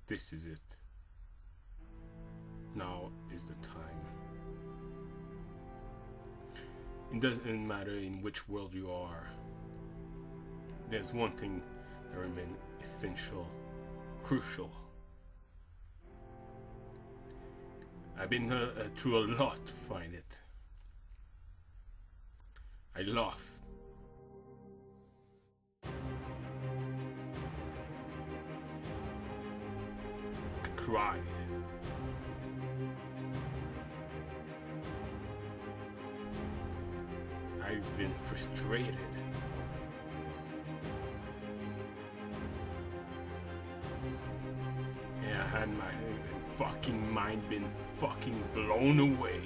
This is it. Now is the time. It doesn't matter in which world you are. There's one thing that remains essential, crucial. I've been through a lot to find it. I laughed. I cried. I've been frustrated. And I had my fucking mind been fucking blown away.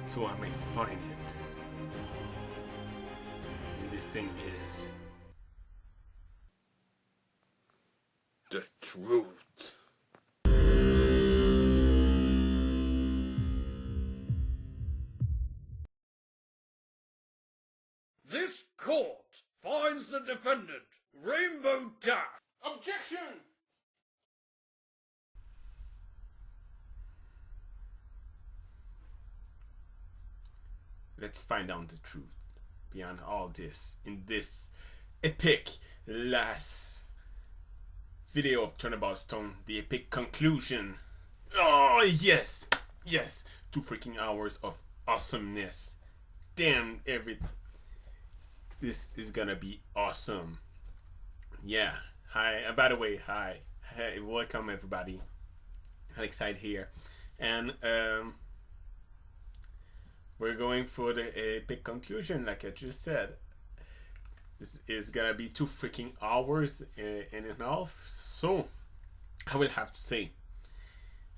So I may find it. And this thing is the truth. This court finds the defendant, Rainbow Dash. Objection! Let's find out the truth beyond all this in this epic last video of Turnabout Storm, the epic conclusion. Oh yes, yes, 2 freaking hours of awesomeness. Damn, this is gonna be awesome. Yeah. Hi. By the way, hi. Hey, welcome everybody. Alexide here, and we're going for the epic conclusion, like I just said. This is gonna be 2 freaking hours and a half. So I will have to say,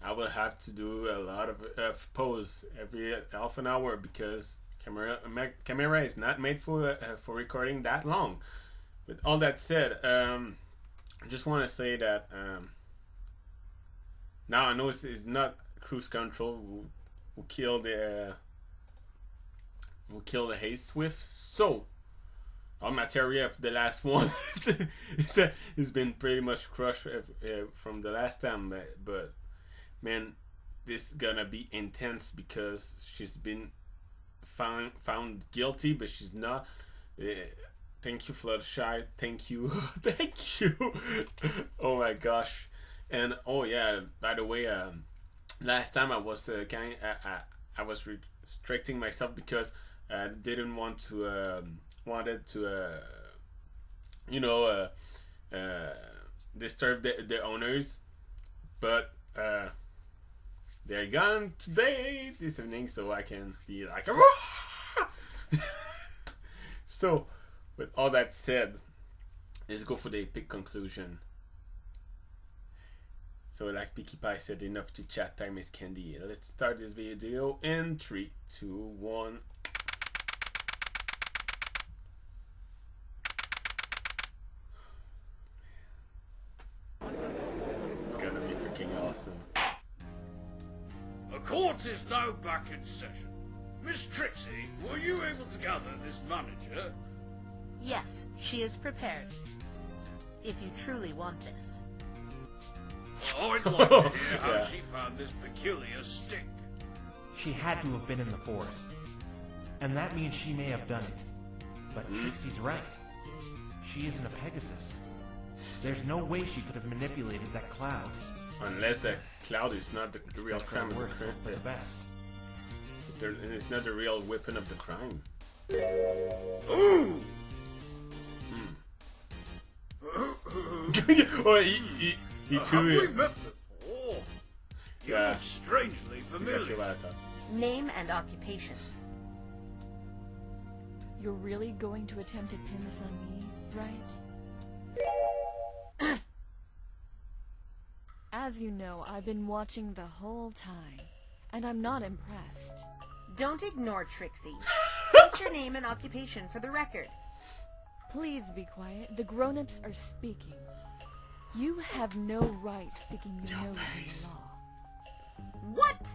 I will have to do a lot of pause every half an hour because camera is not made for recording that long. With all that said, I just want to say that now I know it's not cruise control who killed the haste swift. So all material of the last one it's been pretty much crushed from the last time, but man, this is gonna be intense because she's been found guilty, but she's not. Thank you, Fluttershy. Thank you. Thank you. Oh my gosh. And oh yeah, by the way, last time I was I was restricting myself because I didn't want to disturb the owners, but they're gone today, this evening, so I can be like so with all that said, let's go for the epic conclusion. So like Pinkie Pie said, enough to chat, time is candy. Let's start this video in 3, 2, 1. It's gonna be freaking awesome. The court is now back in session. Miss Trixie, were you able to gather this manager? Yes, she is prepared. If you truly want this. I'd like to hear how she found this peculiar stick. She had to have been in the forest. And that means she may have done it. But Trixie's right. She isn't a Pegasus. There's no way she could have manipulated that cloud. Unless the cloud is not the real crime of the crime. For the best. It's not the real weapon of the crime. Ooh! Oh, he too. Have we met before? You Yeah. look strangely familiar. Exactly what I thought. Name and occupation. You're really going to attempt to pin this on me, right? As you know, I've been watching the whole time, and I'm not impressed. Don't ignore Trixie. State your name and occupation for the record. Please be quiet. The grown-ups are speaking. You have no right sticking your nose in the law. What?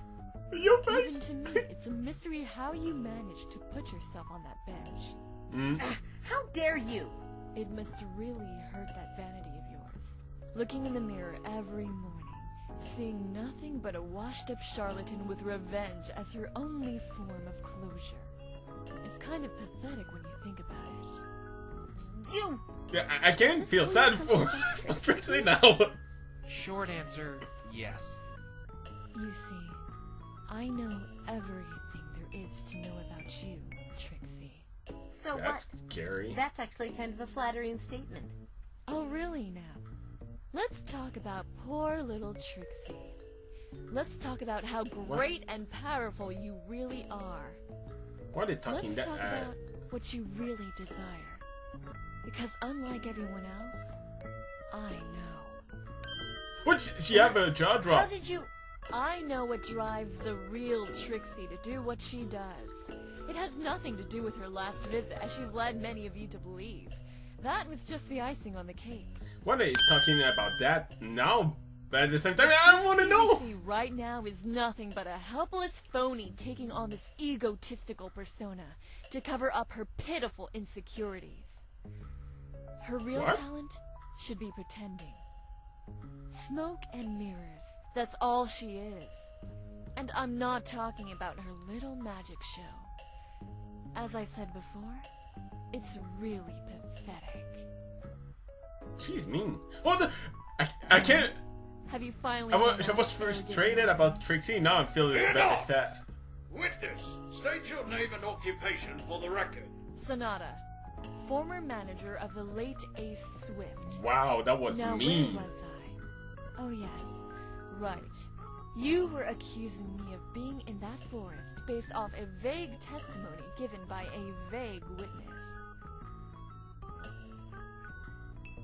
Your Even face. to me, it's a mystery how you managed to put yourself on that bench. How dare you? It must really hurt that vanity of yours. Looking in the mirror every morning, seeing nothing but a washed-up charlatan with revenge as her only form of closure. It's kind of pathetic when you think about it. You! Yeah, I can't feel sad for Trixie now. Short answer, yes. You see, I know everything there is to know about you, Trixie. So That's what? scary. That's actually kind of a flattering statement. Oh, really now? Let's talk about poor little Trixie. Let's talk about how great and powerful you really are. Why are they talking Let's that? talk about what you really desire. Because unlike everyone else, I know. What? She have a jaw How drop. did you... I know what drives the real Trixie to do what she does. It has nothing to do with her last visit, as she's led many of you to believe. That was just the icing on the cake. Why are they talking about that now? But at the same time, I don't want to know. Trixie right now is nothing but a helpless phony taking on this egotistical persona to cover up her pitiful insecurities. Her real What? talent should be pretending. Smoke and mirrors, that's all she is. And I'm not talking about her little magic show. As I said before, it's really pathetic. She's mean. Oh, I can't. Have you finally... I was frustrated about Trixie. Now I'm feeling very Enough! sad. Witness, state your name and occupation for the record. Sonata, former manager of the late Ace Swift. Wow, that was Now, mean. where was I? Oh yes, right. You were accusing me of being in that forest based off a vague testimony given by a vague witness.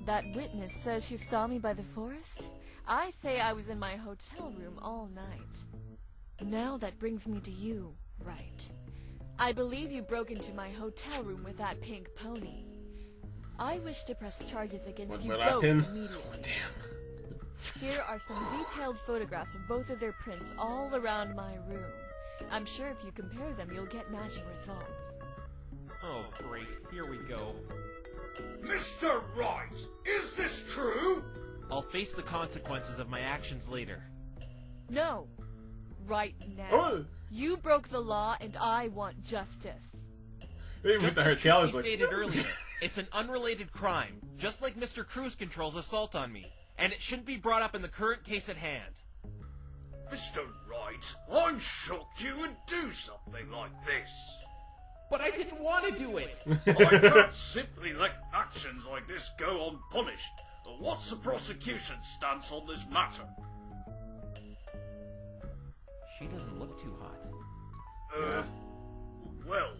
That witness says she saw me by the forest? I say I was in my hotel room all night. Now that brings me to you, Wright. I believe you broke into my hotel room with that pink pony. I wish to press charges against What you will both happen? immediately. Oh, damn. Here are some detailed photographs of both of their prints all around my room. I'm sure if you compare them, you'll get matching results. Oh, great. Here we go. Mr. Wright, is this true? I'll face the consequences of my actions later. No. Right now. Oh, You broke the law and I want justice. maybe with Just the as hotel is Trixie like. stated earlier, it's an unrelated crime, just like Mr. Cruise Control's assault on me, and it shouldn't be brought up in the current case at hand. Mr. Wright, I'm shocked you would do something like this. But I didn't want to do it! I can't simply let actions like this go unpunished. What's the prosecution's stance on this matter? She doesn't look too hot. Well,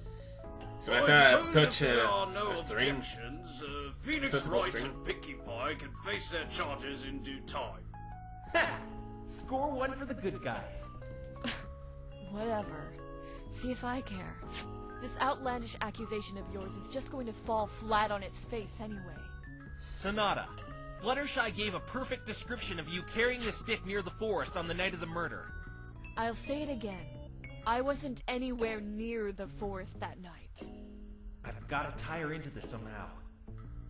So I I suppose touch if there are no a string. objections, Phoenix Accessible Wright string. and Pinkie Pie can face their charges in due time. Ha! Score one for the good guys. Whatever. See if I care. This outlandish accusation of yours is just going to fall flat on its face anyway. Sonata, Fluttershy gave a perfect description of you carrying the stick near the forest on the night of the murder. I'll say it again. I wasn't anywhere near the forest that night. I've got to tie her into this somehow.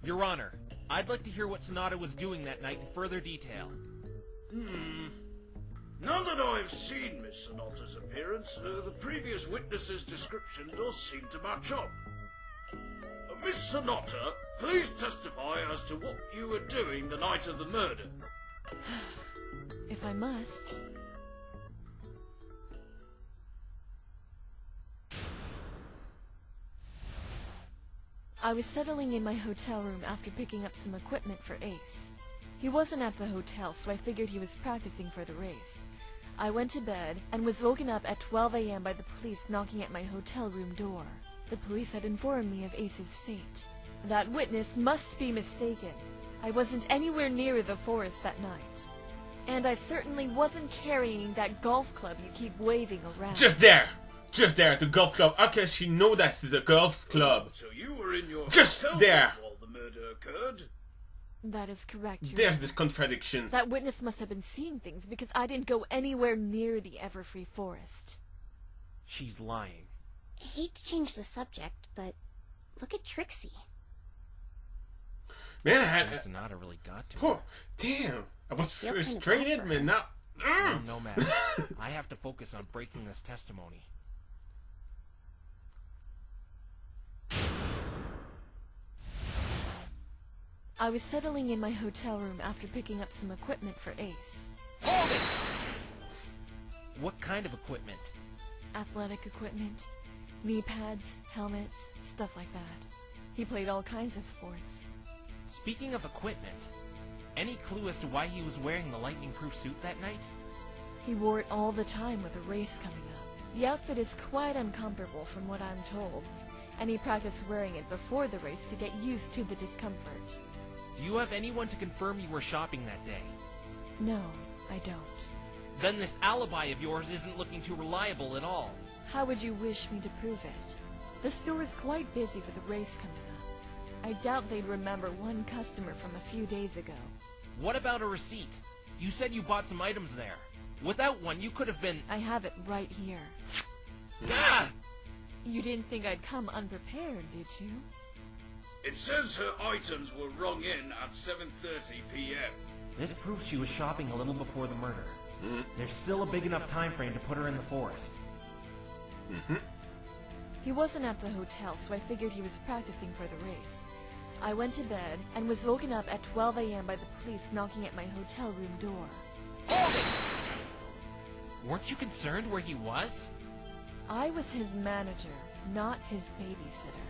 Your Honor, I'd like to hear what Sonata was doing that night in further detail. Now that I've seen Miss Sonata's appearance, the previous witness's description does seem to match up. Miss Sonata, please testify as to what you were doing the night of the murder. If I must. I was settling in my hotel room after picking up some equipment for Ace. He wasn't at the hotel, so I figured he was practicing for the race. I went to bed and was woken up at 12 a.m. by the police knocking at my hotel room door. The police had informed me of Ace's fate. That witness must be mistaken. I wasn't anywhere near the forest that night. And I certainly wasn't carrying that golf club you keep waving around. Just there, at the golf club. How can she know this is a golf club? So you were in your Just hotel there. room while the murder occurred? That is correct, Your There's Honor. this contradiction. That witness must have been seeing things because I didn't go anywhere near the Everfree Forest. She's lying. I hate to change the subject, but Look at Trixie. Man, I had... Sonata really got to Oh, her. damn. I was Feel kind of frustrated, bad for man. Now... Well, no matter. I have to focus on breaking this testimony. I was settling in my hotel room after picking up some equipment for Ace. Hold it! What kind of equipment? Athletic equipment, knee pads, helmets, stuff like that. He played all kinds of sports. Speaking of equipment, any clue as to why he was wearing the lightning-proof suit that night? He wore it all the time with a race coming up. The outfit is quite uncomfortable from what I'm told, and he practiced wearing it before the race to get used to the discomfort. Do you have anyone to confirm you were shopping that day? No, I don't. Then this alibi of yours isn't looking too reliable at all. How would you wish me to prove it? The store is quite busy with the race coming up. I doubt they'd remember one customer from a few days ago. What about a receipt? You said you bought some items there. Without one, you could have been... I have it right here. Ah! You didn't think I'd come unprepared, did you? It says her items were rung in at 7:30 p.m. This proves she was shopping a little before the murder. There's still a big enough time frame to put her in the forest. He wasn't at the hotel, so I figured he was practicing for the race. I went to bed and was woken up at 12 a.m. by the police knocking at my hotel room door. Hold it! Weren't you concerned where he was? I was his manager, not his babysitter.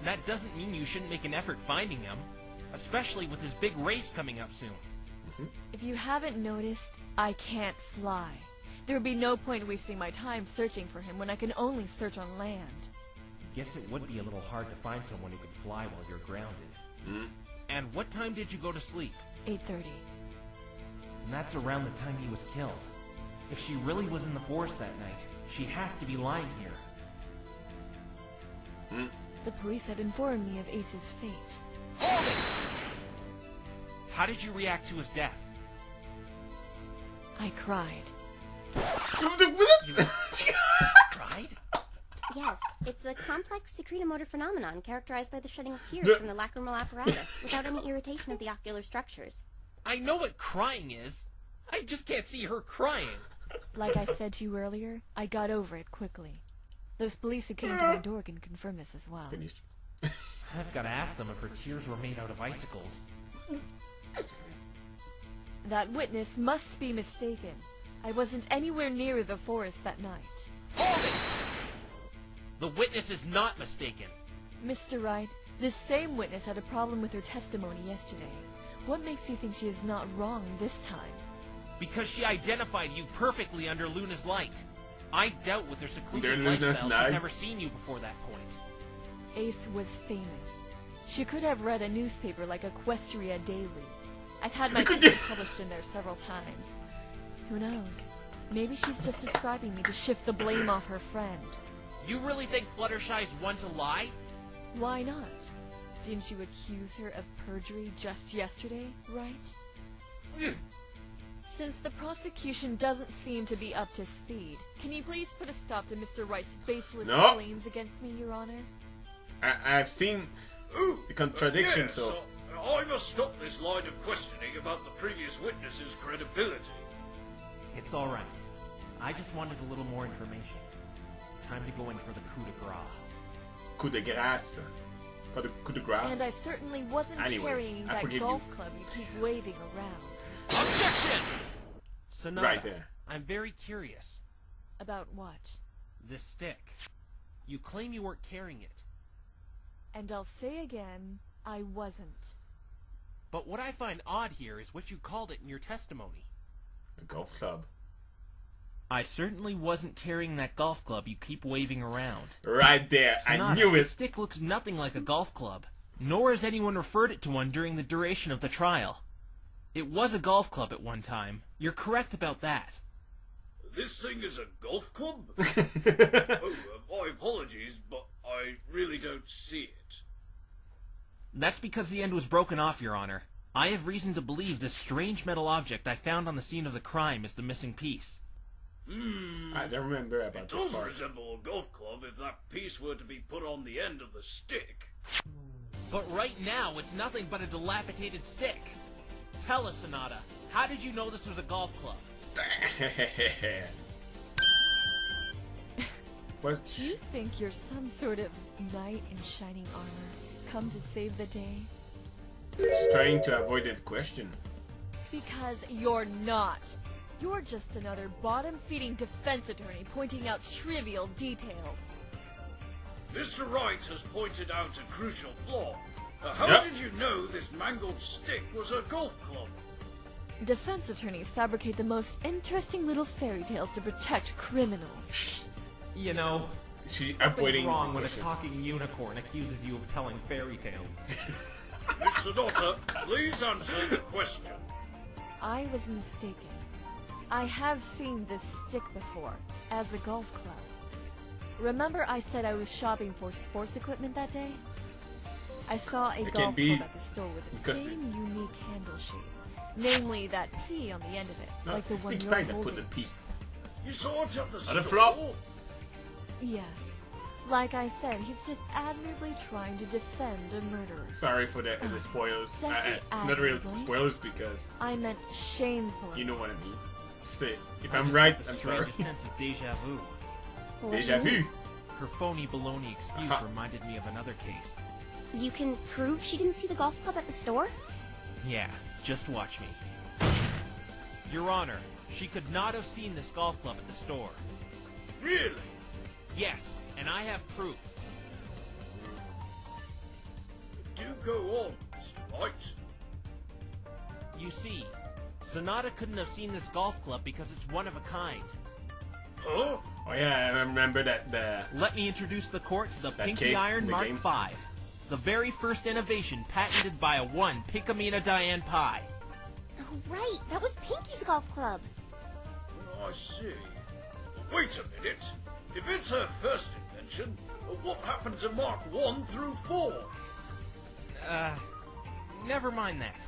That doesn't mean you shouldn't make an effort finding him, especially with his big race coming up soon. If you haven't noticed, I can't fly. There would be no point wasting my time searching for him when I can only search on land. Guess it would be a little hard to find someone who could fly while you're grounded. And what time did you go to sleep? 8:30. And that's around the time he was killed. If she really was in the forest that night, she has to be lying here. The police had informed me of Ace's fate. Hold it! How did you react to his death? I cried. Cried? Yes, it's a complex secretomotor phenomenon characterized by the shedding of tears The- from the lacrimal apparatus without any irritation of the ocular structures. I know what crying is. I just can't see her crying. Like I said to you earlier, I got over it quickly. Those police who came to my door can confirm this as well. Finished. I've got to ask them if her tears were made out of icicles. That witness must be mistaken. I wasn't anywhere near the forest that night. Hold it! The witness is not mistaken. Mr. Wright, this same witness had a problem with her testimony yesterday. What makes you think she is not wrong this time? Because she identified you perfectly under Luna's light. I doubt with her secluded Under Luna's lifestyle light? she's never seen you before that point. Ace was famous. She could have read a newspaper like Equestria Daily. I've had my picture published in there several times. Who knows? Maybe she's just describing me to shift the blame off her friend. You really think Fluttershy's one to lie? Why not? Didn't you accuse her of perjury just yesterday, right? Since the prosecution doesn't seem to be up to speed, can you please put a stop to Mr. Wright's baseless No. claims against me, Your Honor? I've seen the contradiction, Yes, so... I must stop this line of questioning about the previous witness's credibility. It's all right. I just wanted a little more information. Time to go in for the coup de grace. Coup de grâce. Pas de coup de grâce. And I certainly wasn't Anyway, carrying I that forgive golf you. club you keep waving around. Objection! Sonata, Right there. I'm very curious. About what? This stick. You claim you weren't carrying it. And I'll say again, I wasn't. But what I find odd here is what you called it in your testimony. A golf club. I certainly wasn't carrying that golf club you keep waving around. Right there. I Sonata, knew the it. stick looks nothing like a golf club, nor has anyone referred it to one during the duration of the trial. It was a golf club at one time. You're correct about that. This thing is a golf club? My apologies, but I really don't see it. That's because the end was broken off, Your Honor. I have reason to believe this strange metal object I found on the scene of the crime is the missing piece. I don't remember about It this does part. resemble a golf club if that piece were to be put on the end of the stick. But right now, it's nothing but a dilapidated stick. Tell us, Sonata, how did you know this was a golf club? What? Do you think you're some sort of knight in shining armor, come to save the day? She's trying to avoid the question. Because you're not. You're just another bottom-feeding defense attorney pointing out trivial details. Mr. Wright has pointed out a crucial flaw. How Yep. did you know this mangled stick was a golf club? Defense attorneys fabricate the most interesting little fairy tales to protect criminals. You know, She something's avoiding wrong the when a question. talking unicorn accuses you of telling fairy tales. Miss Sonata, please answer the question. I was mistaken. I have seen this stick before, as a golf club. Remember I said I was shopping for sports equipment that day? I saw a It golf can be club at the store with the because same unique handle shape. Namely, that P on the end of it, No, like the it's one Big you're Bang that put holding. the P. You saw it at the On store? the flop. Yes. Like I said, he's just admirably trying to defend a murderer. Sorry for the spoilers. Does he It's not real admirably? spoilers because I meant shamefully. you know what I mean. Say, if I I'm just right, got the I'm sorry. strangest sense of deja vu. Deja vu. Her phony baloney excuse Aha. reminded me of another case. You can prove she didn't see the golf club at the store? Yeah, just watch me. Your Honor, she could not have seen this golf club at the store. Really? Yes, and I have proof. Do go on, Mr. Wright. You see, Sonata couldn't have seen this golf club because it's one of a kind. Huh? Oh yeah, I remember that the Let me introduce the court to the That Pinky case Iron in the Mark game. V, the very first innovation patented by a one Pickamina Diane Pie. Oh, right. That was Pinky's golf club. I see. Wait a minute. If it's her first invention, what happened to Mark 1 through 4? Never mind that.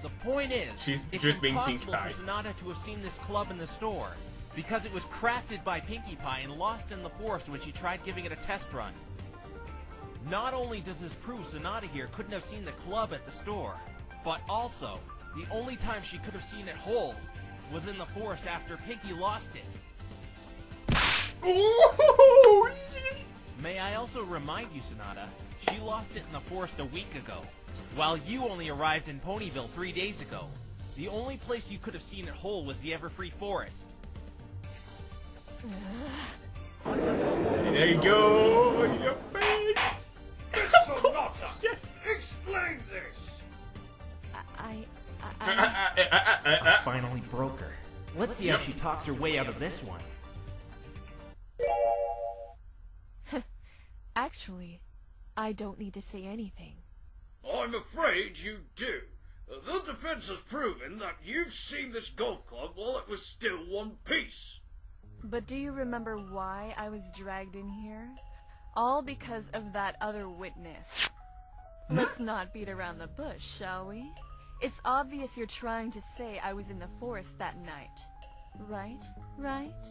The point is, She's it's just being Pinkie impossible Pie. for Sonata to have seen this club in the store, because it was crafted by Pinkie Pie and lost in the forest when she tried giving it a test run. Not only does this prove Sonata here couldn't have seen the club at the store, but also, the only time she could have seen it whole was in the forest after Pinkie lost it. Ooh! May I also remind you, Sonata, she lost it in the forest a week ago, while you only arrived in Ponyville 3 days ago. The only place you could have seen it whole was the Everfree Forest. There you go. Your face. Miss Sonata! Yes. Explain this! I Finally broke her. Let's see how she talks her way out of this one. Actually, I don't need to say anything. I'm afraid you do. The defense has proven that you've seen this golf club while it was still one piece. But do you remember why I was dragged in here? All because of that other witness. Let's not beat around the bush, shall we? It's obvious you're trying to say I was in the forest that night. Right? Right?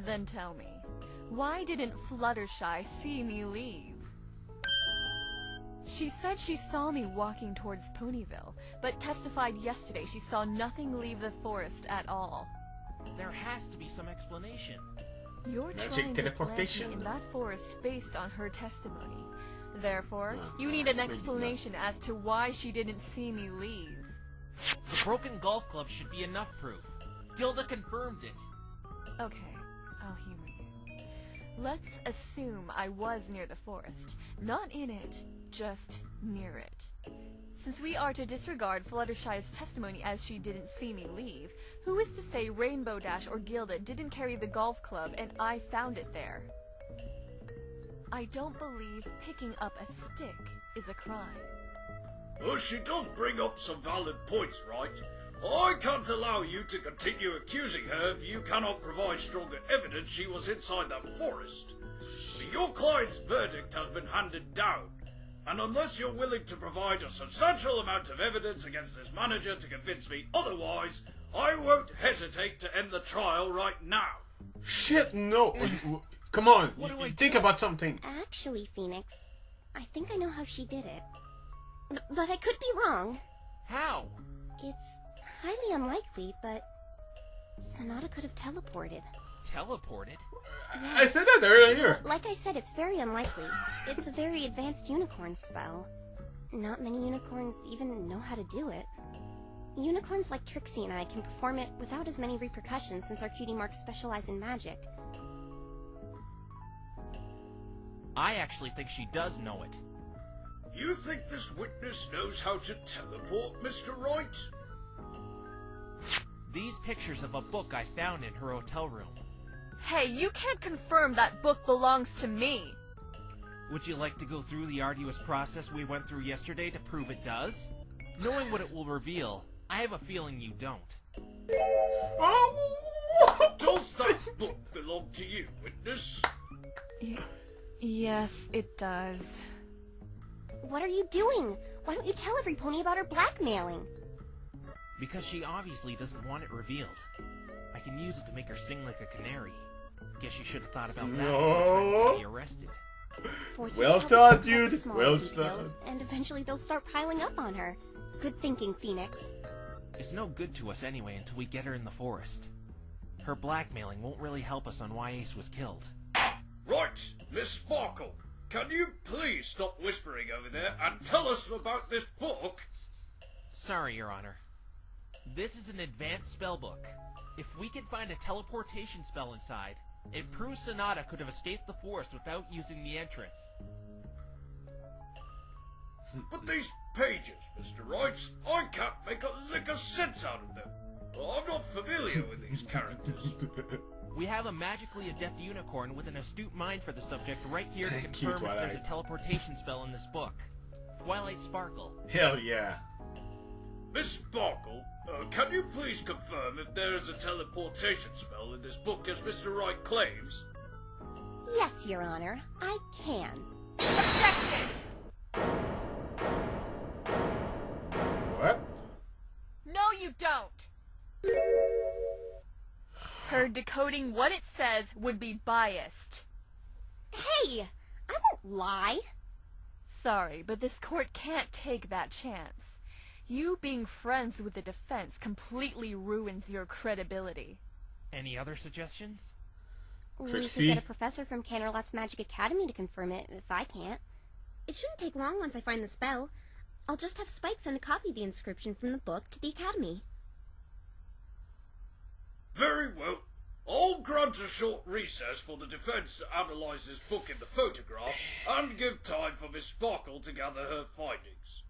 Then tell me, why didn't Fluttershy see me leave? She said she saw me walking towards Ponyville, but testified yesterday she saw nothing leave the forest at all. There has to be some explanation. You're Magic trying to plant teleportation. me in that forest based on her testimony. Therefore, you need an maybe not. explanation as to why she didn't see me leave. The broken golf club should be enough proof. Gilda confirmed it. Okay, I'll humor you. Let's assume I was near the forest. Not in it, just near it. Since we are to disregard Fluttershy's testimony as she didn't see me leave, who is to say Rainbow Dash or Gilda didn't carry the golf club and I found it there? I don't believe picking up a stick is a crime. Well, she does bring up some valid points, right? I can't allow you to continue accusing her if you cannot provide stronger evidence she was inside that forest. Your client's verdict has been handed down, and unless you're willing to provide a substantial amount of evidence against this manager to convince me otherwise, I won't hesitate to end the trial right now. Shit, no. Come on. What do I Think do? about something. Actually, Phoenix, I think I know how she did it. But I could be wrong. How? It's highly unlikely, but Sonata could have teleported. Teleported? I said that earlier. Like I said, it's very unlikely. It's a very advanced unicorn spell. Not many unicorns even know how to do it. Unicorns like Trixie and I can perform it without as many repercussions since our cutie marks specialize in magic. I actually think she does know it. You think this witness knows how to teleport, Mr. Wright? These pictures of a book I found in her hotel room. Hey, you can't confirm that book belongs to me. Would you like to go through the arduous process we went through yesterday to prove it does? Knowing what it will reveal, I have a feeling you don't. Oh. Does that book belong to you, witness? Yes, it does. What are you doing? Why don't you tell every pony about her blackmailing? Because she obviously doesn't want it revealed. I can use it to make her sing like a canary. Guess you should have thought about that before trying to get me arrested. Force her Well to thought, cover the dude. small Well details, thought. and eventually they'll start piling up on her. Good thinking, Phoenix. It's no good to us anyway until we get her in the forest. Her blackmailing won't really help us on why Ace was killed. Right, Miss Sparkle, can you please stop whispering over there and tell us about this book? Sorry, Your Honor. This is an advanced spellbook. If we can find a teleportation spell inside, it proves Sonata could have escaped the forest without using the entrance. But these pages, Mr. Wright, I can't make a lick of sense out of them. I'm not familiar with these characters. We have a magically adept unicorn with an astute mind for the subject right here to Thank you, confirm if there's a Twilight. teleportation spell in this book. Twilight Sparkle. Hell yeah. Miss Sparkle, can you please confirm if there is a teleportation spell in this book as Mr. Wright claims? Yes, Your Honor, I can. Objection! What? No, you don't! Her decoding what it says would be biased. Hey, I won't lie. Sorry, but this court can't take that chance. You being friends with the defense completely ruins your credibility. Any other suggestions? We Trixie? could get a professor from Canterlot's Magic Academy to confirm it, if I can't. It shouldn't take long once I find the spell. I'll just have Spike send a copy of the inscription from the book to the Academy. Very well. I'll grant a short recess for the defense to analyze this book in the photograph and give time for Miss Sparkle to gather her findings.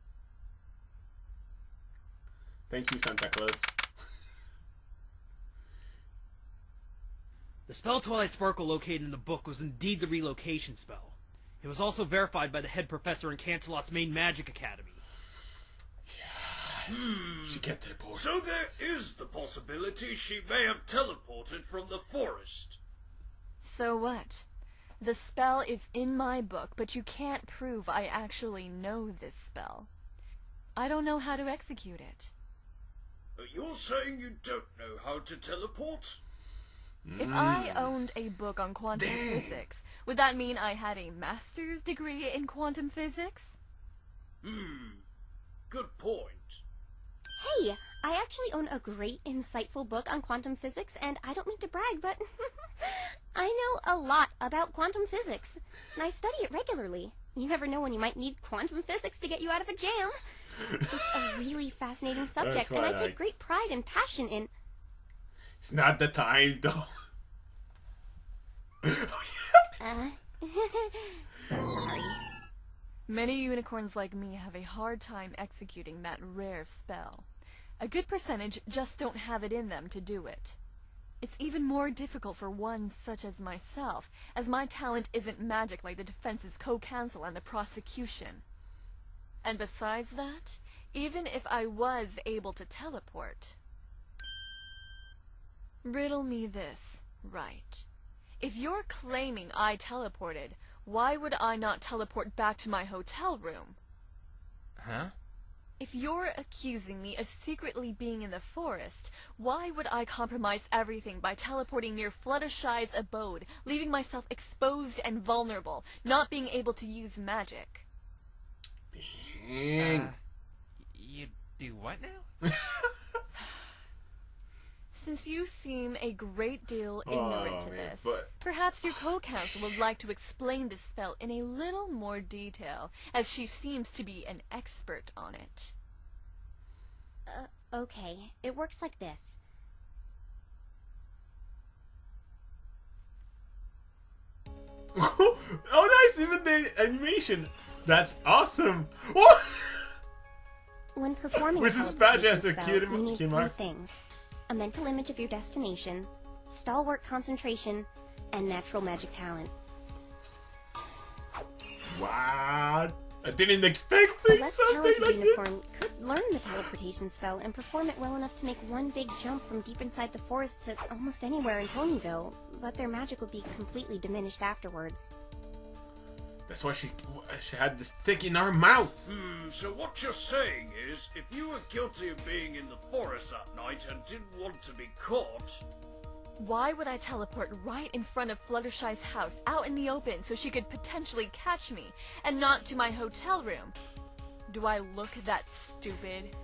Thank you, Santa Claus. The spell Twilight Sparkle located in the book was indeed the relocation spell. It was also verified by the head professor in Canterlot's main magic academy. She can't teleport. So there is the possibility she may have teleported from the forest. So what? The spell is in my book, but you can't prove I actually know this spell. I don't know how to execute it. You're saying you don't know how to teleport? If I owned a book on quantum physics, would that mean I had a master's degree in quantum physics? Good point. Hey, I actually own a great, insightful book on quantum physics, and I don't mean to brag, but I know a lot about quantum physics, and I study it regularly. You never know when you might need quantum physics to get you out of a jam. It's a really fascinating subject, and I Twilight. take great pride and passion in... It's not the time, though. Sorry. Many unicorns like me have a hard time executing that rare spell. A good percentage just don't have it in them to do it. It's even more difficult for one such as myself, as my talent isn't magic like the defense's co-counsel and the prosecution. And besides that, even if I was able to teleport... Riddle me this, right? If you're claiming I teleported, why would I not teleport back to my hotel room? Huh? If you're accusing me of secretly being in the forest, why would I compromise everything by teleporting near Fluttershy's abode, leaving myself exposed and vulnerable, not being able to use magic? Dang. You do what now? Since you seem a great deal ignorant to man, this, but- perhaps your co-counsel would like to explain this spell in a little more detail, as she seems to be an expert on it. Okay. It works like this. Oh, nice! Even the animation. That's awesome. What? When performing Was a this badge teleportation as a spell, cute you need cute 3 mark? things. A mental image of your destination, stalwart concentration, and natural magic talent. What? I didn't expect A less something talented like this. unicorn could learn the teleportation spell and perform it well enough to make one big jump from deep inside the forest to almost anywhere in Ponyville, but their magic would be completely diminished afterwards. That's why she had this stick in her mouth. So what you're saying is, if you were guilty of being in the forest that night and didn't want to be caught... Why would I teleport right in front of Fluttershy's house, out in the open, so she could potentially catch me, and not to my hotel room? Do I look that stupid?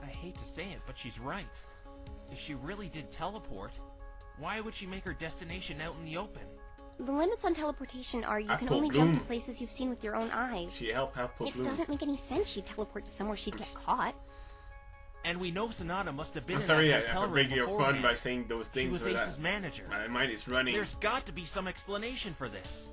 I hate to say it, but she's right. If she really did teleport, why would she make her destination out in the open? The limits on teleportation are you can Apple only jump to Bloom. places you've seen with your own eyes. She helped put It Bloom. doesn't make any sense she'd teleport to somewhere she'd get caught. And we know Sonata must have been I'm in sorry, that I hotel room beg your fun beforehand. by saying those She things was for Ace's that. manager. My mind is running. There's got to be some explanation for this.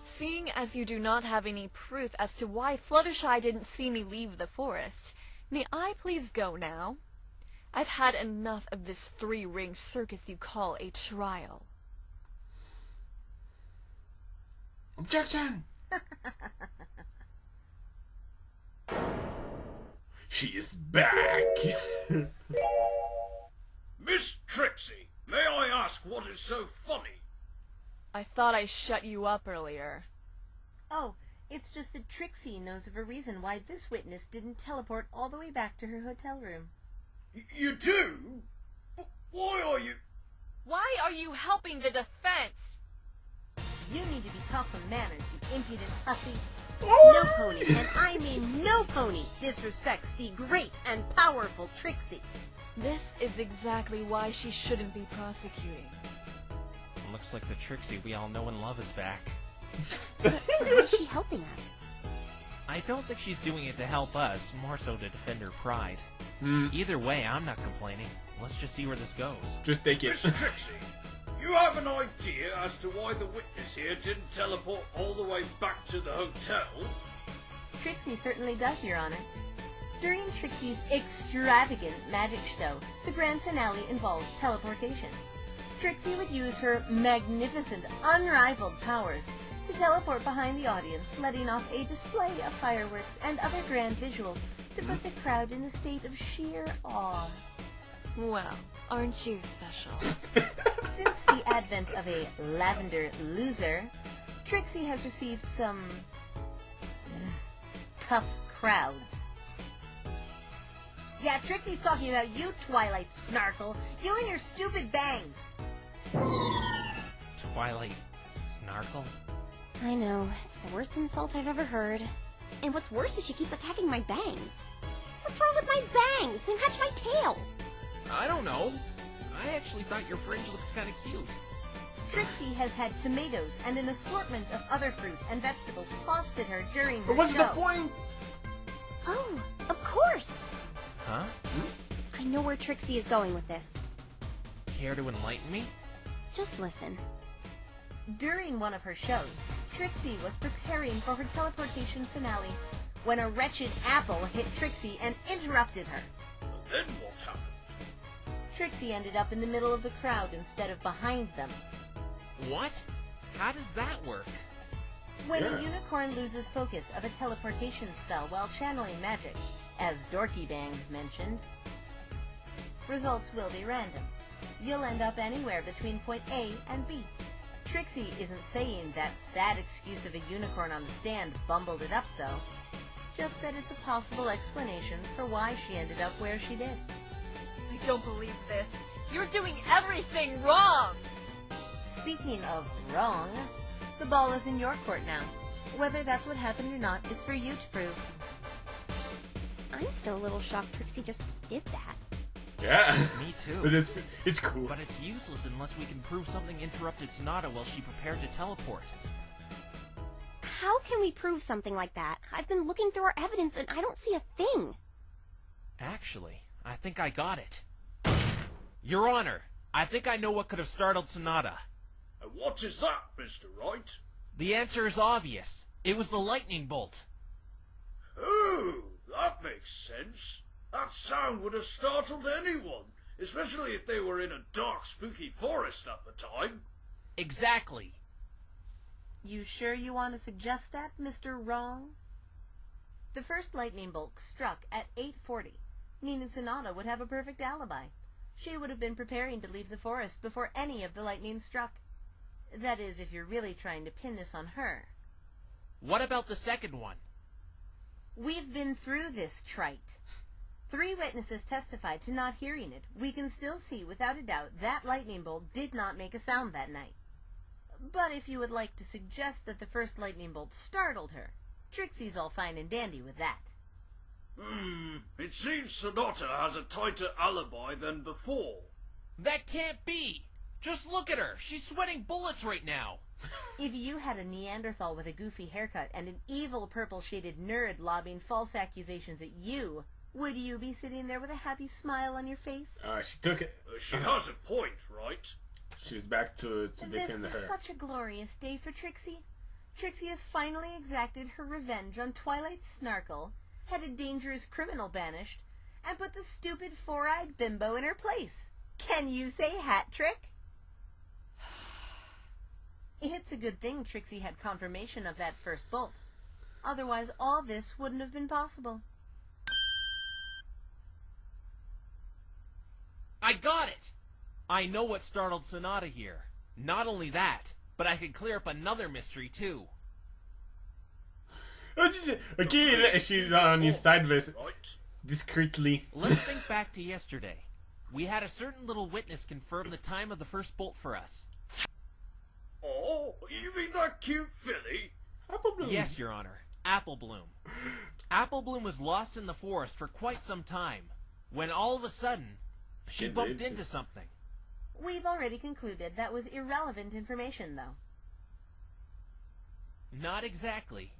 Seeing as you do not have any proof as to why Fluttershy didn't see me leave the forest, may I please go now? I've had enough of this 3-ring circus you call a trial. Objection! She is back. Miss Trixie, may I ask what is so funny? I thought I shut you up earlier. Oh, it's just that Trixie knows of a reason why this witness didn't teleport all the way back to her hotel room. You do? But why are you... Why are you helping the defense? You need to be taught some manners, you impudent hussy. Oh! No pony, and I mean no pony, disrespects the great and powerful Trixie. This is exactly why she shouldn't be prosecuting. Looks like the Trixie we all know and love is back. Why is she helping us? I don't think she's doing it to help us, more so to defend her pride. Hmm. Either way, I'm not complaining. Let's just see where this goes. Just take it. Miss Trixie, you have an idea as to why the witness here didn't teleport all the way back to the hotel? Trixie certainly does, Your Honor. During Trixie's extravagant magic show, the grand finale involves teleportation. Trixie would use her magnificent, unrivaled powers to teleport behind the audience, letting off a display of fireworks and other grand visuals to put the crowd in a state of sheer awe. Well, aren't you special? Since the advent of a lavender loser, Trixie has received some tough crowds. Yeah, Trixie's talking about you, Twilight Snarkle. You and your stupid bangs. Twilight Snarkle? I know, it's the worst insult I've ever heard. And what's worse is she keeps attacking my bangs. What's wrong with my bangs? They match my tail. I don't know. I actually thought your fringe looked kind of cute. Trixie has had tomatoes and an assortment of other fruit and vegetables tossed at her during the But what's show. the point? Oh, of course. Huh? I know where Trixie is going with this. Care to enlighten me? Just listen. During one of her shows, Trixie was preparing for her teleportation finale when a wretched apple hit Trixie and interrupted her. Then what happened? Trixie ended up in the middle of the crowd instead of behind them. What? How does that work? When Yeah. a unicorn loses focus of a teleportation spell while channeling magic, as Dorky Bangs mentioned, results will be random. You'll end up anywhere between point A and B. Trixie isn't saying that sad excuse of a unicorn on the stand bumbled it up, though. Just that it's a possible explanation for why she ended up where she did. I don't believe this. You're doing everything wrong! Speaking of wrong, the ball is in your court now. Whether that's what happened or not is for you to prove. I'm still a little shocked Trixie just did that. Yeah. Me too. But it's cool. But it's useless unless we can prove something interrupted Sonata while she prepared to teleport. How can we prove something like that? I've been looking through our evidence and I don't see a thing. Actually, I think I got it. Your Honor, I think I know what could have startled Sonata. And what is that, Mr. Wright? The answer is obvious. It was the lightning bolt. Oh, that makes sense. That sound would have startled anyone, especially if they were in a dark, spooky forest at the time. Exactly. You sure you want to suggest that, Mr. Wrong? The first lightning bolt struck at 8:40, meaning Sonata would have a perfect alibi. She would have been preparing to leave the forest before any of the lightning struck. That is, if you're really trying to pin this on her. What about the second one? We've been through this, Trite. 3 witnesses testified to not hearing it. We can still see without a doubt that lightning bolt did not make a sound that night. But if you would like to suggest that the first lightning bolt startled her, Trixie's all fine and dandy with that. It seems Sonata has a tighter alibi than before. That can't be! Just look at her! She's sweating bullets right now! If you had a Neanderthal with a goofy haircut and an evil purple-shaded nerd lobbing false accusations at you, would you be sitting there with a happy smile on your face? She took it. She has a point, right? She's back to defend This her. is such a glorious day for Trixie. Trixie has finally exacted her revenge on Twilight Snarkle, had a dangerous criminal banished, and put the stupid four-eyed bimbo in her place. Can you say hat trick? It's a good thing Trixie had confirmation of that first bolt. Otherwise, all this wouldn't have been possible. I got it! I know what startled Sonata here. Not only that, but I can clear up another mystery too. Okay, she's on his side Right. discreetly. Let's think back to yesterday. We had a certain little witness confirm the time of the first bolt for us. Oh, you mean that cute filly? Apple Bloom. Yes, Your Honor. Apple Bloom. Apple Bloom was lost in the forest for quite some time, when all of a sudden, she bumped into something. We've already concluded that was irrelevant information, though. Not exactly.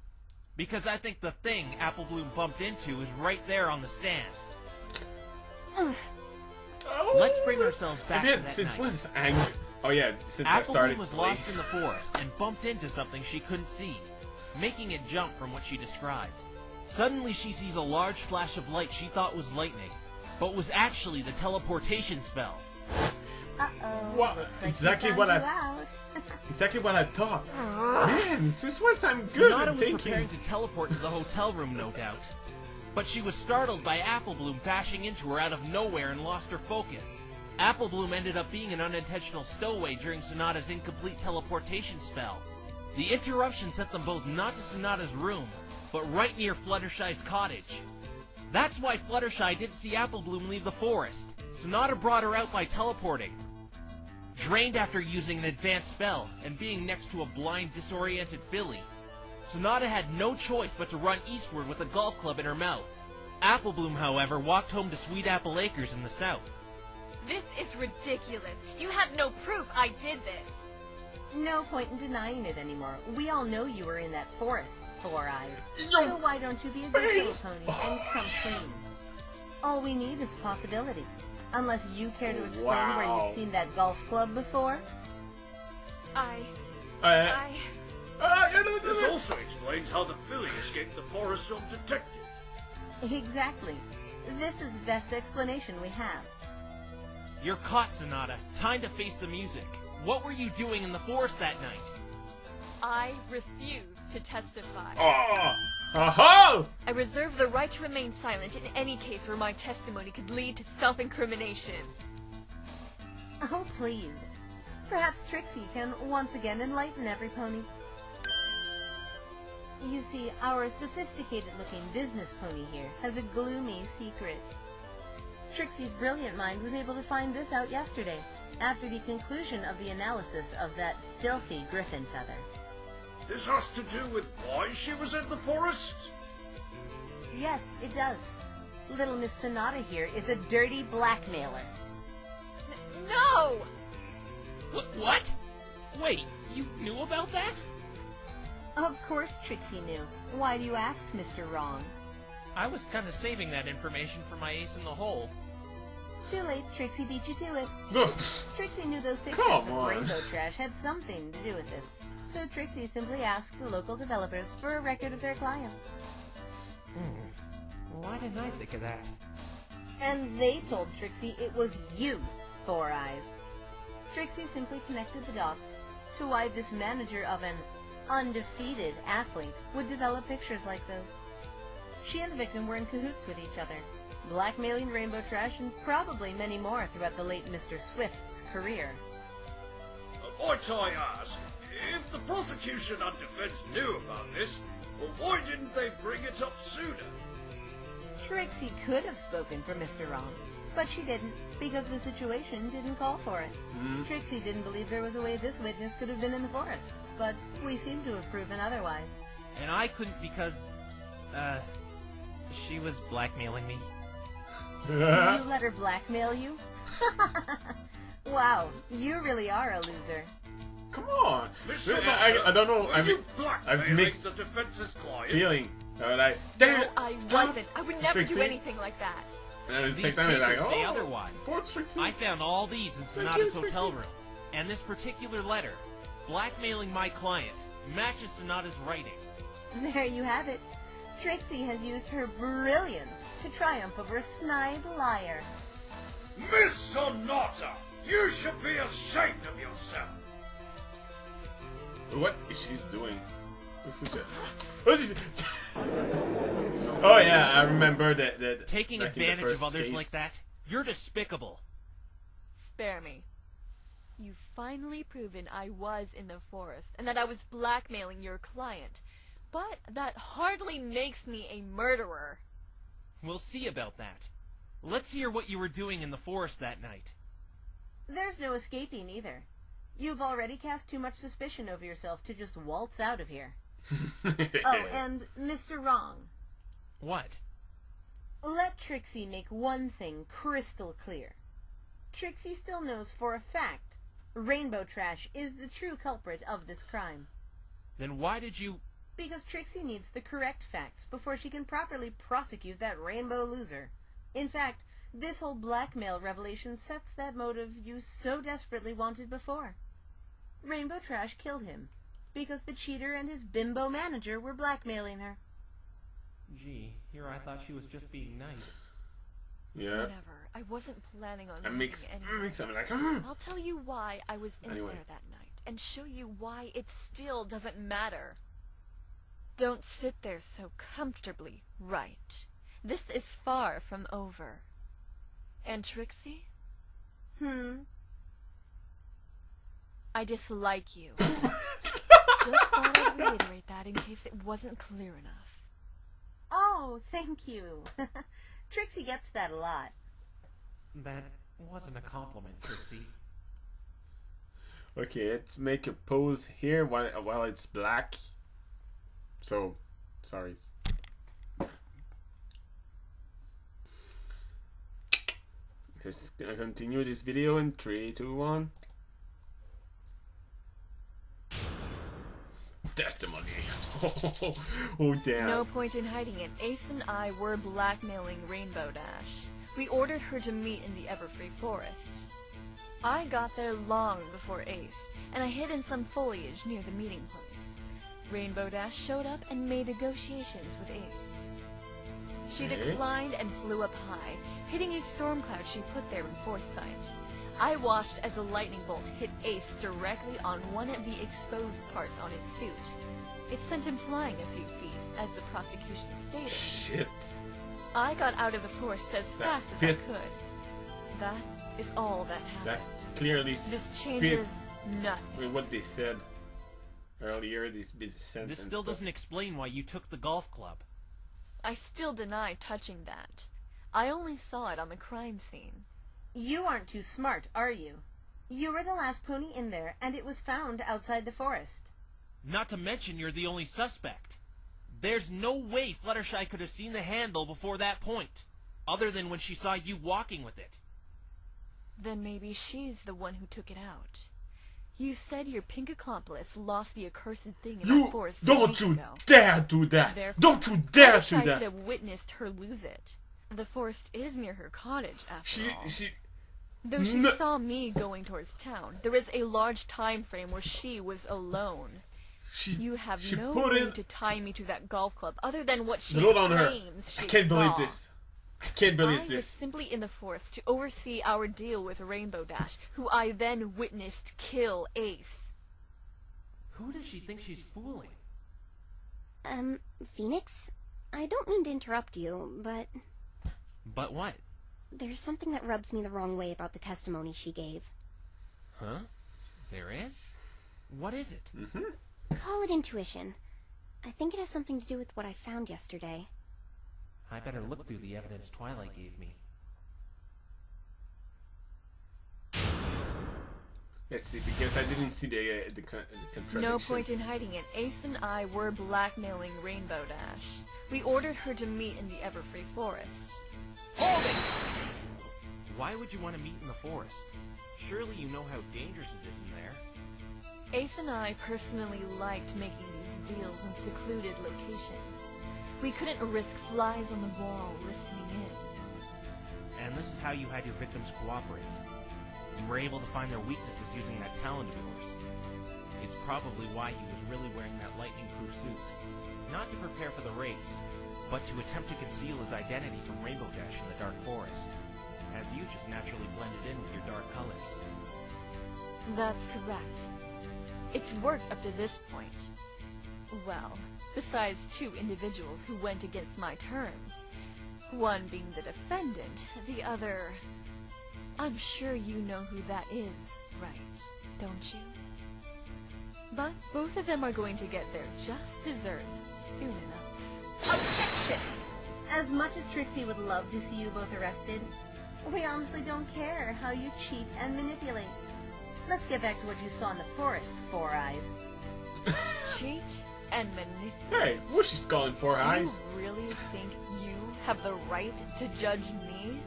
Because I think the thing Apple Bloom bumped into is right there on the stand. Oh. Let's bring ourselves back to that since night. when's angry? Oh yeah, since I Apple started Bloom was to play. lost in the forest and bumped into something she couldn't see, making it jump from what she described. Suddenly she sees a large flash of light she thought was lightning, but was actually the teleportation spell. Uh-oh. What? Looks like Exactly he what found I- you out. Exactly what I thought. Man, since once I'm good Sonata at was thinking. preparing to teleport to the hotel room, no doubt. But she was startled by Apple Bloom bashing into her out of nowhere and lost her focus. Apple Bloom ended up being an unintentional stowaway during Sonata's incomplete teleportation spell. The interruption sent them both not to Sonata's room, but right near Fluttershy's cottage. That's why Fluttershy didn't see Apple Bloom leave the forest. Sonata brought her out by teleporting. Drained after using an advanced spell and being next to a blind, disoriented filly, Sonata had no choice but to run eastward with a golf club in her mouth. Apple Bloom, however, walked home to Sweet Apple Acres in the south. This is ridiculous. You have no proof I did this. No point in denying it anymore. We all know you were in that forest, Four Eyes. Yo, So why don't you be a good little pony and come clean? All we need is possibility. Unless you care to explain where Wow. you've seen that golf club before? This also explains how the filly escaped the forest undetected. Exactly. This is the best explanation we have. You're caught, Sonata. Time to face the music. What were you doing in the forest that night? I refuse to testify. Oh! Aha! I reserve the right to remain silent in any case where my testimony could lead to self-incrimination. Oh, please. Perhaps Trixie can once again enlighten every pony. You see, our sophisticated-looking business pony here has a gloomy secret. Trixie's brilliant mind was able to find this out yesterday, after the conclusion of the analysis of that filthy griffin feather. This has to do with why she was in the forest? Yes, it does. Little Miss Sonata here is a dirty blackmailer. No! What? Wait, you knew about that? Of course Trixie knew. Why do you ask, Mr. Wrong? I was kind of saving that information for my ace in the hole. Too late, Trixie beat you to it. Ugh. Trixie knew those pictures Come of on. rainbow trash had something to do with this. So Trixie simply asked the local developers for a record of their clients. Why didn't I think of that? And they told Trixie it was you, Four Eyes. Trixie simply connected the dots to why this manager of an undefeated athlete would develop pictures like those. She and the victim were in cahoots with each other, blackmailing rainbow trash and probably many more throughout the late Mr. Swift's career. Might I ask, if the prosecution and defense knew about this, well, why didn't they bring it up sooner? Trixie could have spoken for Mr. Wrong, but she didn't, because the situation didn't call for it. Trixie didn't believe there was a way this witness could have been in the forest, but we seem to have proven otherwise. And I couldn't because, she was blackmailing me. You let her blackmail you? Wow, you really are a loser. Come on. Miss Look, Sonata, I don't know. were I've you blackmailing mixed the defense's clients? feeling. Like, No, damn it, I stop. wasn't. I would never Trixie. do anything like that. And at the These same time, they're like, papers say oh, otherwise. poor Trixie. I found all these in Thank Sonata's you, hotel Trixie. room. And this particular letter, blackmailing my client, matches Sonata's writing. There you have it. Trixie has used her brilliance to triumph over a snide liar. Miss Sonata, you should be ashamed of yourself. What is she doing? What is it? Oh yeah, I remember that. Taking back in the advantage of first others case. like that, you're despicable. Spare me. You've finally proven I was in the forest and that I was blackmailing your client. But that hardly makes me a murderer. We'll see about that. Let's hear what you were doing in the forest that night. There's no escaping either. You've already cast too much suspicion over yourself to just waltz out of here. Oh, and Mr. Wrong. What? Let Trixie make one thing crystal clear. Trixie still knows for a fact Rainbow Trash is the true culprit of this crime. Then why did you... Because Trixie needs the correct facts before she can properly prosecute that rainbow loser. In fact, this whole blackmail revelation sets that motive you so desperately wanted before. Rainbow Trash killed him because the cheater and his bimbo manager were blackmailing her. Gee, here I thought she was just being nice. Yeah. Whatever. I wasn't planning on I mix. leaving I anyway. mix. I'm like, I'll tell you why I was in Anyway. there that night and show you why it still doesn't matter. Don't sit there so comfortably, right? This is far from over. And Trixie? I dislike you. Just thought I'd reiterate that in case it wasn't clear enough. Oh, thank you. Trixie gets that a lot. That wasn't a compliment, Trixie. okay, let's make a pose here while it's black. So, sorry. Let's continue this video in 3, 2, 1. Testimony. Oh damn. No point in hiding it. Ace and I were blackmailing Rainbow Dash. We ordered her to meet in the Everfree Forest. I got there long before Ace, and I hid in some foliage near the meeting place. Rainbow Dash showed up and made negotiations with Ace. She Okay. declined and flew up high, hitting a storm cloud she put there in foresight. I watched as a lightning bolt hit Ace directly on one of the exposed parts on his suit. It sent him flying a few feet, as the prosecution stated. Shit. I got out of the forest as That fast as I fit. could. That is all that That happened. clearly This fit changes Nothing. With what they said earlier, these big sentences. This still doesn't explain why you took the golf club. I still deny touching that. I only saw it on the crime scene. You aren't too smart, are you? You were the last pony in there, and it was found outside the forest. Not to mention you're the only suspect. There's no way Fluttershy could have seen the handle before that point, other than when she saw you walking with it. Then maybe she's the one who took it out. You said your pink accomplice lost the accursed thing in the forest. Don't you ago. dare do that! Therefore, Don't you dare do Fluttershy that! could have witnessed her lose it. The forest is near her cottage, after all. Though she saw me going towards town, there is a large time frame where she was alone. You have no way to tie me to that golf club other than what she claims she saw. I can't believe this. I can't believe I this. was simply in the forest to oversee our deal with Rainbow Dash, who I then witnessed kill Ace. Who does she think she's fooling? Phoenix? I don't mean to interrupt you, but... But what? There's something that rubs me the wrong way about the testimony she gave. Huh? There is? What is it? Call it intuition. I think it has something to do with what I found yesterday. I better look through the evidence Twilight gave me. Let's see, because I didn't see the contradiction. No point in hiding it. Ace and I were blackmailing Rainbow Dash. We ordered her to meet in the Everfree Forest. Hold it! Why would you want to meet in the forest? Surely you know how dangerous it is in there. Ace and I personally liked making these deals in secluded locations. We couldn't risk flies on the wall listening in. And this is how you had your victims cooperate. You were able to find their weaknesses using that talent of yours. It's probably why he was really wearing that lightning-proof suit. Not to prepare for the race, but to attempt to conceal his identity from Rainbow Dash in the dark forest, as you just naturally blended in with your dark colors. That's correct. It's worked up to this point. Well, besides two individuals who went against my terms. One being the defendant, the other... I'm sure you know who that is, right? Don't you? But both of them are going to get their just desserts soon enough. Objection! As much as Trixie would love to see you both arrested, we honestly don't care how you cheat and manipulate. Let's get back to what you saw in the forest, Four Eyes. Cheat and manipulate? Hey, what's she calling Four Eyes? Do you really think you have the right to judge me?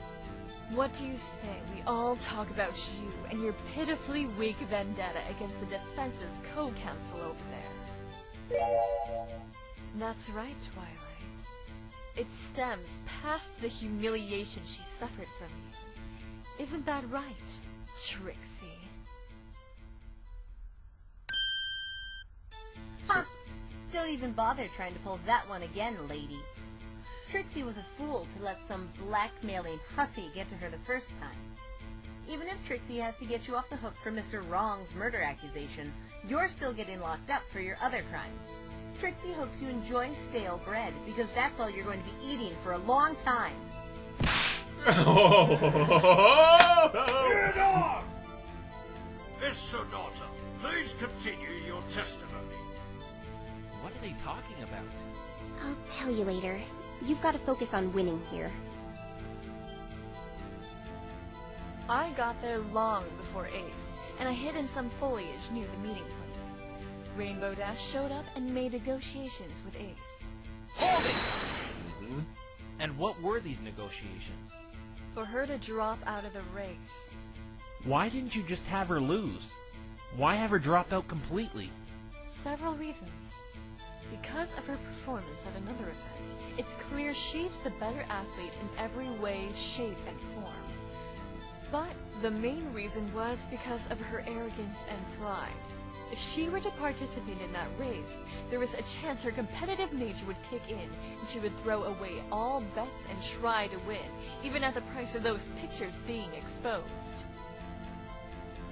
What do you say we all talk about you and your pitifully weak vendetta against the defense's co-counsel over there? That's right, Twilight. It stems past the humiliation she suffered from you. Isn't that right, Trixie? Huh! Don't even bother trying to pull that one again, lady. Trixie was a fool to let some blackmailing hussy get to her the first time. Even if Trixie has to get you off the hook for Mr. Wrong's murder accusation, you're still getting locked up for your other crimes. Trixie hopes you enjoy stale bread, because that's all you're going to be eating for a long time. Get off! Miss Sonata, please continue your testimony. What are they talking about? I'll tell you later. You've got to focus on winning here. I got there long before Ace, and I hid in some foliage near the meeting place. Rainbow Dash showed up and made negotiations with Ace. Hold it! And what were these negotiations? For her to drop out of the race. Why didn't you just have her lose? Why have her drop out completely? Several reasons. Because of her performance at another event, it's clear she's the better athlete in every way, shape, and form. But the main reason was because of her arrogance and pride. If she were to participate in that race, there was a chance her competitive nature would kick in, and she would throw away all bets and try to win, even at the price of those pictures being exposed.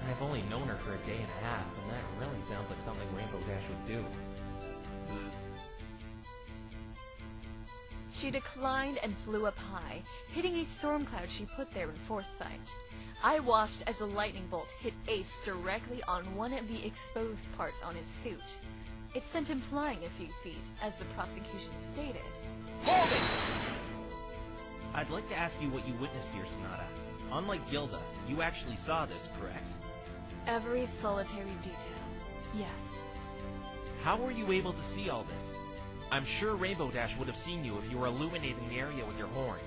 I've only known her for a day and a half, and that really sounds like something Rainbow Dash would do. She declined and flew up high, hitting a storm cloud she put there in foresight. I watched as a lightning bolt hit Ace directly on one of the exposed parts on his suit. It sent him flying a few feet, as the prosecution stated. Hold it! I'd like to ask you what you witnessed here, Sonata. Unlike Gilda, you actually saw this, correct? Every solitary detail. Yes. How were you able to see all this? I'm sure Rainbow Dash would have seen you if you were illuminating the area with your horn.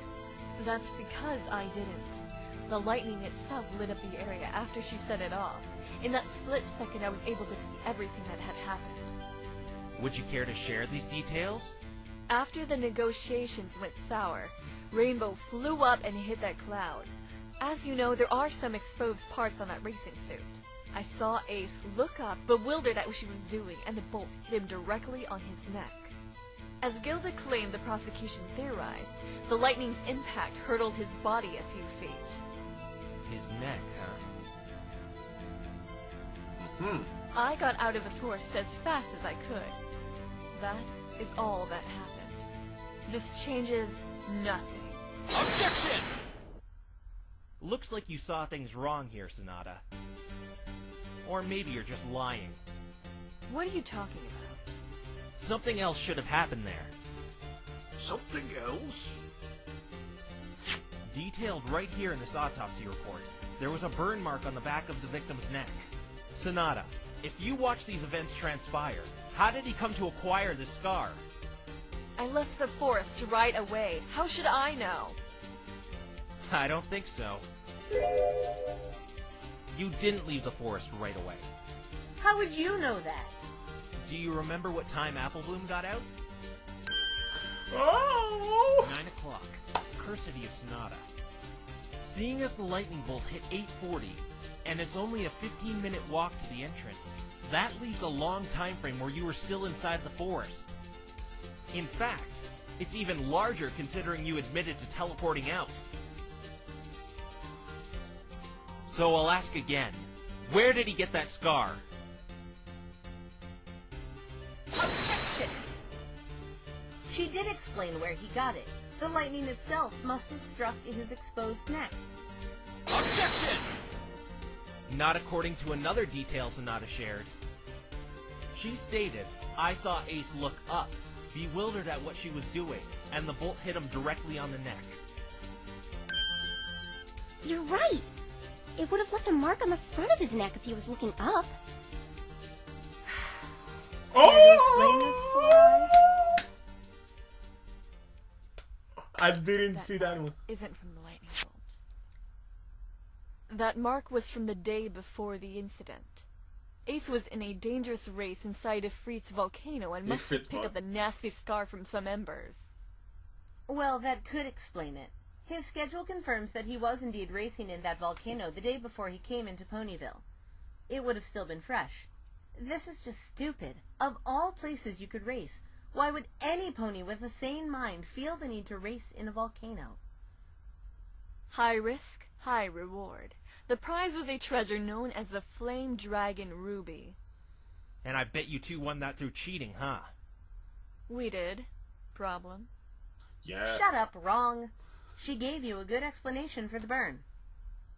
That's because I didn't. The lightning itself lit up the area after she set it off. In that split second, I was able to see everything that had happened. Would you care to share these details? After the negotiations went sour, Rainbow flew up and hit that cloud. As you know, there are some exposed parts on that racing suit. I saw Ace look up, bewildered at what she was doing, and the bolt hit him directly on his neck. As Gilda claimed the prosecution theorized, the lightning's impact hurtled his body a few feet. His neck, huh? I got out of the forest as fast as I could. That is all that happened. This changes nothing. Objection! Looks like you saw things wrong here, Sonata. Or maybe you're just lying. What are you talking about? Something else should have happened there. Something else? Detailed right here in this autopsy report, there was a burn mark on the back of the victim's neck. Sonata, if you watch these events transpire, how did he come to acquire this scar? I left the forest right away. How should I know? I don't think so. You didn't leave the forest right away. How would you know that? Do you remember what time Applebloom got out? Oh! 9 o'clock. Cursity of Sonata. Seeing as the lightning bolt hit 8:40, and it's only a 15-minute walk to the entrance, that leaves a long time frame where you were still inside the forest. In fact, it's even larger considering you admitted to teleporting out. So I'll ask again, where did he get that scar? Objection! She did explain where he got it. The lightning itself must have struck his exposed neck. Objection! Not according to another detail Sonata shared. She stated, I saw Ace look up, bewildered at what she was doing, and the bolt hit him directly on the neck. You're right. It would have left a mark on the front of his neck if he was looking up. Explain this for us? I didn't see that one. Isn't from the lightning bolt. That mark was from the day before the incident. Ace was in a dangerous race inside a Fritz volcano and must have picked up the nasty scar from some embers. Well, that could explain it. His schedule confirms that he was indeed racing in that volcano the day before he came into Ponyville. It would have still been fresh. This is just stupid. Of all places you could race, why would any pony with a sane mind feel the need to race in a volcano? High risk, high reward. The prize was a treasure known as the Flame Dragon Ruby. And I bet you two won that through cheating, huh? We did. Problem? Yeah. Shut up, wrong. She gave you a good explanation for the burn.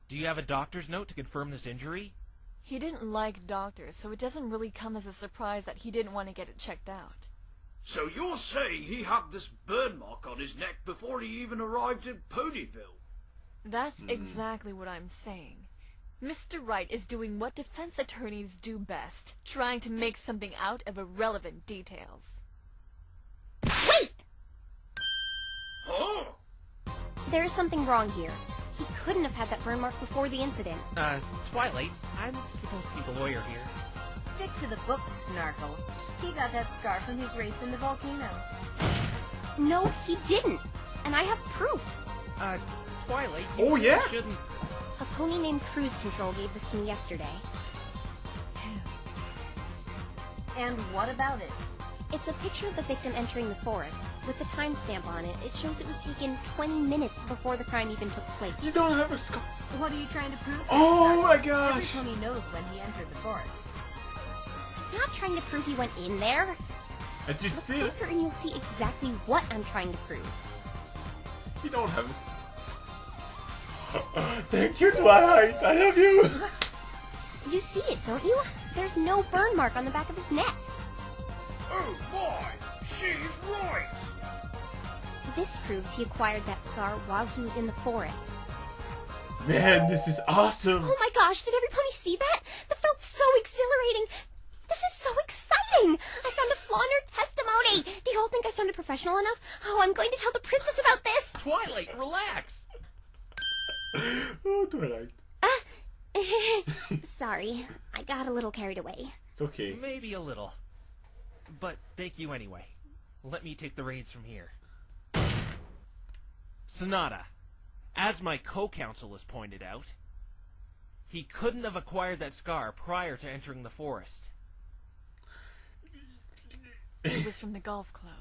Do you have a doctor's note to confirm this injury? He didn't like doctors, so it doesn't really come as a surprise that he didn't want to get it checked out. So you're saying he had this burn mark on his neck before he even arrived in Ponyville? That's exactly what I'm saying. Mr. Wright is doing what defense attorneys do best, trying to make something out of irrelevant details. Wait! Huh? There is something wrong here. He couldn't have had that burn mark before the incident. Twilight, I'm supposed to be the lawyer here. Stick to the books, Snarkle. He got that scar from his race in the volcano. No, he didn't. And I have proof. Twilight, Oh, yeah? shouldn't... A pony named Cruise Control gave this to me yesterday. And what about it? It's a picture of the victim entering the forest. With the timestamp on it, it shows it was taken 20 minutes before the crime even took place. You don't have a scar. What are you trying to prove? Oh my Every gosh! pony knows when he entered the forest. I'm not trying to prove he went in there. I just see Look it. closer and you'll see exactly what I'm trying to prove. You don't have Thank you, Twilight. I love you. You see it, don't you? There's no burn mark on the back of his neck. Oh my! She's right! This proves he acquired that scar while he was in the forest. Man, this is awesome. Oh my gosh, did everybody see that? That felt so exhilarating. This is so exciting! I found a flaw in her testimony! Do you all think I sounded professional enough? Oh, I'm going to tell the princess about this! Twilight, relax! Oh, Twilight. Sorry, I got a little carried away. It's okay. Maybe a little. But thank you anyway. Let me take the reins from here. Sonata, as my co-counsel has pointed out, he couldn't have acquired that scar prior to entering the forest. It was from the golf club.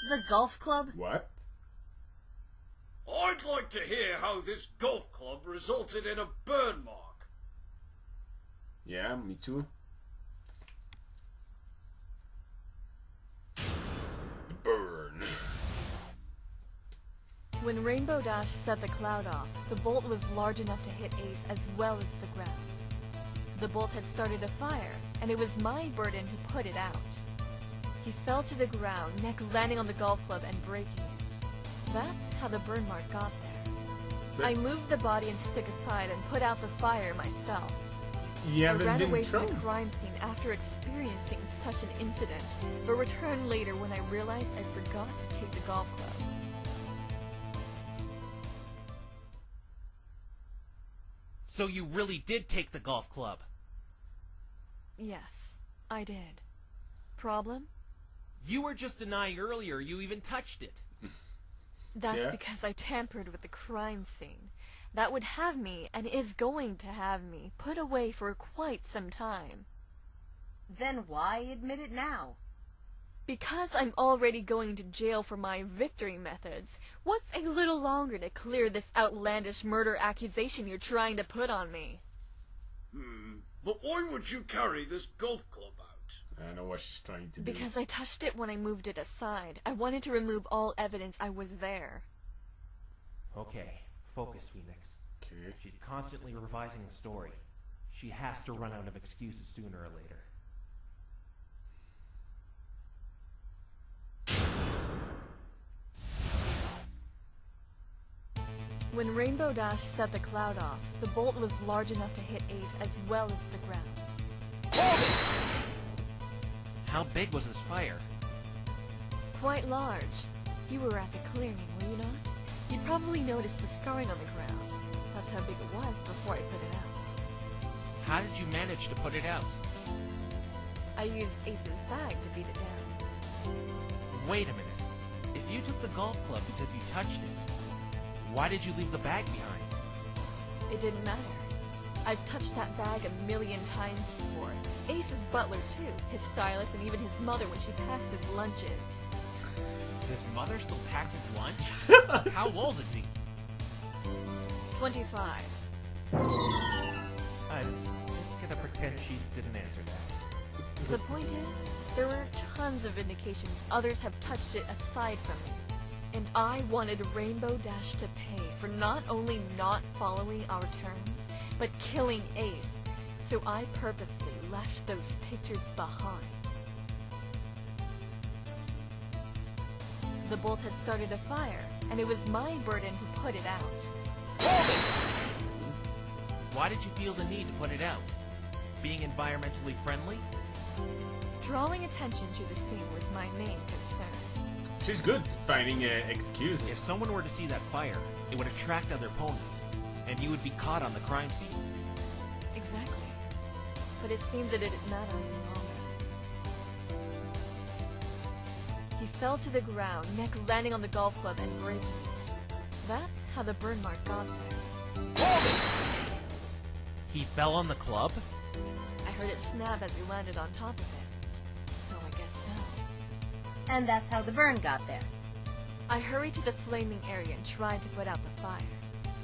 The golf club? What? I'd like to hear how this golf club resulted in a burn mark. Yeah, me too. The burn. When Rainbow Dash set the cloud off, the bolt was large enough to hit Ace as well as the ground. The bolt had started a fire, and it was my burden to put it out. He fell to the ground, neck landing on the golf club and breaking it. That's how the burn mark got there. But I moved the body and stick aside and put out the fire myself. you I haven't ran been away from the thrown. crime scene after experiencing such an incident, but returned later when I realized I forgot to take the golf club. So you really did take the golf club? Yes, I did. Problem? You were just denying earlier you even touched it. That's Yeah. because I tampered with the crime scene. That would have me, and is going to have me, put away for quite some time. Then why admit it now? Because I'm already going to jail for my victory methods, what's a little longer to clear this outlandish murder accusation you're trying to put on me? But why would you carry this golf club out? I know what she's trying to do. Because I touched it when I moved it aside. I wanted to remove all evidence I was there. Okay, focus, Phoenix. Okay. She's constantly revising the story. She has to run out of excuses sooner or later. When Rainbow Dash set the cloud off, the bolt was large enough to hit Ace as well as the ground. How big was this fire? Quite large. You were at the clearing, were you not? You probably noticed the scarring on the ground. That's how big it was before I put it out. How did you manage to put it out? I used Ace's bag to beat it down. Wait a minute. If you took the golf club because you touched it, why did you leave the bag behind? It didn't matter. I've touched that bag a million times before. Ace's butler too, his stylist, and even his mother when she passed his lunches. His mother still packs his lunch? How old is he? 25. I'm just gonna pretend she didn't answer that. The point is, there were tons of indications others have touched it aside from me. And I wanted Rainbow Dash to pay for not only not following our terms, but killing Ace. So I purposely left those pictures behind. The bolt had started a fire, and it was my burden to put it out. Why did you feel the need to put it out? Being environmentally friendly? Drawing attention to the scene was my main concern. She's good finding excuses. If someone were to see that fire, it would attract other ponies, and you would be caught on the crime scene. Exactly. But it seemed that it didn't matter any longer. He fell to the ground, neck landing on the golf club and breaking it. That's how the burn mark got there. He fell on the club? I heard it snap as he landed on top of it. So I guess so. And that's how the burn got there. I hurried to the flaming area and tried to put out the fire.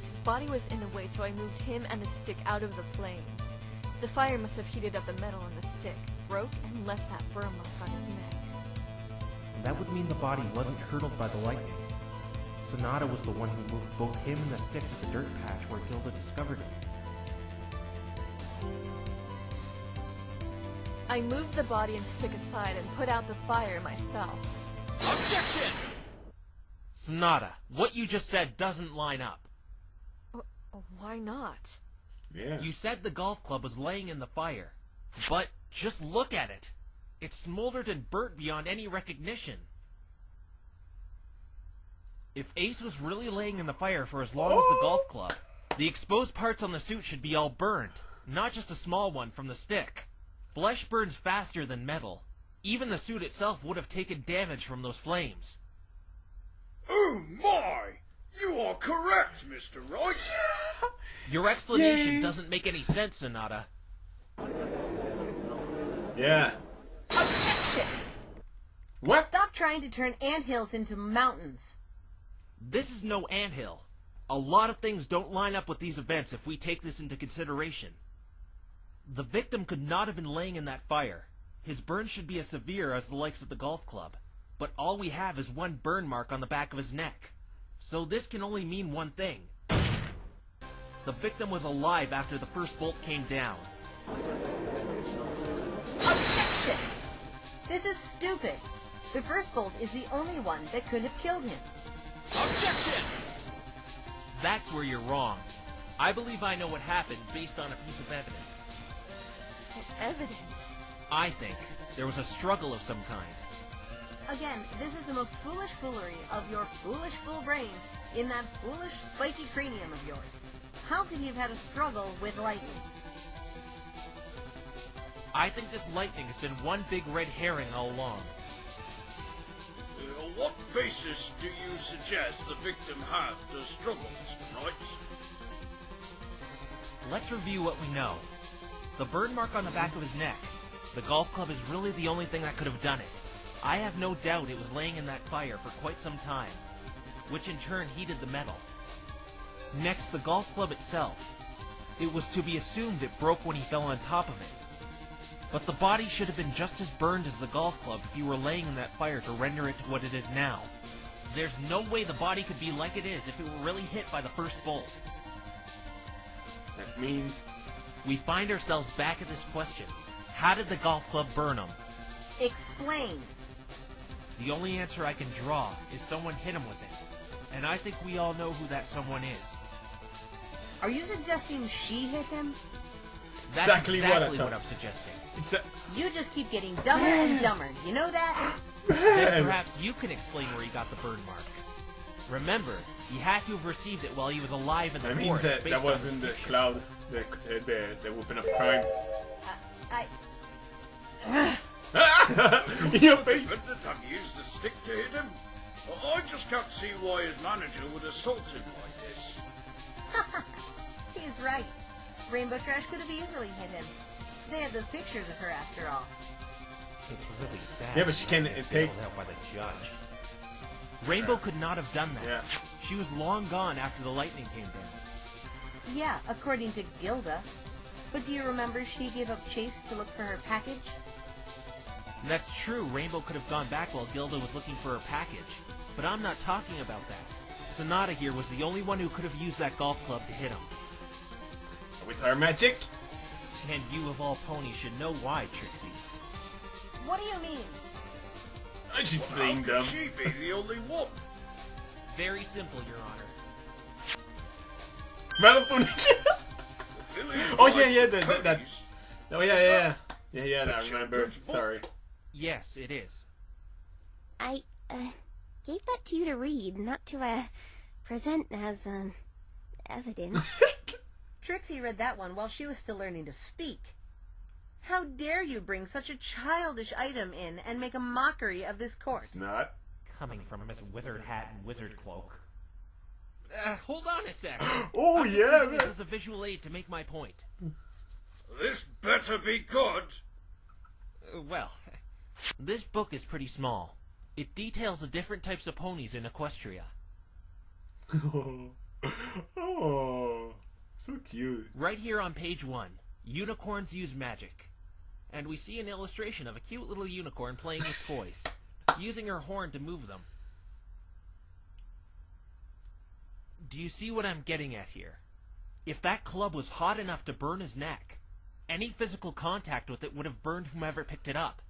His body was in the way, so I moved him and the stick out of the flames. The fire must have heated up the metal on the stick, broke, and left that burn mark on his neck. That would mean the body wasn't curdled by the lightning. Sonata was the one who moved both him and the stick to the dirt patch where Gilda discovered him. I moved the body and stick aside and put out the fire myself. Objection! Sonata, what you just said doesn't line up. Why not? Yeah. You said the golf club was laying in the fire. But just look at it. It smoldered and burnt beyond any recognition. If Ace was really laying in the fire for as long as the golf club, the exposed parts on the suit should be all burnt, not just a small one from the stick. Flesh burns faster than metal. Even the suit itself would have taken damage from those flames. Oh my! You are correct, Mr. Wright! Your explanation Yay. doesn't make any sense, Sonata. Yeah. Objection! What? Stop trying to turn anthills into mountains. This is no anthill. A lot of things don't line up with these events if we take this into consideration. The victim could not have been laying in that fire. His burns should be as severe as the likes of the golf club. But all we have is one burn mark on the back of his neck. So this can only mean one thing. The victim was alive after the first bolt came down. Objection! This is stupid. The first bolt is the only one that could have killed him. Objection! That's where you're wrong. I believe I know what happened based on a piece of evidence. Evidence? I think there was a struggle of some kind. Again, this is the most foolish foolery of your foolish fool brain in that foolish spiky cranium of yours. How could he have had a struggle with lightning? I think this lightning has been one big red herring all along. On what basis do you suggest the victim had the struggle, Mr. Wright? Let's review what we know. The burn mark on the back of his neck. The golf club is really the only thing that could have done it. I have no doubt it was laying in that fire for quite some time, which in turn heated the metal. Next, the golf club itself. It was to be assumed it broke when he fell on top of it. But the body should have been just as burned as the golf club if you were laying in that fire to render it to what it is now. There's no way the body could be like it is if it were really hit by the first bolt. That means... We find ourselves back at this question. How did the golf club burn him? Explain. The only answer I can draw is someone hit him with it. And I think we all know who that someone is. Are you suggesting she hit him? That's Exactly what I what thought. I'm suggesting. You just keep getting dumber and dumber. You know that? Then perhaps you can explain where he got the burn mark. Remember, he had to have received it while he was alive in the That means forest. that based that on was his in the picture. cloud, the weapon of crime. In your face! Defendant had used the stick to hit him? I just can't see why his manager would assault him like this. He's right. Rainbow Trash could have easily hit him. They had those pictures of her after all. It's really sad. Yeah, but she can't take... Bailed out by the judge. Rainbow could not have done that. Yeah. She was long gone after the lightning came down. Yeah, according to Gilda. But do you remember she gave up chase to look for her package? That's true, Rainbow could have gone back while Gilda was looking for her package. But I'm not talking about that. Sonata here was the only one who could have used that golf club to hit him. With her magic? And you of all ponies should know why, Trixie. What do you mean? I should How explain could them. she be the only one? Very simple, Your Honor. Little Pony. Philly Oh, yeah, Wright that... ponies? Oh, yeah. Yeah, I That's remember. children's book. Sorry. Yes, it is. I, gave that to you to read, not to, present as, evidence. Trixie read that one while she was still learning to speak. How dare you bring such a childish item in and make a mockery of this court? It's not. Coming from Miss Wizard Hat and Wizard Cloak. Hold on a sec. Oh, I'm just yeah, using this man. as a visual aid to make my point. This better be good. Well, this book is pretty small. It details the different types of ponies in Equestria. Oh, so cute. Right here on page 1, unicorns use magic. And we see an illustration of a cute little unicorn playing with toys, using her horn to move them. Do you see what I'm getting at here? If that club was hot enough to burn his neck, any physical contact with it would have burned whomever picked it up.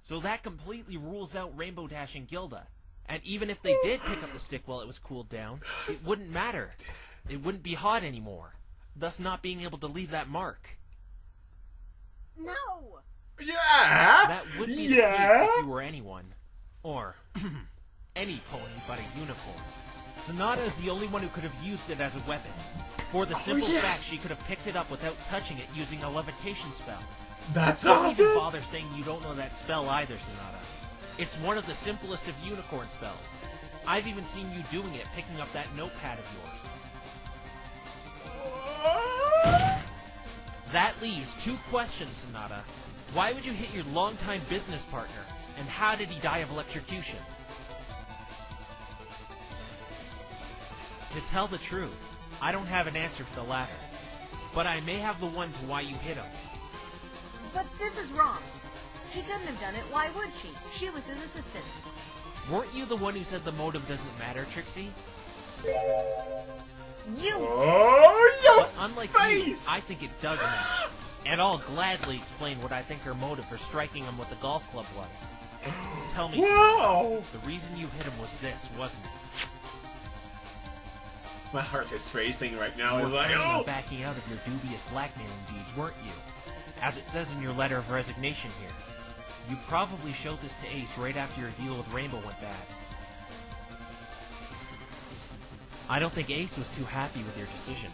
So that completely rules out Rainbow Dash and Gilda. And even if they did pick up the stick while it was cooled down, it wouldn't matter. It wouldn't be hot anymore, thus not being able to leave that mark. No! Yeah! That would be the case if you were anyone. Or, any pony but a unicorn. Sonata is the only one who could have used it as a weapon. For the simple fact she could have picked it up without touching it using a levitation spell. That's Don't awesome! even bother saying you don't know that spell either, Sonata. It's one of the simplest of unicorn spells. I've even seen you doing it, picking up that notepad of yours. That leaves 2 questions, Sonata. Why would you hit your longtime business partner? And how did he die of electrocution? To tell the truth, I don't have an answer for the latter. But I may have the one to why you hit him. But this is wrong. She couldn't have done it. Why would she? She was his assistant. Weren't you the one who said the motive doesn't matter, Trixie? You! Oh, But unlike you, I think it does matter. And I'll gladly explain what I think her motive for striking him with the golf club was. Tell me, Wow! the reason you hit him was this, wasn't it? My heart is racing right now. You It's were like, planning on oh! backing out of your dubious blackmailing deeds, weren't you? As it says in your letter of resignation here. You probably showed this to Ace right after your deal with Rainbow went bad. I don't think Ace was too happy with your decision.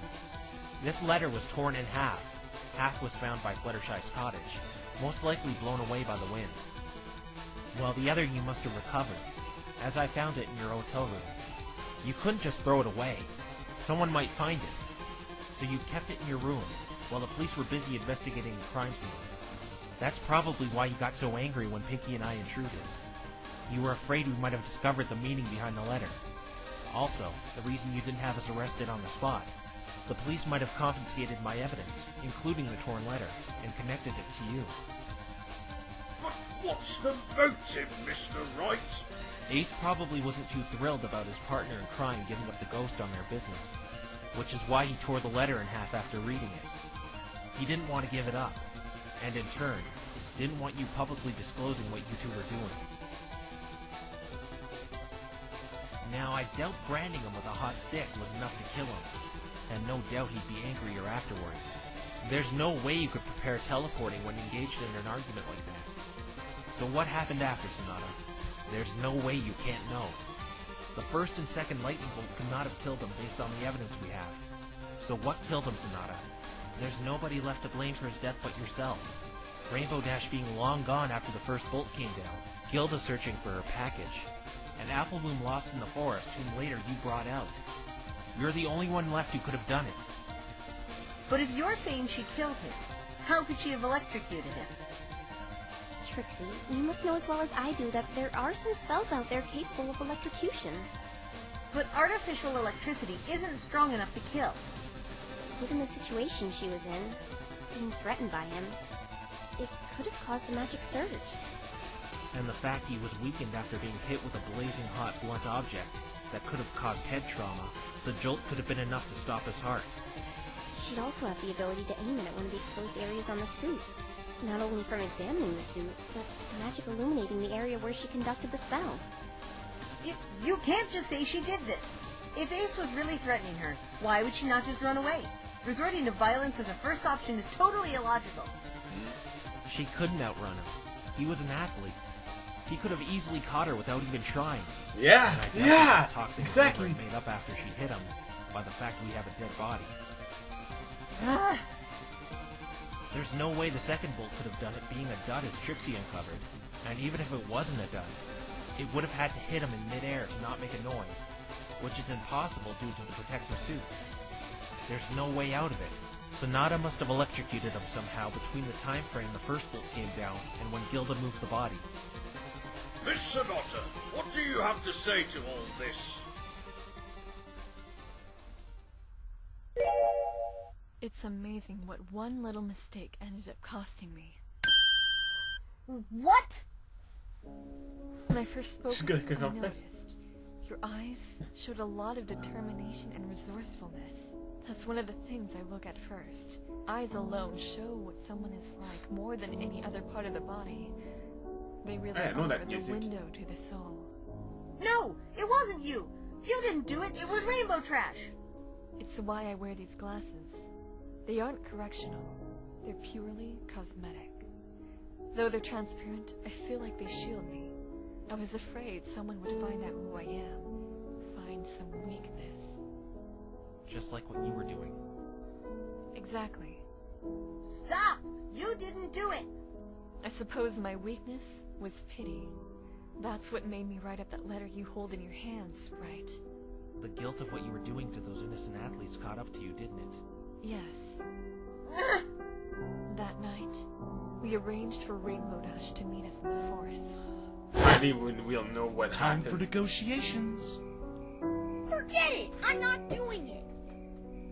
This letter was torn in half. Half was found by Fluttershy's cottage, most likely blown away by the wind. While the other you must have recovered, as I found it in your hotel room. You couldn't just throw it away. Someone might find it. So you kept it in your room, while the police were busy investigating the crime scene. That's probably why you got so angry when Pinky and I intruded. You were afraid we might have discovered the meaning behind the letter. Also, the reason you didn't have us arrested on the spot. The police might have confiscated my evidence, including the torn letter, and connected it to you. But what's the motive, Mr. Wright? Ace probably wasn't too thrilled about his partner in crime giving up the ghost on their business, which is why he tore the letter in half after reading it. He didn't want to give it up, and in turn, didn't want you publicly disclosing what you two were doing. Now, I doubt branding him with a hot stick was enough to kill him, and no doubt he'd be angrier afterwards. There's no way you could prepare teleporting when engaged in an argument like that. So what happened after, Sonata? There's no way you can't know. The first and second lightning bolt could not have killed him based on the evidence we have. So what killed him, Sonata? There's nobody left to blame for his death but yourself. Rainbow Dash being long gone after the first bolt came down, Gilda searching for her package, and Applebloom lost in the forest, whom later you brought out. You're the only one left who could have done it. But if you're saying she killed him, how could she have electrocuted him? Trixie, you must know as well as I do that there are some spells out there capable of electrocution. But artificial electricity isn't strong enough to kill. Given the situation she was in, being threatened by him, it could have caused a magic surge. And the fact he was weakened after being hit with a blazing hot blunt object that could have caused head trauma, the jolt could have been enough to stop his heart. She'd also have the ability to aim it at one of the exposed areas on the suit. Not only from examining the suit, but the magic illuminating the area where she conducted the spell. You can't just say she did this. If Ace was really threatening her, why would she not just run away? Resorting to violence as a first option is totally illogical. She couldn't outrun him. He was an athlete. He could have easily caught her without even trying. Yeah, And I yeah, talk things exactly. over and made up after she hit him by the fact we have a dead body. There's no way the second bolt could have done it being a dud as Trixie uncovered. And even if it wasn't a dud, it would have had to hit him in midair to not make a noise, which is impossible due to the protective suit. There's no way out of it. Sonata must have electrocuted him somehow between the time frame the first bolt came down and when Gilda moved the body. Miss Sonata, what do you have to say to all this? It's amazing what one little mistake ended up costing me. What? When I first spoke She's with gonna him, I confess. noticed he Your eyes showed a lot of determination and resourcefulness. That's one of the things I look at first. Eyes alone show what someone is like more than any other part of the body. They really I know are that the music. window to the soul. No, it wasn't you. You didn't do it. It was Rainbow Trash. It's why I wear these glasses. They aren't correctional. They're purely cosmetic. Though they're transparent, I feel like they shield me. I was afraid someone would find out who I am, find some weakness. Just like what you were doing. Exactly. Stop! You didn't do it. I suppose my weakness was pity. That's what made me write up that letter you hold in your hands, right? The guilt of what you were doing to those innocent athletes caught up to you, didn't it? Yes. That night, we arranged for Rainbow Dash to meet us in the forest. Finally, we'll know what Time happened. for negotiations. Forget it! I'm not doing it!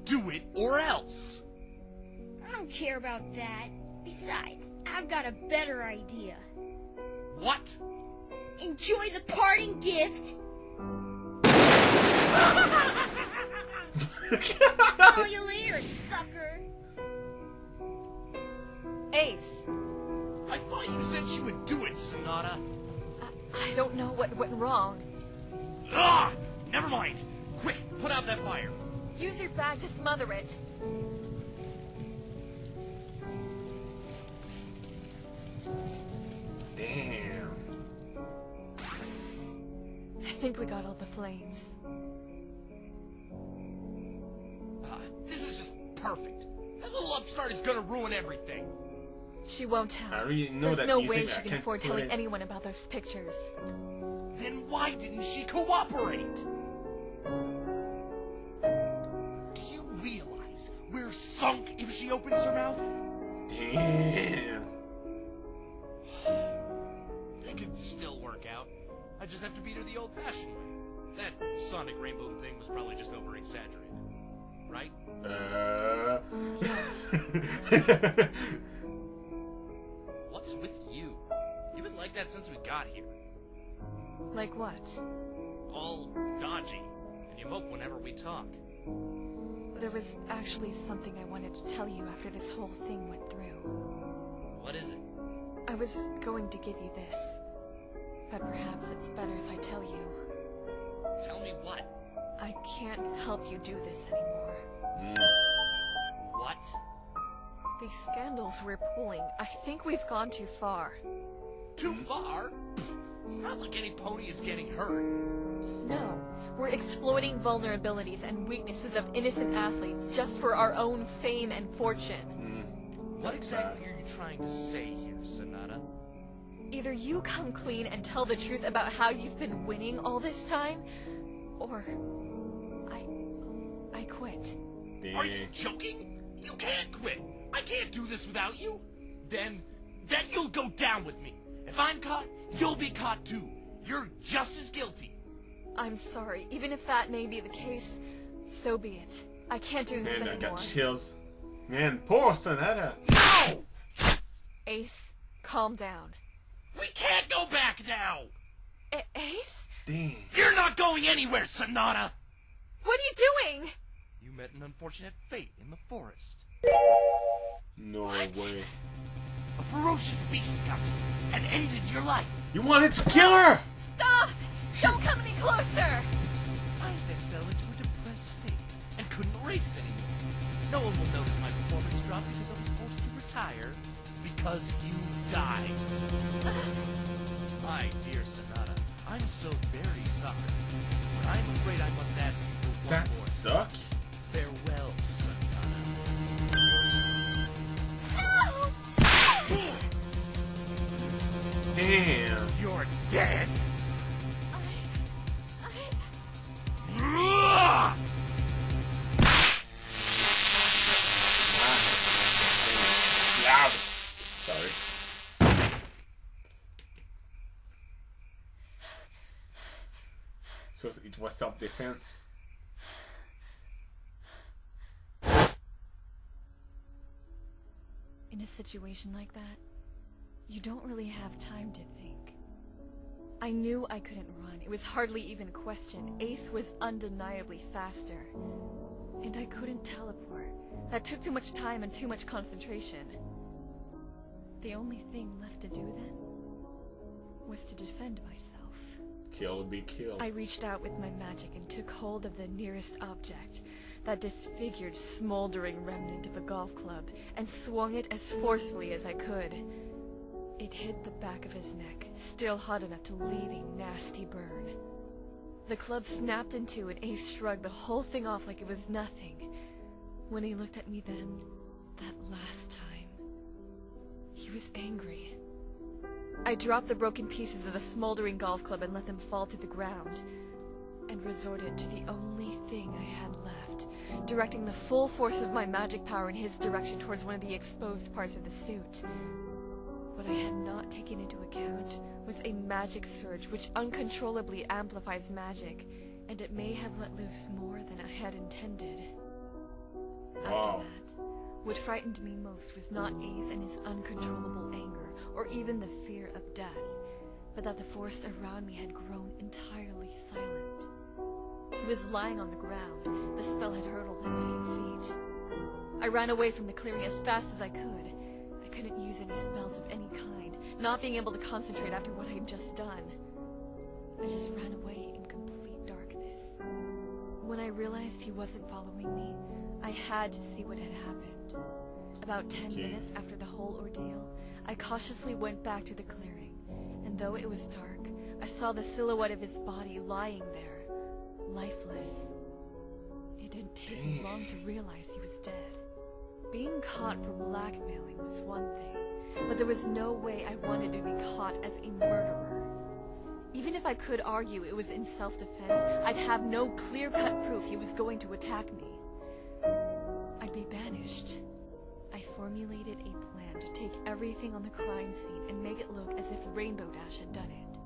Do it or else. I don't care about that. Besides, I've got a better idea. What? Enjoy the parting gift! Smell you later, sucker! Ace! I thought you said she would do it, Sonata. I don't know what went wrong. Ah! Never mind. Quick, put out that fire. Use your bag to smother it. Damn. I think we got all the flames. This is just perfect. That little upstart is gonna ruin everything. She won't tell. I really know There's that no music, way I she can can't afford put telling it. anyone about those pictures. Then why didn't she cooperate? Do you realize we're sunk if she opens her mouth? Damn. It could still work out. I just have to beat her the old-fashioned way. That sonic rainbow thing was probably just over-exaggerated. Right? What's with you? You've been like that since we got here. Like what? All dodgy. And you mope whenever we talk. There was actually something I wanted to tell you after this whole thing went through. What is it? I was going to give you this, but perhaps it's better if I tell you. Tell me what? I can't help you do this anymore. What? These scandals we're pulling, I think we've gone too far. Too far? Pfft, it's not like any pony is getting hurt. No, we're exploiting vulnerabilities and weaknesses of innocent athletes just for our own fame and fortune. What exactly are you trying to say here, Sonata? Either you come clean and tell the truth about how you've been winning all this time, or I quit. Are you joking? You can't quit. I can't do this without you. Then you'll go down with me. If I'm caught, you'll be caught too. You're just as guilty. I'm sorry. Even if that may be the case, so be it. I can't do this Man, I anymore. got chills. Man, poor Sonata. No! Ace, calm down. We can't go back now! Ace? Damn. You're not going anywhere, Sonata! What are you doing? You met an unfortunate fate in the forest. No way. A ferocious beast got you and ended your life. You wanted to kill her! Stop! Don't come any closer! I then fell into a depressed state and couldn't race anymore. No one will notice my performance drop because I was forced to retire because you died. My dear Sonata, I'm so very sorry, but I'm afraid I must ask you for one That more. suck? Farewell, Sonata. Damn. You're dead. Loud. Sorry. So it was self-defense. In a situation like that, you don't really have time to think. I I knew I couldn't run. It was hardly even a question. Ace was undeniably faster. And I couldn't teleport. That took too much time and too much concentration. The only thing left to do then was to defend myself. Kill or be killed. I reached out with my magic and took hold of the nearest object, that disfigured, smoldering remnant of a golf club, and swung it as forcefully as I could. It hit the back of his neck, still hot enough to leave a nasty burn. The club snapped in two and Ace shrugged the whole thing off like it was nothing. When he looked at me then, that last time, he was angry. I dropped the broken pieces of the smoldering golf club and let them fall to the ground, and resorted to the only thing I had left, directing the full force of my magic power in his direction towards one of the exposed parts of the suit. What I had not taken into account was a magic surge which uncontrollably amplifies magic, and it may have let loose more than I had intended. After that, what frightened me most was not Ace and his uncontrollable anger, or even the fear of death, but that the force around me had grown entirely silent. He was lying on the ground. The spell had hurtled him a few feet. I ran away from the clearing as fast as I could. I couldn't use any spells of any kind, not being able to concentrate after what I had just done. I just ran away in complete darkness. When I realized he wasn't following me, I had to see what had happened. About 10 minutes after the whole ordeal, I cautiously went back to the clearing, and though it was dark, I saw the silhouette of his body lying there, lifeless. It didn't take me long to realize he was dead. Being caught for blackmailing was one thing, but there was no way I wanted to be caught as a murderer. Even if I could argue it was in self-defense, I'd have no clear-cut proof he was going to attack me. I'd be banished. I formulated a plan to take everything on the crime scene and make it look as if Rainbow Dash had done it.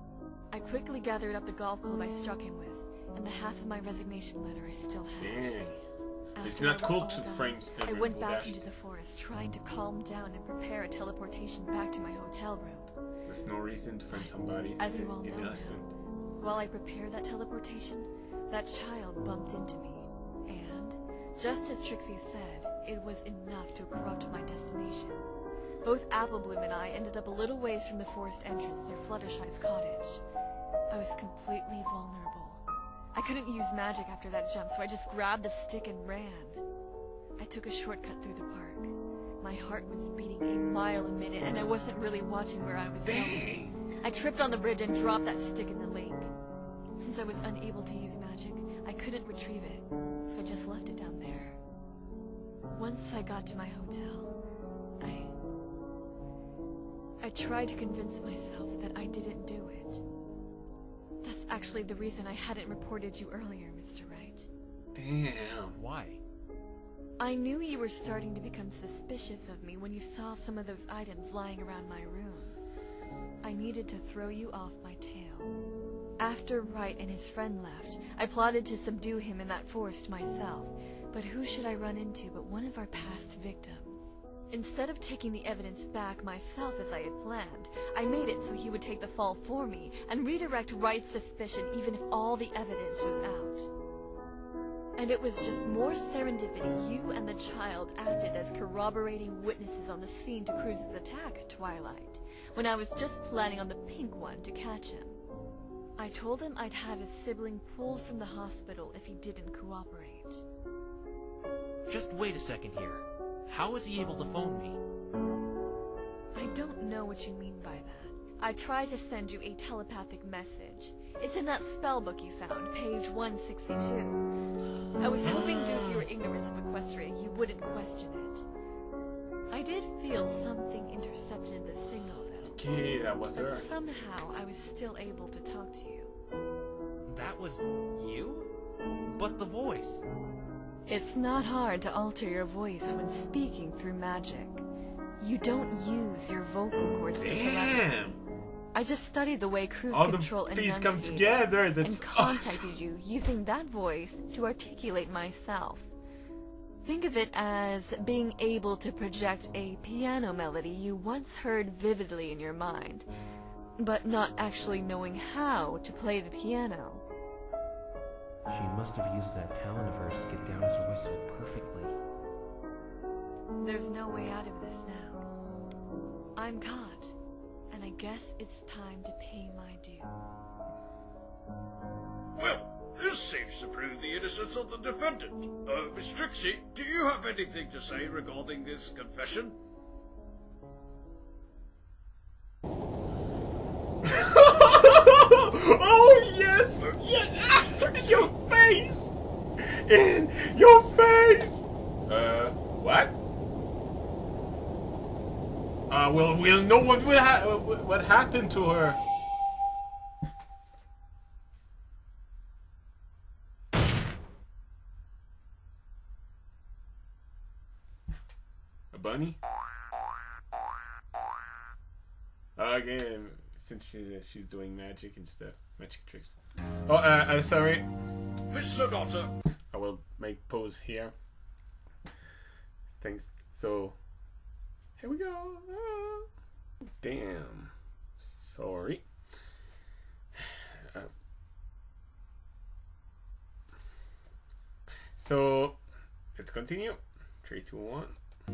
I quickly gathered up the golf club I struck him with, and the half of my resignation letter I still had. Dang. It's After not I was cool all to done, frame I went back into the forest, trying to calm down and prepare a teleportation back to my hotel room. There's no reason to frame somebody As you all know now, innocent. while I prepared that teleportation, that child bumped into me, and, just as Trixie said, it was enough to corrupt my destination. Both Applebloom and I ended up a little ways from the forest entrance near Fluttershy's cottage. I was completely vulnerable. I couldn't use magic after that jump, so I just grabbed the stick and ran. I took a shortcut through the park. My heart was beating a mile a minute, and I wasn't really watching where I was going. I tripped on the bridge and dropped that stick in the lake. Since I was unable to use magic, I couldn't retrieve it, so I just left it down there. Once I got to my hotel, I tried to convince myself that I didn't do it. That's actually the reason I hadn't reported you earlier, Mr. Wright. Damn. Why? I knew you were starting to become suspicious of me when you saw some of those items lying around my room. I needed to throw you off my tail. After Wright and his friend left, I plotted to subdue him in that forest myself, but who should I run into but one of our past victims? Instead of taking the evidence back myself as I had planned, I made it so he would take the fall for me and redirect Wright's suspicion even if all the evidence was out. And it was just more serendipity you and the child acted as corroborating witnesses on the scene to Cruz's attack, Twilight, when I was just planning on the pink one to catch him. I told him I'd have his sibling pulled from the hospital if he didn't cooperate. Just wait a second here. How was he able to phone me? I don't know what you mean by that. I tried to send you a telepathic message. It's in that spell book you found, page 162. I was hoping due to your ignorance of Equestria you wouldn't question it. I did feel something intercepted the signal, though. Okay, that was her. But somehow I was still able to talk to you. That was you? But the voice. It's not hard to alter your voice when speaking through magic. You don't use your vocal cords for telepathy. Damn. I just studied the way Cruise All Control the pieces come enunciated together. and That's contacted awesome. you using that voice to articulate myself. Think of it as being able to project a piano melody you once heard vividly in your mind, but not actually knowing how to play the piano. She must have used that talent of hers to get down his voice so perfectly. There's no way out of this now. I'm caught, and I guess it's time to pay my dues. Well, this seems to prove the innocence of the defendant. Miss Trixie, do you have anything to say regarding this confession? Oh yes! Yes! Your face! In your face! What? We'll know what happened to her. A bunny? Again, since she's doing magic and stuff, magic tricks. Oh, sorry. Miss Sonata. I will make pause here. Thanks. So, here we go. Damn. Sorry. So, let's continue. 3, 2, 1.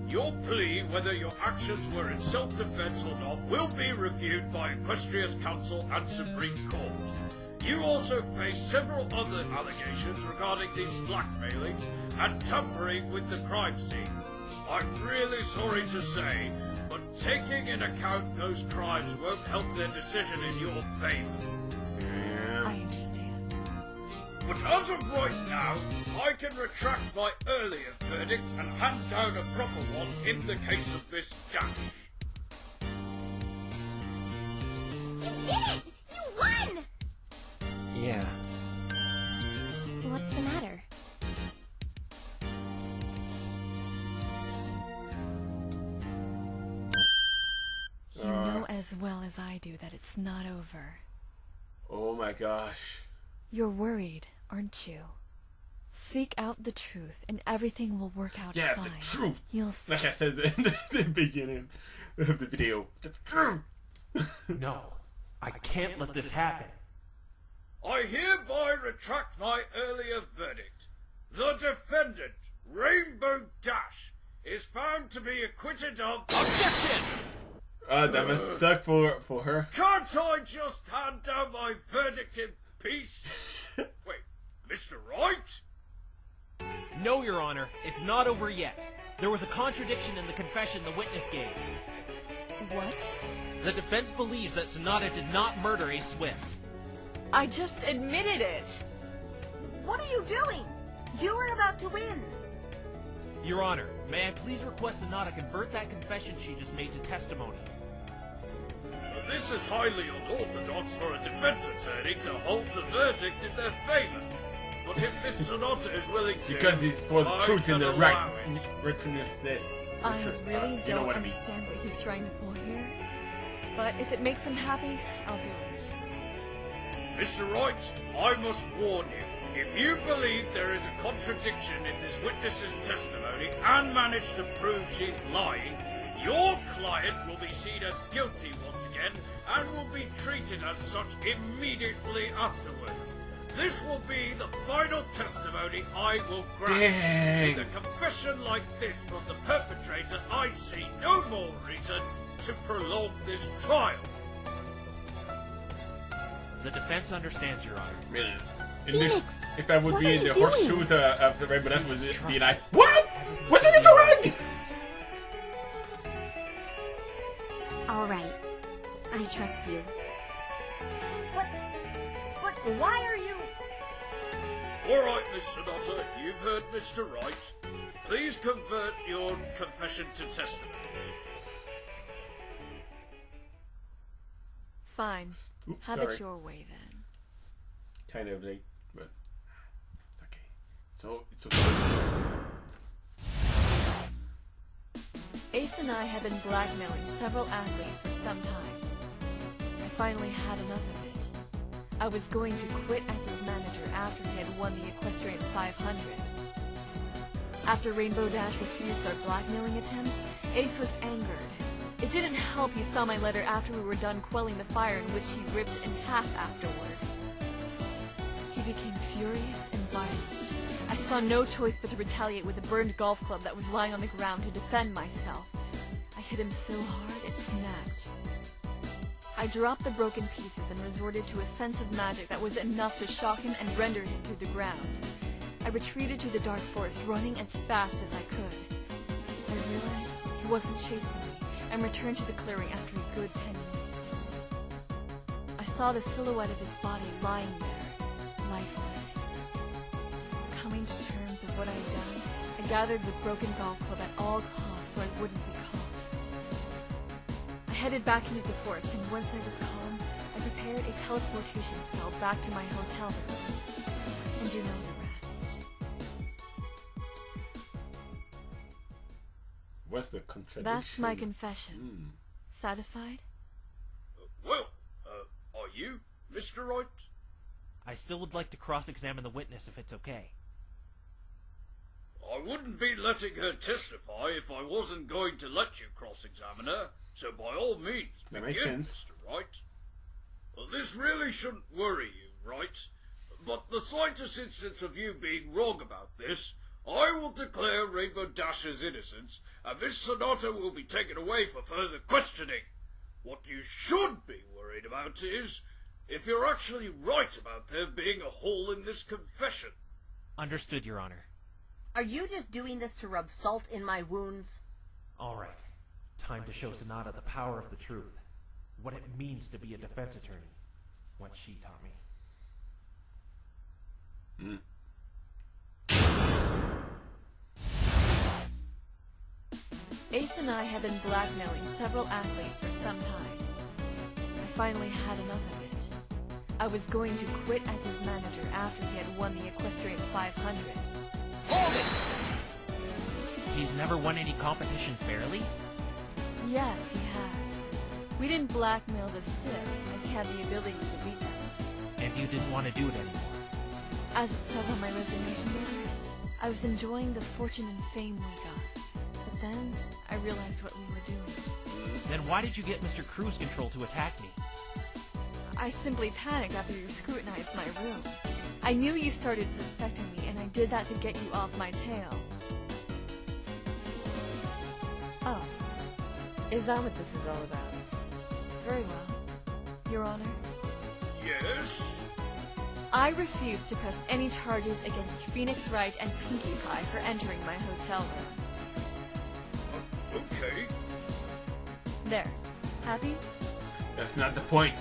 Your plea, whether your actions were in self-defense or not, will be reviewed by Equestria's Council and Supreme Court. You also face several other allegations regarding these blackmailings and tampering with the crime scene. I'm really sorry to say, but taking into account those crimes won't help their decision in your favor. I understand. But as of right now, I can retract my earlier verdict and hand down a proper one in the case of Miss Dash. You did it! You won! Yeah. What's the matter? You know as well as I do that it's not over. Oh my gosh. You're worried, aren't you? Seek out the truth and everything will work out Yeah, fine. the truth. You'll see. Like I said in the beginning of the video. The truth. No, I can't let this happen. I hereby retract my earlier verdict. The defendant, Rainbow Dash, is found to be acquitted of... Objection! That must suck for her. Can't I just hand down my verdict in peace? Wait, Mr. Wright? No, Your Honor, it's not over yet. There was a contradiction in the confession the witness gave. What? The defense believes that Sonata did not murder Ace Swift. I just admitted it! What are you doing? You were about to win. Your Honor, may I please request Sonata convert that confession she just made to testimony? This is highly unorthodox for a defense attorney to hold the verdict in their favor. But if Miss Sonata is willing to... Because he's for the I truth and the can right. allow it. Richness this. I really you know don't what I mean. understand what he's trying to pull here. But if it makes him happy, I'll do it. Mr. Wright, I must warn you. If you believe there is a contradiction in this witness's testimony and manage to prove she's lying, your client will be seen as guilty once again and will be treated as such immediately afterwards. This will be the final testimony I will grant. Dang. With a confession like this from the perpetrator, I see no more reason to prolong this trial. The defense understands, Your Honor. Man, Phoenix, if I would what be are in you the doing? horseshoes of the Rainbow Dash, would it be like, what? What are you doing? All right. I trust you. What? Why are you... All right, Miss Sonata, you've heard Mr. Wright. Please convert your confession to testimony. Fine. Oops, Have sorry. it your way then. Kind of late, but it's okay. It's okay. Ace and I have been blackmailing several athletes for some time. I finally had enough of it. I was going to quit as his manager after he had won the Equestrian 500. After Rainbow Dash refused our blackmailing attempt, Ace was angered. It didn't help he saw my letter after we were done quelling the fire, in which he ripped in half afterward. He became furious and violent. I saw no choice but to retaliate with a burned golf club that was lying on the ground to defend myself. I hit him so hard it snapped. I dropped the broken pieces and resorted to offensive magic that was enough to shock him and render him to the ground. I retreated to the dark forest, running as fast as I could. I realized he wasn't chasing me, and returned to the clearing after a good 10 minutes. I saw the silhouette of his body lying there, lifeless. Coming to terms with what I had done, I gathered the broken golf club at all costs so I wouldn't be caught. I headed back into the forest, and once I was calm, I prepared a teleportation spell back to my hotel room. And you know the rest. What's the contradiction? That's my confession. Satisfied? Well, are you, Mr. Wright? I still would like to cross-examine the witness if it's okay. I wouldn't be letting her testify if I wasn't going to let you cross-examine her, so by all means, That begin, makes sense. Mr. Wright. Well, this really shouldn't worry you, Wright, but the slightest instance of you being wrong about this, I will declare Rainbow Dash's innocence, and Miss Sonata will be taken away for further questioning. What you should be worried about is if you're actually right about there being a hole in this confession. Understood, Your Honor. Are you just doing this to rub salt in my wounds? All right. Time to show Sonata the power of the truth. What it means to be a defense attorney. What she taught me. Ace and I had been blackmailing several athletes for some time. I finally had enough of it. I was going to quit as his manager after he had won the Equestrian 500. Hold it! He's never won any competition fairly? Yes, he has. We didn't blackmail the stiffs, as he had the ability to beat them. And you didn't want to do it anymore? As it says on my resignation letter, I was enjoying the fortune and fame we got. But then, I realized what we were doing. Then why did you get Mr. Cruise Control to attack me? I simply panicked after you scrutinized my room. I knew you started suspecting me, and I did that to get you off my tail. Oh. Is that what this is all about? Very well. Your Honor. Yes? I refuse to press any charges against Phoenix Wright and Pinkie Pie for entering my hotel room. Okay. There. Happy? That's not the point.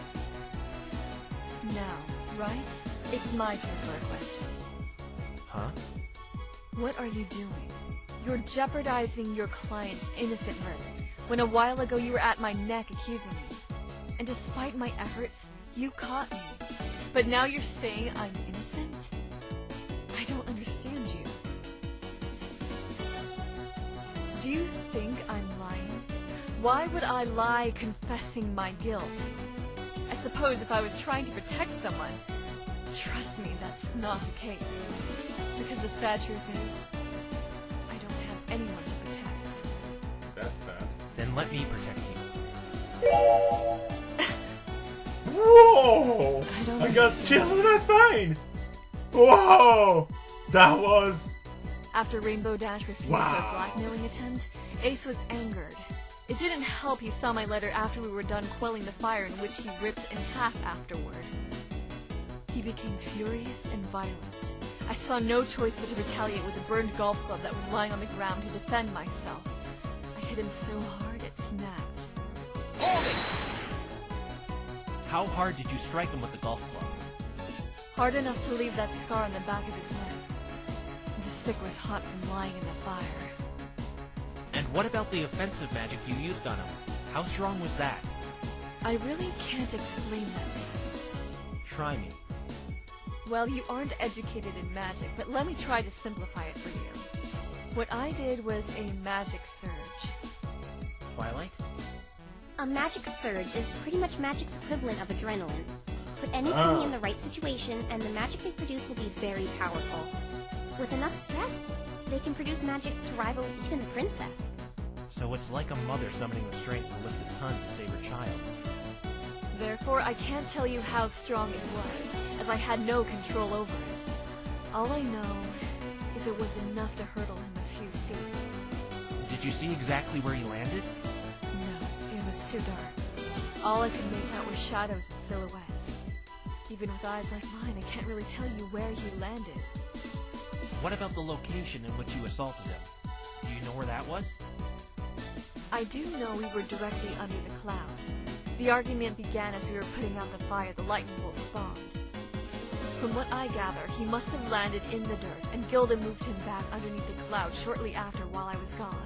Now, right? It's my turn for a question. Huh? What are you doing? You're jeopardizing your client's innocent verdict, when a while ago you were at my neck accusing me. And despite my efforts, you caught me. But now you're saying I'm innocent? I don't understand you. Do you think I'm lying? Why would I lie confessing my guilt? I suppose if I was trying to protect someone, trust me, that's not the case. Because the sad truth is, I don't have anyone to protect. That's sad. Then let me protect you. Whoa! I don't I got understand. chills in my spine! Whoa! That was... After Rainbow Dash refused Wow. our blackmailing attempt, Ace was angered. It didn't help he saw my letter after we were done quelling the fire, in which he ripped in half afterward. He became furious and violent. I saw no choice but to retaliate with a burned golf club that was lying on the ground to defend myself. I hit him so hard it snapped. Hold it! How hard did you strike him with the golf club? Hard enough to leave that scar on the back of his neck. The stick was hot from lying in the fire. And what about the offensive magic you used on him? How strong was that? I really can't explain that to you. Try me. Well, you aren't educated in magic, but let me try to simplify it for you. What I did was a magic surge. Twilight? A magic surge is pretty much magic's equivalent of adrenaline. Put any enemy in the right situation, and the magic they produce will be very powerful. With enough stress, they can produce magic to rival even the princess. So it's like a mother summoning the strength to lift a ton to save her child. Therefore, I can't tell you how strong it was, as I had no control over it. All I know is it was enough to hurtle him a few feet. Did you see exactly where he landed? No, it was too dark. All I could make out were shadows and silhouettes. Even with eyes like mine, I can't really tell you where he landed. What about the location in which you assaulted him? Do you know where that was? I do know we were directly under the cloud. The argument began as we were putting out the fire the lightning bolt spawned. From what I gather, he must have landed in the dirt, and Gilda moved him back underneath the cloud shortly after while I was gone.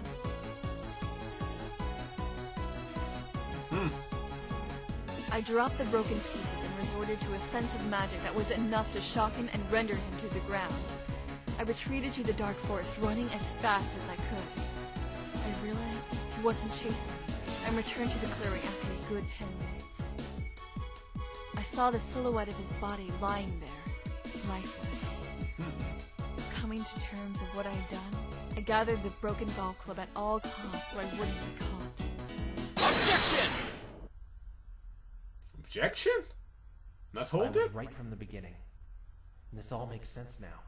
I dropped the broken pieces and resorted to offensive magic that was enough to shock him and render him to the ground. I retreated to the dark forest, running as fast as I could. I realized he wasn't chasing me, and returned to the clearing after a good 10 minutes. I saw the silhouette of his body lying there, lifeless. Coming to terms of what I had done, I gathered the broken golf club at all costs so I wouldn't be caught. Objection! Objection? Not I hold was it? right from the beginning. This all makes sense now.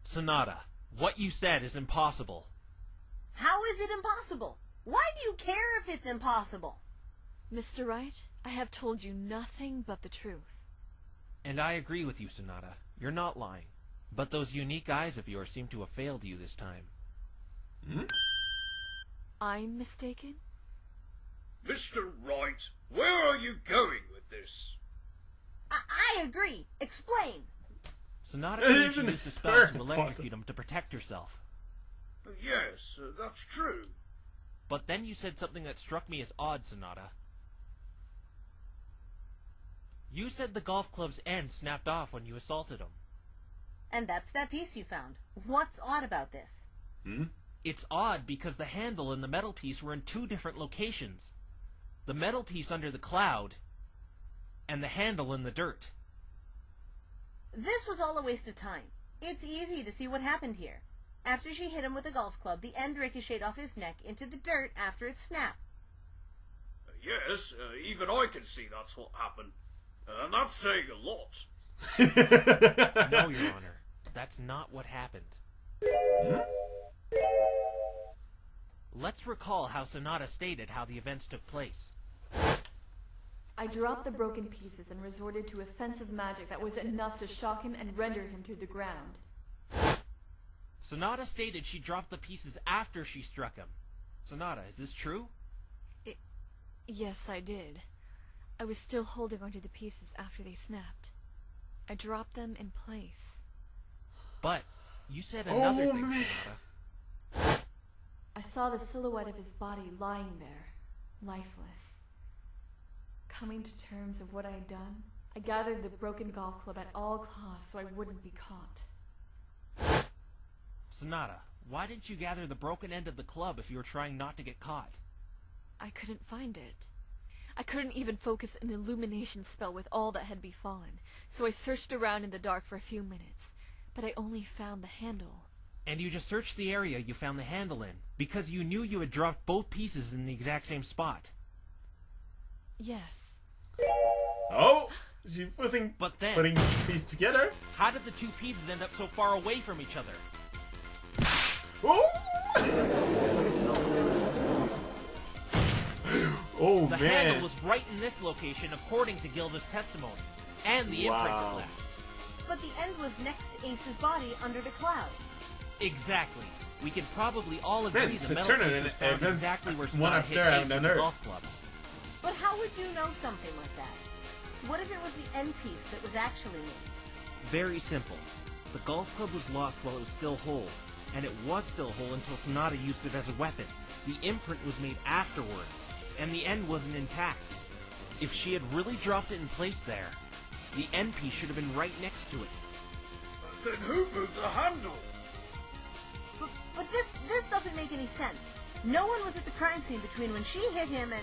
Sonata, what you said is impossible. How is it impossible? Why do you care if it's impossible? Mr. Wright, I have told you nothing but the truth. And I agree with you, Sonata. You're not lying. But those unique eyes of yours seem to have failed you this time. I'm mistaken? Mr. Wright, where are you going with this? I agree. Explain. Sonata claims she Even used a spell her to electrocute him to protect herself. Yes, that's true. But then you said something that struck me as odd, Sonata. You said the golf club's end snapped off when you assaulted him. And that's that piece you found. What's odd about this? It's odd because the handle and the metal piece were in two different locations. The metal piece under the cloud, and the handle in the dirt. This was all a waste of time. It's easy to see what happened here. After she hit him with a golf club, the end ricocheted off his neck into the dirt after it snapped. Yes, even I can see that's what happened. And that's saying a lot. No, Your Honor. That's not what happened. Let's recall how Sonata stated how the events took place. I dropped the broken pieces and resorted to offensive magic that was enough to shock him and render him to the ground. Sonata stated she dropped the pieces after she struck him. Sonata, is this true? Yes, I did. I was still holding onto the pieces after they snapped. I dropped them in place. But you said another thing, man. Sonata. I saw the silhouette of his body lying there, lifeless. Coming to terms of what I had done, I gathered the broken golf club at all costs so I wouldn't be caught. Sonata, why didn't you gather the broken end of the club if you were trying not to get caught? I couldn't find it. I couldn't even focus an illumination spell with all that had befallen, so I searched around in the dark for a few minutes, but I only found the handle. And you just searched the area you found the handle in, because you knew you had dropped both pieces in the exact same spot. Yes. Oh, she wasn't But then, putting these together. how did the two pieces end up so far away from each other? Oh, oh The man. handle was right in this location according to Gilda's testimony, and the imprint Wow. it left. But the end was next to Ace's body under the cloud. Exactly. We can probably all agree Man, it's the a metal turn piece and was an found event exactly where one Sonata after hit Ace and with the another. golf club. But how would you know something like that? What if it was the end piece that was actually me? Very simple. The golf club was lost while it was still whole, and it was still whole until Sonata used it as a weapon. The imprint was made afterward, and the end wasn't intact. If she had really dropped it in place there, the end piece should have been right next to it. Then who moved the handle? But this doesn't make any sense. No one was at the crime scene between when she hit him and...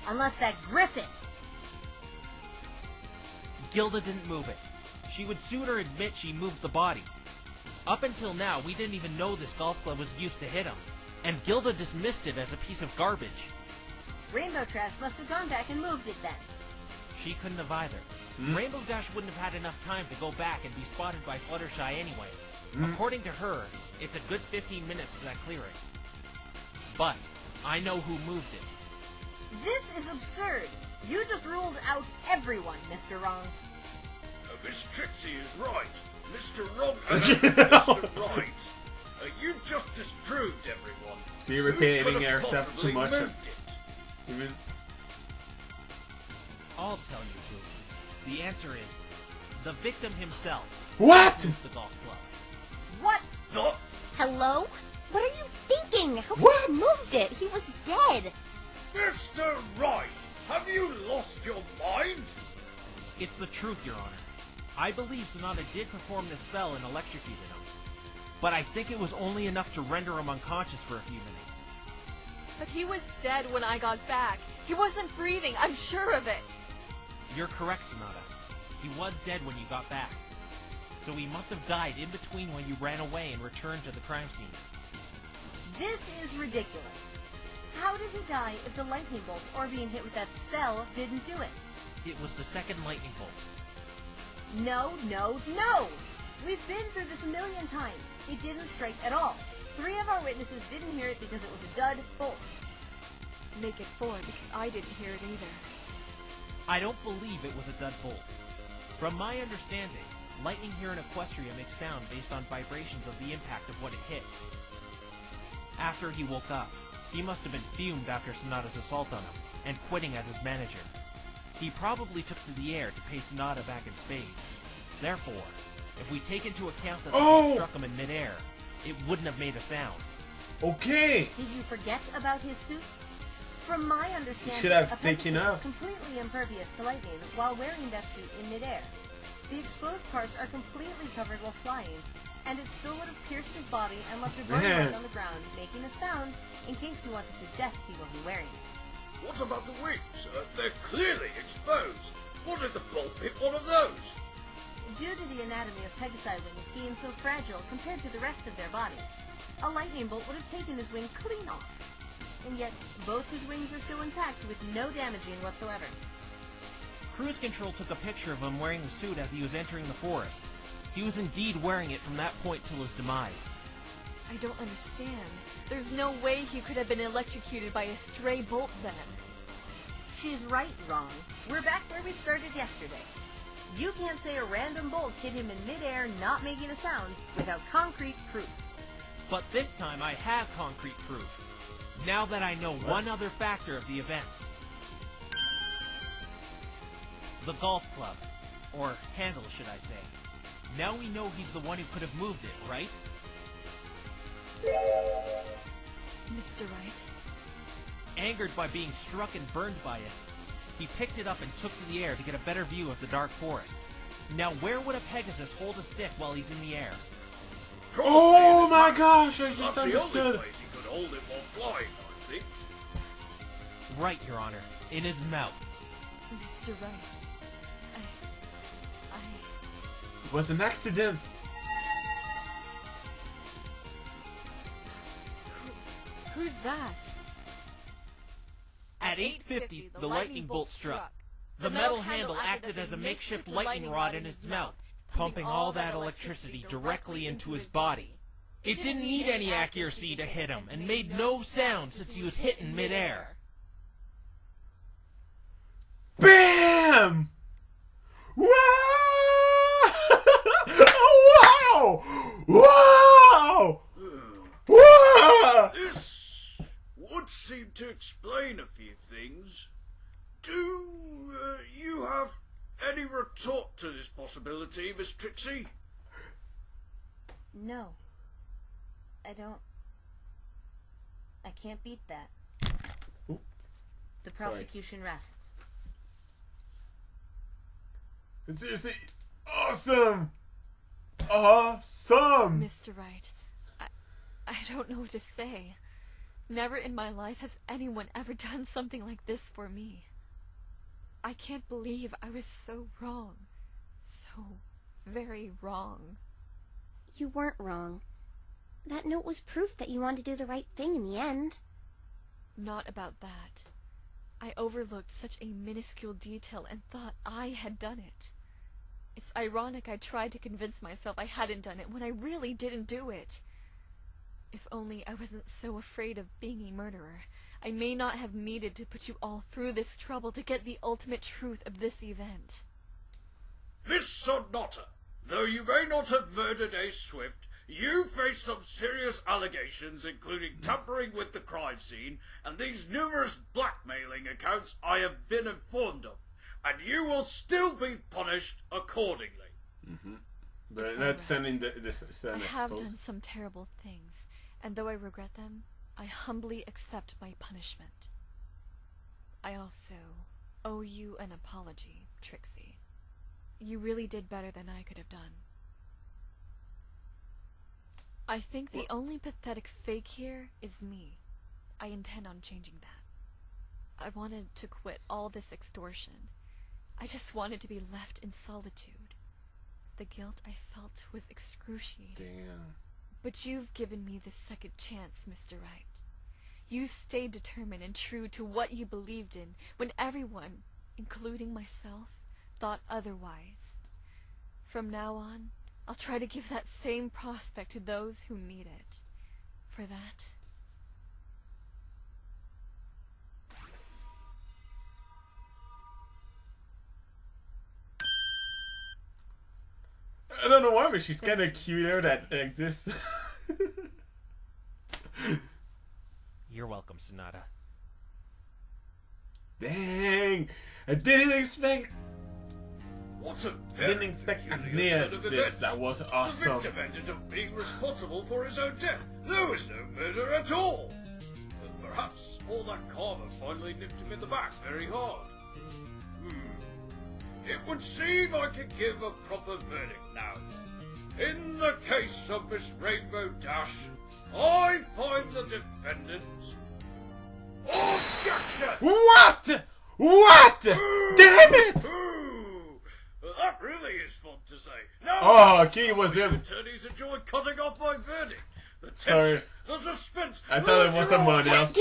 Unless that Griffin. Gilda didn't move it. She would sooner admit she moved the body. Up until now, we didn't even know this golf club was used to hit him, and Gilda dismissed it as a piece of garbage. Rainbow Trash must have gone back and moved it then. She couldn't have either. Rainbow Dash wouldn't have had enough time to go back and be spotted by Fluttershy anyway. According to her, it's a good 15 minutes to that clearing. But I know who moved it. This is absurd. You just ruled out everyone, Mr. Wrong. Miss Trixie is right. Mr. Wrong Mr. Right. You just disproved everyone. You're Who repeating could have yourself possibly too much. moved it? Even I'll tell you, Pooh. The answer is the victim himself. what? moved the golf club. What? Not Hello? What are you thinking? How could What? he have moved it? He was dead. Mr. Wright. Have you lost your mind? It's the truth, Your Honor. I believe Sonata did perform this spell and electrocuted him. But I think it was only enough to render him unconscious for a few minutes. But he was dead when I got back. He wasn't breathing, I'm sure of it. You're correct, Sonata. He was dead when you got back. So he must have died in between when you ran away and returned to the crime scene. This is ridiculous. How did he die if the lightning bolt or being hit with that spell didn't do it? It was the second lightning bolt. No, no, no! We've been through this a million times. It didn't strike at all. 3 of our witnesses didn't hear it because it was a dud bolt. Make it 4 because I didn't hear it either. I don't believe it was a dud bolt. From my understanding, lightning here in Equestria makes sound based on vibrations of the impact of what it hits. After he woke up, he must have been fumed after Sonata's assault on him, and quitting as his manager. He probably took to the air to pay Sonata back in spades. Therefore, if we take into account that the bolt struck him in midair, it wouldn't have made a sound. Okay. Did you forget about his suit? From my understanding, should have a taken Pegasus off. is completely impervious to lightning while wearing that suit in midair. The exposed parts are completely covered while flying, and it still would have pierced his body and left a burn Man. mark on the ground, making a sound in case you want to suggest he wasn't wearing it. What about the wings? They're clearly exposed. What if the bolt hit one of those? Due to the anatomy of Pegasi wings being so fragile compared to the rest of their body, a lightning bolt would have taken his wing clean off. And yet, both his wings are still intact with no damaging whatsoever. Cruise Control took a picture of him wearing the suit as he was entering the forest. He was indeed wearing it from that point till his demise. I don't understand. There's no way he could have been electrocuted by a stray bolt then. She's right, Wrong. We're back where we started yesterday. You can't say a random bolt hit him in midair not making a sound without concrete proof. But this time I have concrete proof. Now that I know one other factor of the events. The golf club. Or handle, should I say. Now we know he's the one who could have moved it, right? Mr. Wright, Angered by being struck and burned by it, he picked it up and took to the air to get a better view of the dark forest. Now where would a Pegasus hold a stick while he's in the air? Oh my gosh, I just That's the only understood. place he could hold it while flying, I think. Right, Your Honor. In his mouth. Mr. Wright, It was an accident. Who's that? At 8:50, the lightning bolt struck. The metal handle acted as a makeshift lightning rod in his mouth, pumping all that electricity directly into his body. It didn't need any accuracy to hit him, and made no sound since he was hit in midair. Bam! Wow! Wow! Wow! Wow! This would seem to explain a few things. Do you have any retort to this possibility, Miss Trixie? No. I don't. I can't beat that. Oop. The prosecution rests. It's seriously awesome! Awesome! Mr. Wright, I don't know what to say. Never in my life has anyone ever done something like this for me. I can't believe I was so wrong. So very wrong. you weren't wrong. That note was proof that you wanted to do the right thing in the end. Not about that. I overlooked such a minuscule detail and thought I had done it. It's ironic I tried to convince myself I hadn't done it when I really didn't do it. If only I wasn't so afraid of being a murderer, I may not have needed to put you all through this trouble to get the ultimate truth of this event. Miss Sonata, though you may not have murdered Ace Swift, you face some serious allegations, including tampering with the crime scene and these numerous blackmailing accounts I have been informed of, and you will still be punished accordingly. But It's let's send alright. in the send, I I have suppose. done some terrible things, and though I regret them, I humbly accept my punishment. I also owe you an apology, Trixie. You really did better than I could have done. I think the only pathetic fake here is me. I intend on changing that. I wanted to quit all this extortion. I just wanted to be left in solitude. The guilt I felt was excruciating. Damn. But you've given me this second chance, Mr. Wright. You stayed determined and true to what you believed in when everyone, including myself, thought otherwise. From now on, I'll try to give that same prospect to those who need it. For that, I don't know why, but she's kind of cuter that exists. You're welcome, Sonata. Dang! I didn't expect. What a very Didn't expect peculiar near turn of this. events. That was The awesome. victim ended up being responsible for his own death. There was no murder at all. Perhaps all that karma finally nipped him in the back very hard. It would seem I can give a proper verdict now. In the case of Miss Rainbow Dash, I find the defendant... Objection! What? What? Damn it! Ooh, that really is fun to say. Now, Oh, okay, it was him. attorneys enjoy cutting off my verdict. The Sorry. tension, the suspense. I thought it was someone else.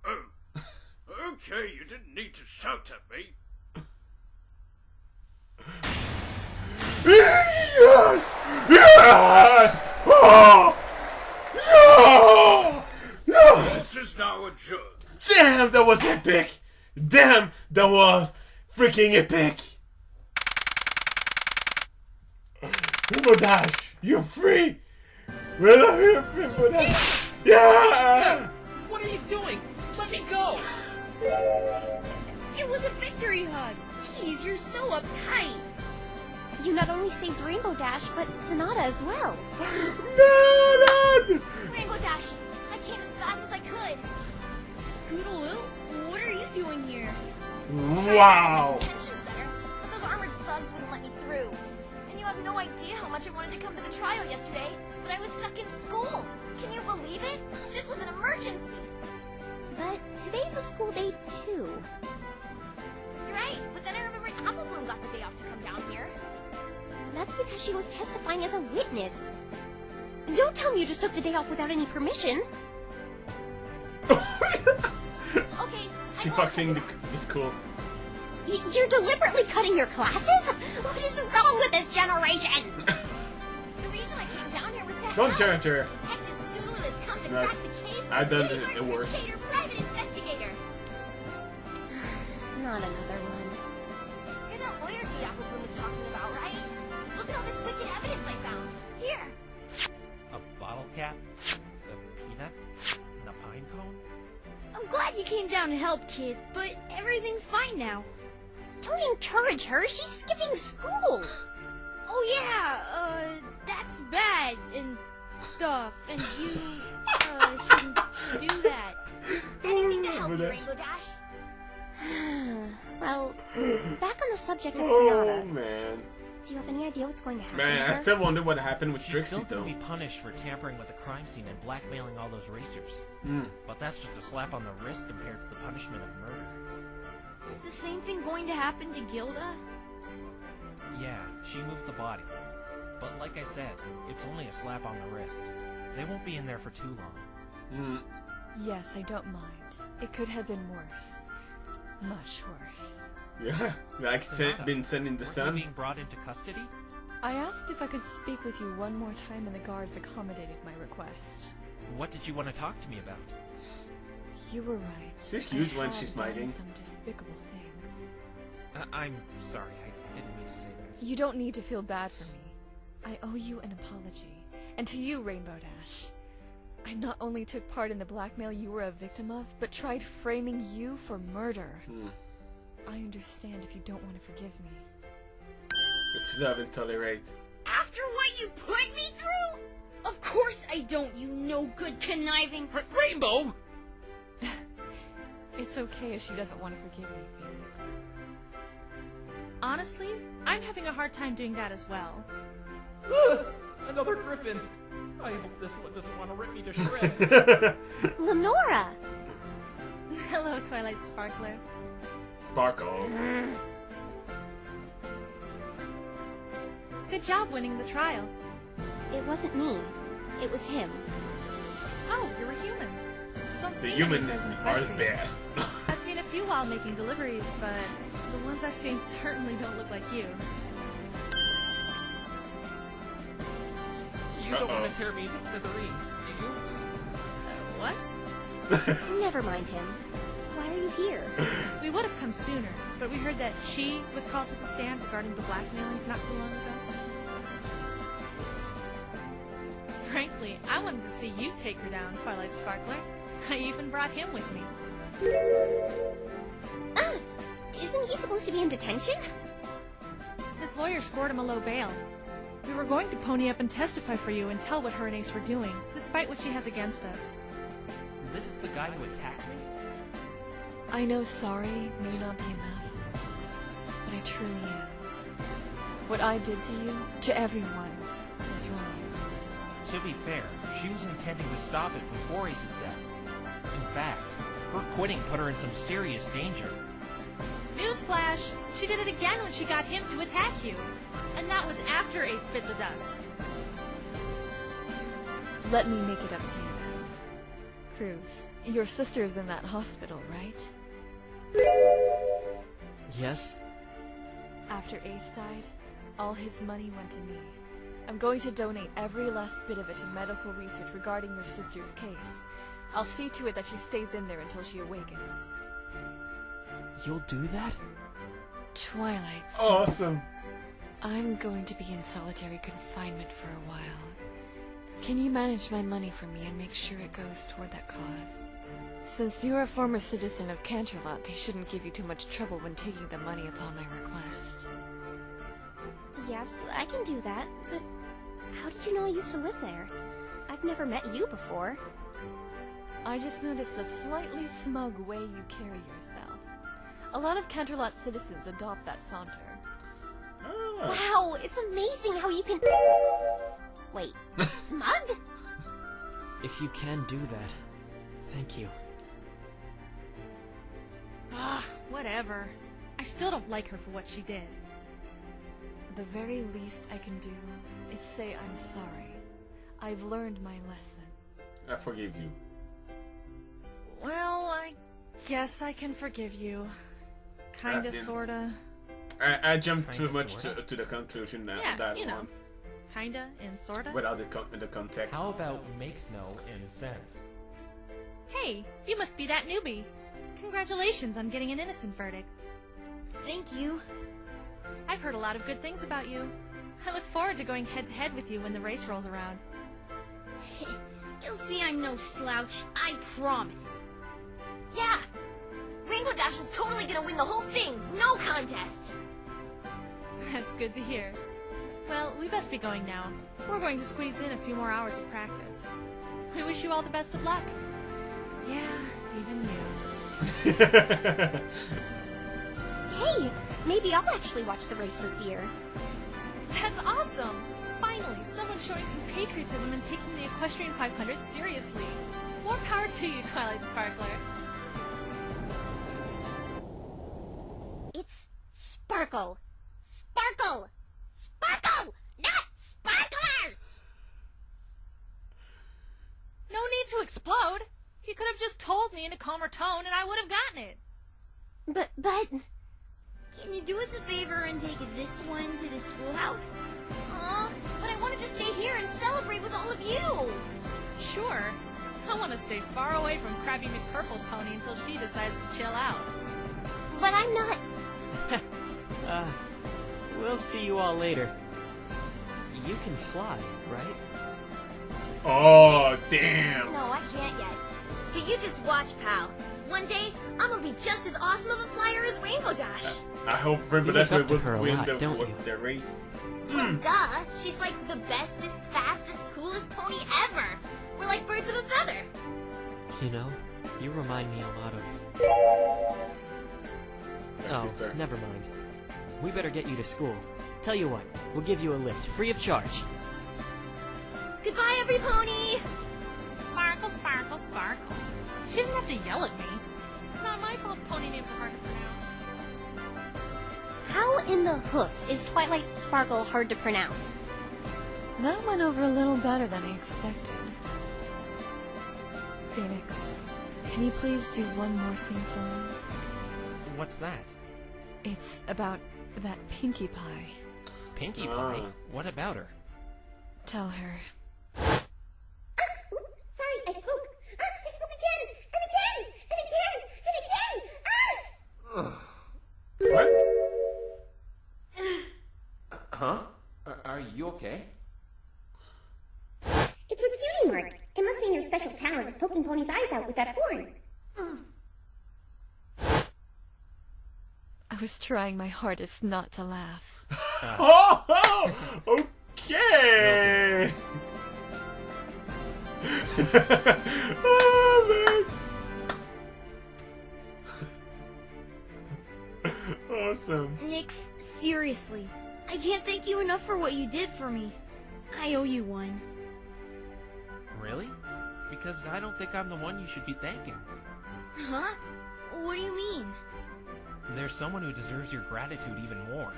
Oh, okay, you didn't need to shout at me. Yes! Yes! Oh! No! Yes! This is now adjourned. Damn, that was epic! Damn, that was freaking epic! Rainbow Dash, you're free! Rainbow Dash! Yeah! What are you doing? Let me go! It was a victory hug. Jeez, you're so uptight. You not only saved Rainbow Dash, but Sonata as well. Man! Rainbow Dash, I came as fast as I could. Scootaloo, what are you doing here? Wow! Detention center, but those armored thugs wouldn't let me through. And you have no idea how much I wanted to come to the trial yesterday, but I was stuck in school. Can you believe it? This was an emergency. But today's a school day too. You're right, but then I remembered Apple Bloom got the day off to come down here. That's because she was testifying as a witness. Don't tell me you just took the day off without any permission. Okay. She fucking the school. You're deliberately cutting your classes? What is wrong with this generation? The reason I came down here was to help. Don't judge her. Detective Scootaloo has come to Not- crack the case. I've done Favorite it worse. Crusader private investigator. Not another one. You're that lawyer Tate Apple Bloom is talking about, right? Look at all this wicked evidence I found. Here. A bottle cap? A peanut? And a pine cone? I'm glad you came down to help, kid, but everything's fine now. Don't encourage her. She's skipping school. Oh yeah, that's bad and stuff, and you, shouldn't do that. Anything to help you, that- Rainbow Dash. Well, back on the subject of Oh Sonata. man. Do you have any idea what's going to happen? Man, to I her? still wonder what happened with She's Trixie still though. gonna be punished for tampering with the crime scene and blackmailing all those racers. Mm. But that's just a slap on the wrist compared to the punishment of murder. Is the same thing going to happen to Gilda? Yeah, she moved the body. But like I said, it's only a slap on the wrist. They won't be in there for too long. Yes, I don't mind. It could have been worse. Much worse. Yeah, like been sent in the Were sun. you being brought into custody? I asked if I could speak with you one more time and the guards accommodated my request. What did you want to talk to me about? You were right. She's cute I when have she's done smiling. some despicable things. I'm sorry, I didn't mean to say that. You don't need to feel bad for me. I owe you an apology. And to you, Rainbow Dash. I not only took part in the blackmail you were a victim of, but tried framing you for murder. I understand if you don't want to forgive me. Just love and tolerate. After what you put me through? Of course I don't, you no good conniving. Rainbow! It's okay if she doesn't want to forgive me, Phoenix. Honestly, I'm having a hard time doing that as well. Another griffin! I hope this one doesn't want to rip me to shreds. Lenora! Hello, Twilight Sparkler. Sparkle. Good job winning the trial. It wasn't me. It was him. Oh, you're a human. Don't The see humans many are presents the equestrian. best. I've seen a few while making deliveries, but the ones I've seen certainly don't look like you. You don't want to tear me to smithereens, do you? What? Never mind him. Why are you here? We would have come sooner, but we heard that she was called to the stand regarding the blackmailings not too long ago. Frankly, I wanted to see you take her down, Twilight Sparkler. I even brought him with me. Isn't he supposed to be in detention? His lawyer scored him a low bail. We were going to pony up and testify for you and tell what her and Ace were doing, despite what she has against us. This is the guy who attacked me? I know sorry may not be enough, but I truly am. What I did to you, to everyone, was wrong. To be fair, she was intending to stop it before Ace's death. In fact, her quitting put her in some serious danger. Newsflash! She did it again when she got him to attack you. And that was after Ace bit the dust. Let me make it up to you then. Cruz, your sister's in that hospital, right? Yes? After Ace died, all his money went to me. I'm going to donate every last bit of it to medical research regarding your sister's case. I'll see to it that she stays in there until she awakens. You'll do that? Twilight. Awesome. I'm going to be in solitary confinement for a while. Can you manage my money for me and make sure it goes toward that cause? Since you're a former citizen of Canterlot, they shouldn't give you too much trouble when taking the money upon my request. Yes, I can do that, but how did you know I used to live there? I've never met you before. I just noticed the slightly smug way you carry yourself. A lot of Canterlot citizens adopt that saunter. Wow, it's amazing how you can... Wait, smug? If you can do that, thank you. Whatever. I still don't like her for what she did. The very least I can do is say I'm sorry. I've learned my lesson. I forgive you. Well, I guess I can forgive you. Kinda, sorta. I jumped too Kinda, much sorta. to the conclusion now. Yeah, that you know. one. Kinda and sorta. Without the context. How about makes no in sense? Hey, you must be that newbie. Congratulations on getting an innocent verdict. Thank you. I've heard a lot of good things about you. I look forward to going head-to-head with you when the race rolls around. You'll see I'm no slouch, I promise. Yeah! Rainbow Dash is totally gonna win the whole thing! No contest! That's good to hear. Well, we best be going now. We're going to squeeze in a few more hours of practice. We wish you all the best of luck. Yeah, even you. Hey, maybe I'll actually watch the race this year. That's awesome! Finally, someone showing some patriotism and taking the Equestrian 500 seriously. More power to you, Twilight Sparkler. It's Sparkle! Sparkle! Sparkle! explode. You could have just told me in a calmer tone and I would have gotten it. But... Can you do us a favor and take this one to the schoolhouse? Aw, but I wanted to stay here and celebrate with all of you. Sure. I want to stay far away from Krabby McPurple Pony until she decides to chill out. But I'm not... We'll see you all later. You can fly, right? Oh, damn. No, I can't yet. But you just watch, pal. One day, I'm gonna be just as awesome of a flyer as Rainbow Dash. I hope Rainbow You look Dash up to her will a win lot, don't you? the race. Well, duh. She's like the bestest, fastest, coolest pony ever. We're like birds of a feather. You know, you remind me a lot of... Her sister. Never mind. We better get you to school. Tell you what, we'll give you a lift, free of charge. Goodbye, every pony. Sparkle, sparkle, sparkle. She didn't have to yell at me. It's not my fault pony names are hard to pronounce. How in the hoof is Twilight Sparkle hard to pronounce? That went over a little better than I expected. Phoenix, can you please do one more thing for me? What's that? It's about that Pinkie Pie. Pinkie Pie? What about her? Tell her. Oops, sorry, I spoke. I spoke again, and again, and again, and again. What? Huh? Are you okay? It's a cutie mark. It must mean your special talent is poking ponies' eyes out with that horn. I was trying my hardest not to laugh. Okay. Oh, man. Awesome. Nix, seriously. I can't thank you enough for what you did for me. I owe you one. Really? Because I don't think I'm the one you should be thanking. Huh? What do you mean? There's someone who deserves your gratitude even more.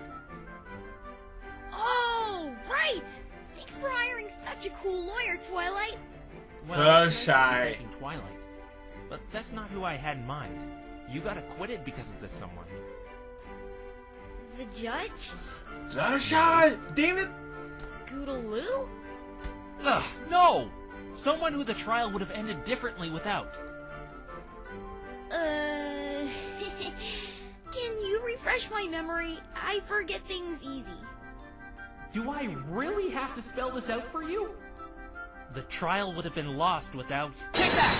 Oh, right! Thanks for hiring such a cool lawyer, Twilight. Well, Shy. thanking Twilight. But that's not who I had in mind. You got acquitted because of this someone. The judge? Fluttershy! Damn it! Scootaloo? Ugh, no! Someone who the trial would have ended differently without. Can you refresh my memory? I forget things easy. Do I really have to spell this out for you? The trial would have been lost without... Take that!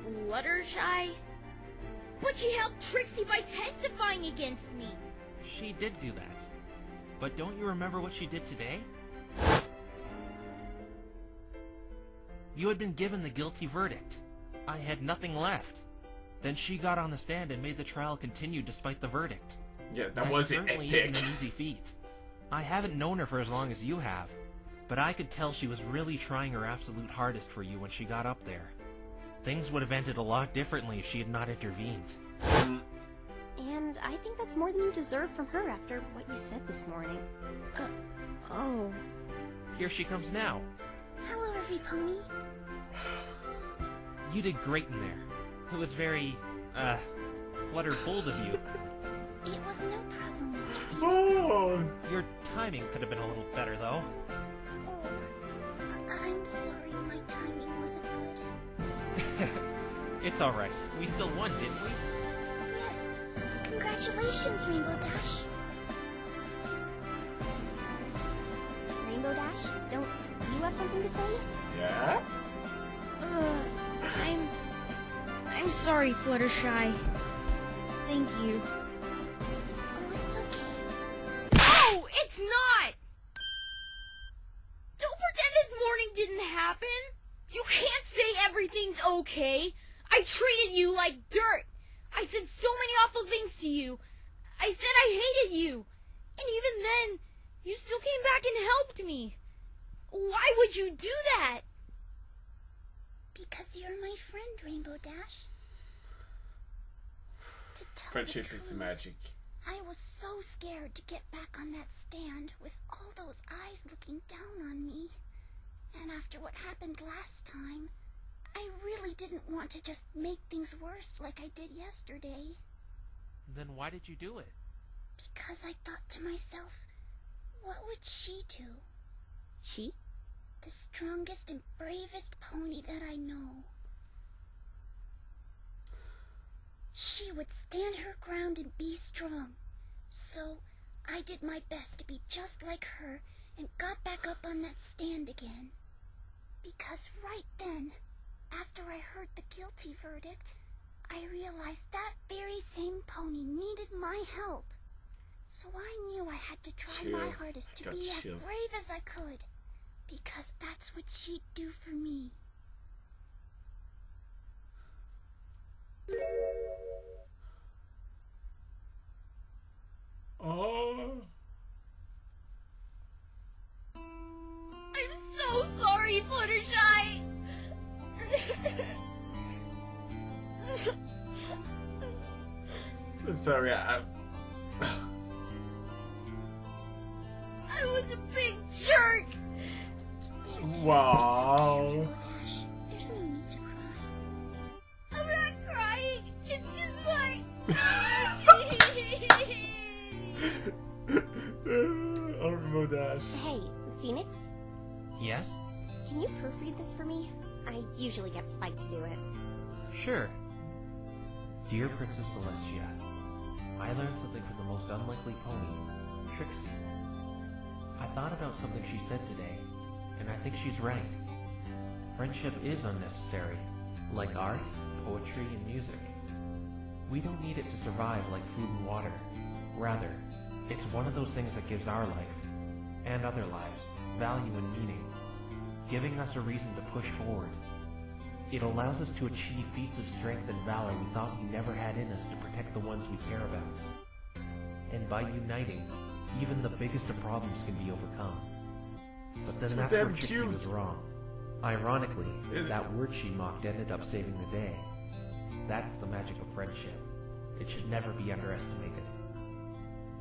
Fluttershy? But she helped Trixie by testifying against me. She did do that. But don't you remember what she did today? You had been given the guilty verdict. I had nothing left. Then she got on the stand and made the trial continue despite the verdict. Yeah, that wasn't certainly epic. isn't an easy feat. I haven't known her for as long as you have, but I could tell she was really trying her absolute hardest for you when she got up there. Things would have ended a lot differently if she had not intervened. And I think that's more than you deserve from her after what you said this morning. Oh. Here she comes now. Hello, every pony. You did great in there. It was very, flutter-pulled of you. It was no problem, Mr. Phoenix. Oh. Your timing could have been a little better, though. Oh, I'm sorry my timing wasn't good. It's alright. We still won, didn't we? Yes. Congratulations, Rainbow Dash. Rainbow Dash, don't you have something to say? Yeah? I'm sorry, Fluttershy. Thank you. Oh, it's okay. Oh, it's not! Don't pretend this morning didn't happen. You can't say everything's okay. I treated you like dirt. I said so many awful things to you. I said I hated you. And even then, you still came back and helped me. Why would you do that? Because you're my friend, Rainbow Dash. To tell Friendship the is truth, magic. I was so scared to get back on that stand with all those eyes looking down on me. And after what happened last time, I really didn't want to just make things worse like I did yesterday. Then why did you do it? Because I thought to myself, what would she do? She? The strongest and bravest pony that I know. She would stand her ground and be strong. So I did my best to be just like her and got back up on that stand again. Because right then, after I heard the guilty verdict, I realized that very same pony needed my help. So I knew I had to try my hardest to be as brave as I could. Because that's what she'd do for me. Oh. I'm so sorry, Fluttershy! I'm sorry, I was a big jerk! Wow. Dash, there's no need to cry. I'm not crying! It's just my... Oh, Dash. Hey, Phoenix, Yes? can you proofread this for me? I usually get Spike to do it. Sure. Dear Princess Celestia, I learned something from the most unlikely pony, Trixie. I thought about something she said today, and I think she's right. Friendship is unnecessary, like art, poetry, and music. We don't need it to survive like food and water. Rather, it's one of those things that gives our life, and other lives, value and meaning, giving us a reason to push forward. It allows us to achieve feats of strength and valor we thought we never had in us to protect the ones we care about. And by uniting, even the biggest of problems can be overcome. But then that's where Trixie was wrong. Ironically, that word she mocked ended up saving the day. That's the magic of friendship. It should never be underestimated.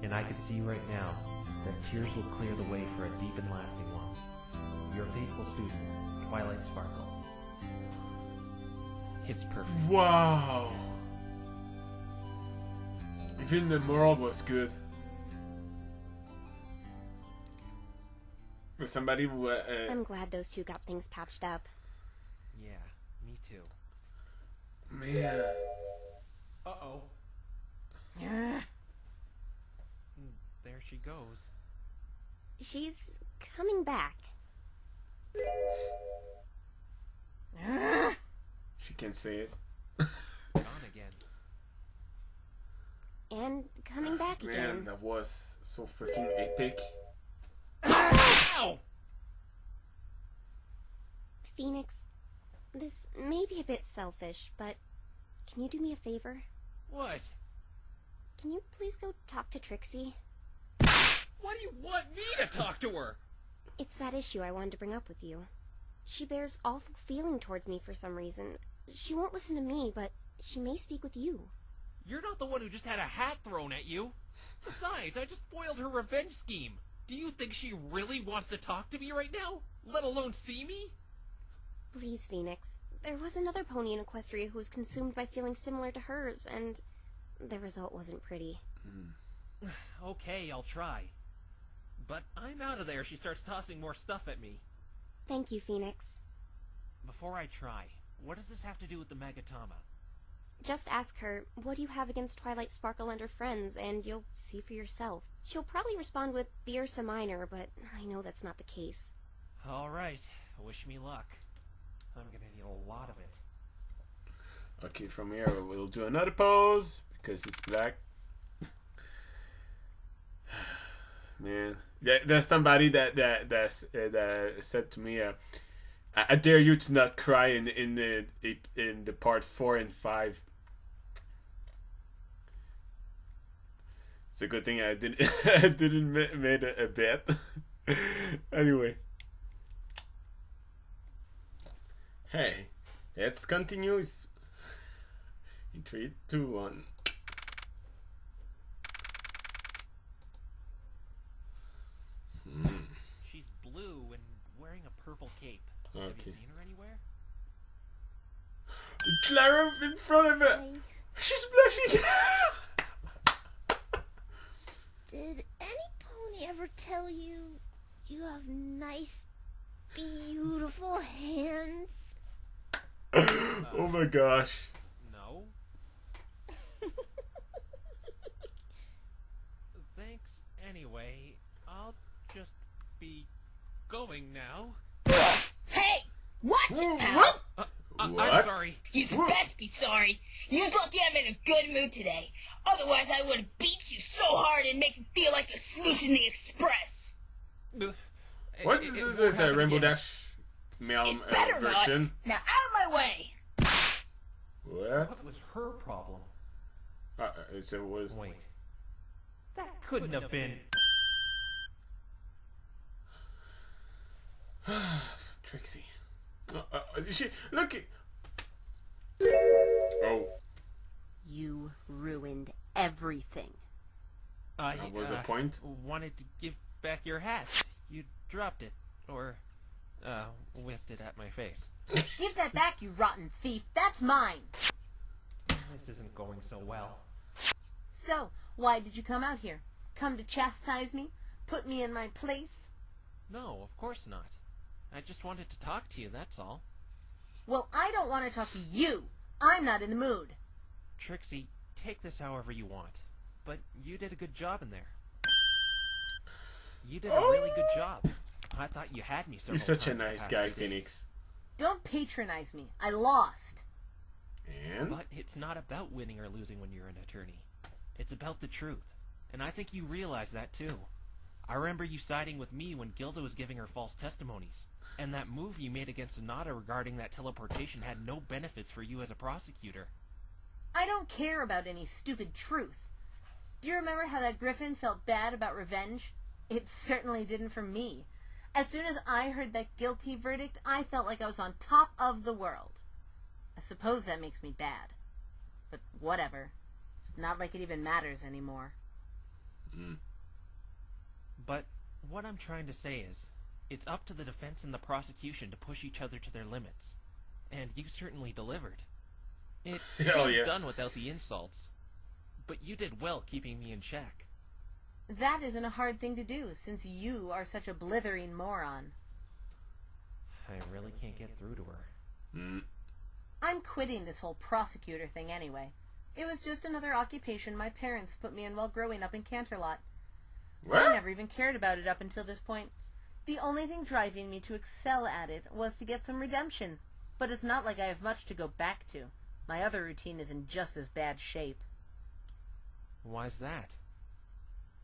And I can see right now that tears will clear the way for a deep and lasting one. Your faithful student, Twilight Sparkle. It's perfect. Wow. Even the moral was good. With somebody who... I'm glad those two got things patched up. Yeah, me too. Man. Uh-oh. There she goes. She's coming back. She can say it. Gone again. And coming back Man, again. that was so freaking epic. Ow! Phoenix, this may be a bit selfish, but can you do me a favor? What? Can you please go talk to Trixie? Why do you want me to talk to her? It's that issue I wanted to bring up with you. She bears awful feeling towards me for some reason. She won't listen to me, but she may speak with you. You're not the one who just had a hat thrown at you. Besides, I just foiled her revenge scheme. Do you think she really wants to talk to me right now? Let alone see me? Please, Phoenix. There was another pony in Equestria who was consumed by feelings similar to hers, and the result wasn't pretty. Okay, I'll try. But I'm out of there. She starts tossing more stuff at me. Thank you, Phoenix. Before I try, what does this have to do with the Magatama? Just ask her, what do you have against Twilight Sparkle and her friends, and you'll see for yourself. She'll probably respond with the Ursa Minor, but I know that's not the case. Alright, wish me luck. I'm gonna need a lot of it. Okay, from here we'll do another pose because it's black. Man, there's somebody that said to me, "I dare you to not cry in the part 4 and 5." It's a good thing I didn't made a bet. Anyway, hey, let's continue. In 3, 2, 1. She's blue and wearing a purple cape. Have Okay. you seen her anywhere? Clara in front of it. She's blushing. Did any pony ever tell you you have nice, beautiful hands? Oh my gosh. No. Thanks anyway. I'll just be going now. Hey! Watch it, pal! What? I'm What? sorry. You's best be sorry. You's lucky I'm in a good mood today. Otherwise, I would have beat you so hard and make you feel like you're smooching the express. What is this? A Rainbow Dash male It better version? not. Now out of my way. What? What was her problem? So was. Wait. That couldn't have been... Trixie. She look. Oh. You ruined everything. That was a point. Wanted to give back your hat. You dropped it, or whipped it at my face. Give that back, you rotten thief. That's mine. This isn't going so well. So, why did you come out here? Come to chastise me? Put me in my place? No, of course not. I just wanted to talk to you, that's all. Well, I don't want to talk to you. I'm not in the mood. Trixie, take this however you want. But you did a good job in there. You did a really good job. I thought you had me several You're such a times the nice past guy, 2 days. Phoenix. Don't patronize me. I lost. And? But it's not about winning or losing when you're an attorney. It's about the truth. And I think you realize that too. I remember you siding with me when Gilda was giving her false testimonies. And that move you made against Sonata regarding that teleportation had no benefits for you as a prosecutor. I don't care about any stupid truth. Do you remember how that Griffin felt bad about revenge? It certainly didn't for me. As soon as I heard that guilty verdict, I felt like I was on top of the world. I suppose that makes me bad. But whatever. It's not like it even matters anymore. But what I'm trying to say is, it's up to the defense and the prosecution to push each other to their limits. And you certainly delivered. It could have done without the insults. But you did well keeping me in check. That isn't a hard thing to do, since you are such a blithering moron. I really can't get through to her. I'm quitting this whole prosecutor thing anyway. It was just another occupation my parents put me in while growing up in Canterlot. I never even cared about it up until this point. The only thing driving me to excel at it was to get some redemption. But it's not like I have much to go back to. My other routine is in just as bad shape. Why's that?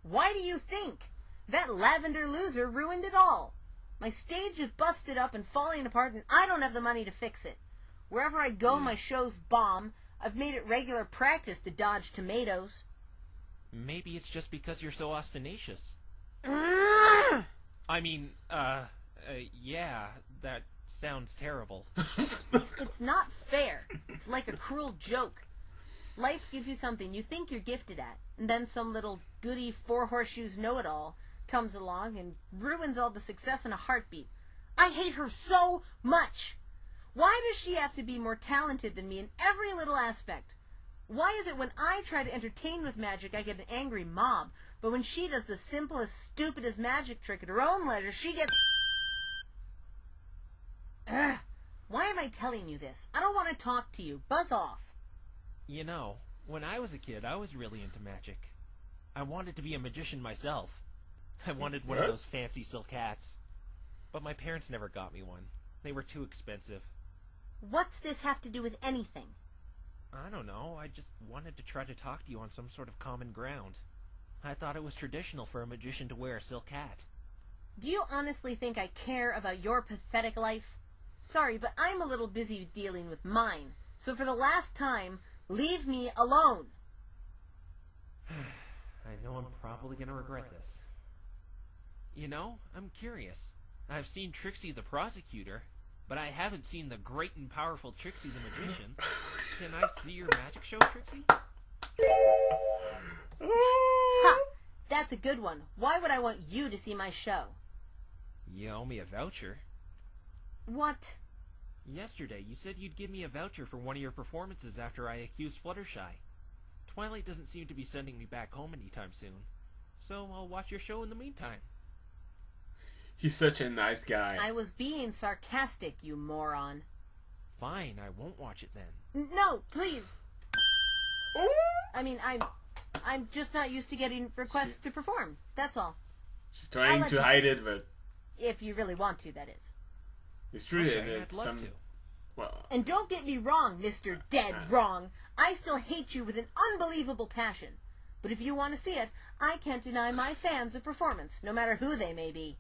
Why do you think? That lavender loser ruined it all. My stage is busted up and falling apart, and I don't have the money to fix it. Wherever I go, my shows bomb. I've made it regular practice to dodge tomatoes. Maybe it's just because you're so ostentatious. I mean, yeah, that sounds terrible. It's not fair. It's like a cruel joke. Life gives you something you think you're gifted at, and then some little goody four horseshoes know-it-all comes along and ruins all the success in a heartbeat. I hate her so much. Why does she have to be more talented than me in every little aspect? Why is it when I try to entertain with magic I get an angry mob, but when she does the simplest, stupidest magic trick at her own leisure, she gets... Ugh. Why am I telling you this? I don't want to talk to you. Buzz off. You know, when I was a kid, I was really into magic. I wanted to be a magician myself. I wanted one of those fancy silk hats. But my parents never got me one. They were too expensive. What's this have to do with anything? I don't know. I just wanted to try to talk to you on some sort of common ground. I thought it was traditional for a magician to wear a silk hat. Do you honestly think I care about your pathetic life? Sorry, but I'm a little busy dealing with mine. So for the last time, leave me alone. I know I'm probably going to regret this. You know, I'm curious. I've seen Trixie the prosecutor, but I haven't seen the great and powerful Trixie the magician. Can I see your magic show, Trixie? Ha! That's a good one. Why would I want you to see my show? You owe me a voucher. What? Yesterday, you said you'd give me a voucher for one of your performances after I accused Fluttershy. Twilight doesn't seem to be sending me back home anytime soon, so I'll watch your show in the meantime. He's such a nice guy. I was being sarcastic, you moron. Fine, I won't watch it then. No, please. Ooh. I mean, I'm just not used to getting requests to perform. That's all. She's trying to hide it, but if you really want to, that is. it's true Okay, that I'd it's love to. Well, And don't get me wrong, Mr. Dead Wrong. I still hate you with an unbelievable passion. But if you want to see it, I can't deny my fans a performance, no matter who they may be.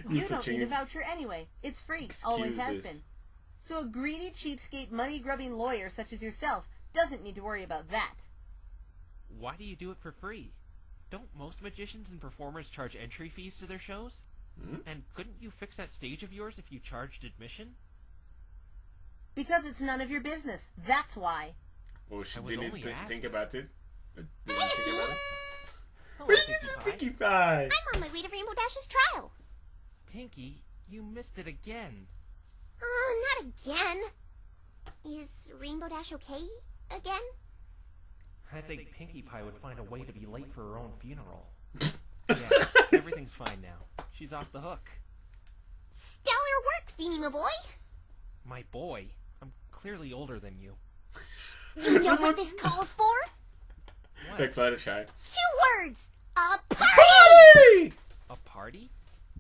You don't need a voucher anyway. It's free. Always has been. So a greedy, cheapskate, money-grubbing lawyer such as yourself doesn't need to worry about that. Why do you do it for free? Don't most magicians and performers charge entry fees to their shows? And couldn't you fix that stage of yours if you charged admission? Because it's none of your business. That's why. Oh, she I was didn't only think asking. about it. Didn't think about it. Hello, Pinkie Pie. Pinkie Pie. I'm on my way to Rainbow Dash's trial. Pinkie, you missed it again. Not again. Is Rainbow Dash okay again? I think Pinkie Pie would find a way to be late for her own funeral. Yeah, everything's fine now. She's off the hook. Stellar work, Feeny, my boy. My boy, I'm clearly older than you. You know what this calls for? What? Like Fluttershy. 2 words. A party! A party?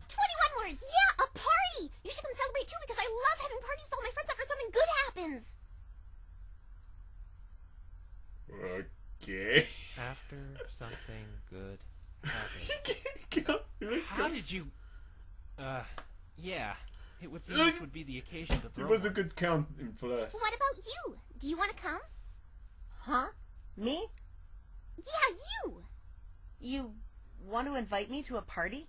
21 words. Yeah, a party. You should come celebrate too because I love having parties with all my friends after something good happens. Okay. After something good happens. How did you... yeah. It would seem this would be the occasion to throw It was a one. good count in plus. What about you? Do you want to come? Huh? Me? Yeah, you. You want to invite me to a party?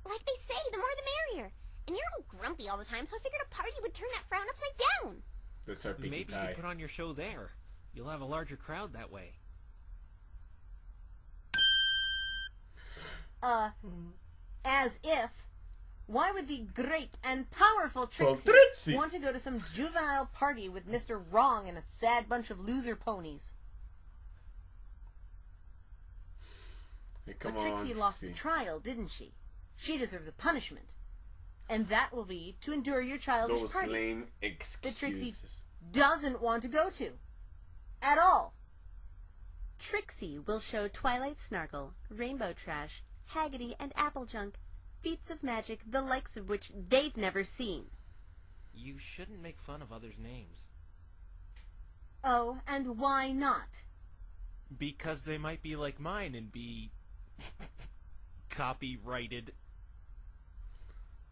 Like they say, the more the merrier. And you're all grumpy all the time, so I figured a party would turn that frown upside down. That's our Pinkie Maybe you Pie. could put on your show there. You'll have a larger crowd that way. As if. Why would the great and powerful Well, Trixie, Trixie. want to go to some juvenile party with Mr. Wrong and a sad bunch of loser ponies? Hey, come But Trixie on, lost the Trixie. trial, didn't she? She deserves a punishment. And that will be to endure your childish Those party lame that Trixie excuses. doesn't want to go to. At all. Trixie will show Twilight Snargle, Rainbow Trash, Haggity, and Applejunk feats of magic the likes of which they've never seen. You shouldn't make fun of others' names. Oh, and why not? Because they might be like mine and be... copyrighted.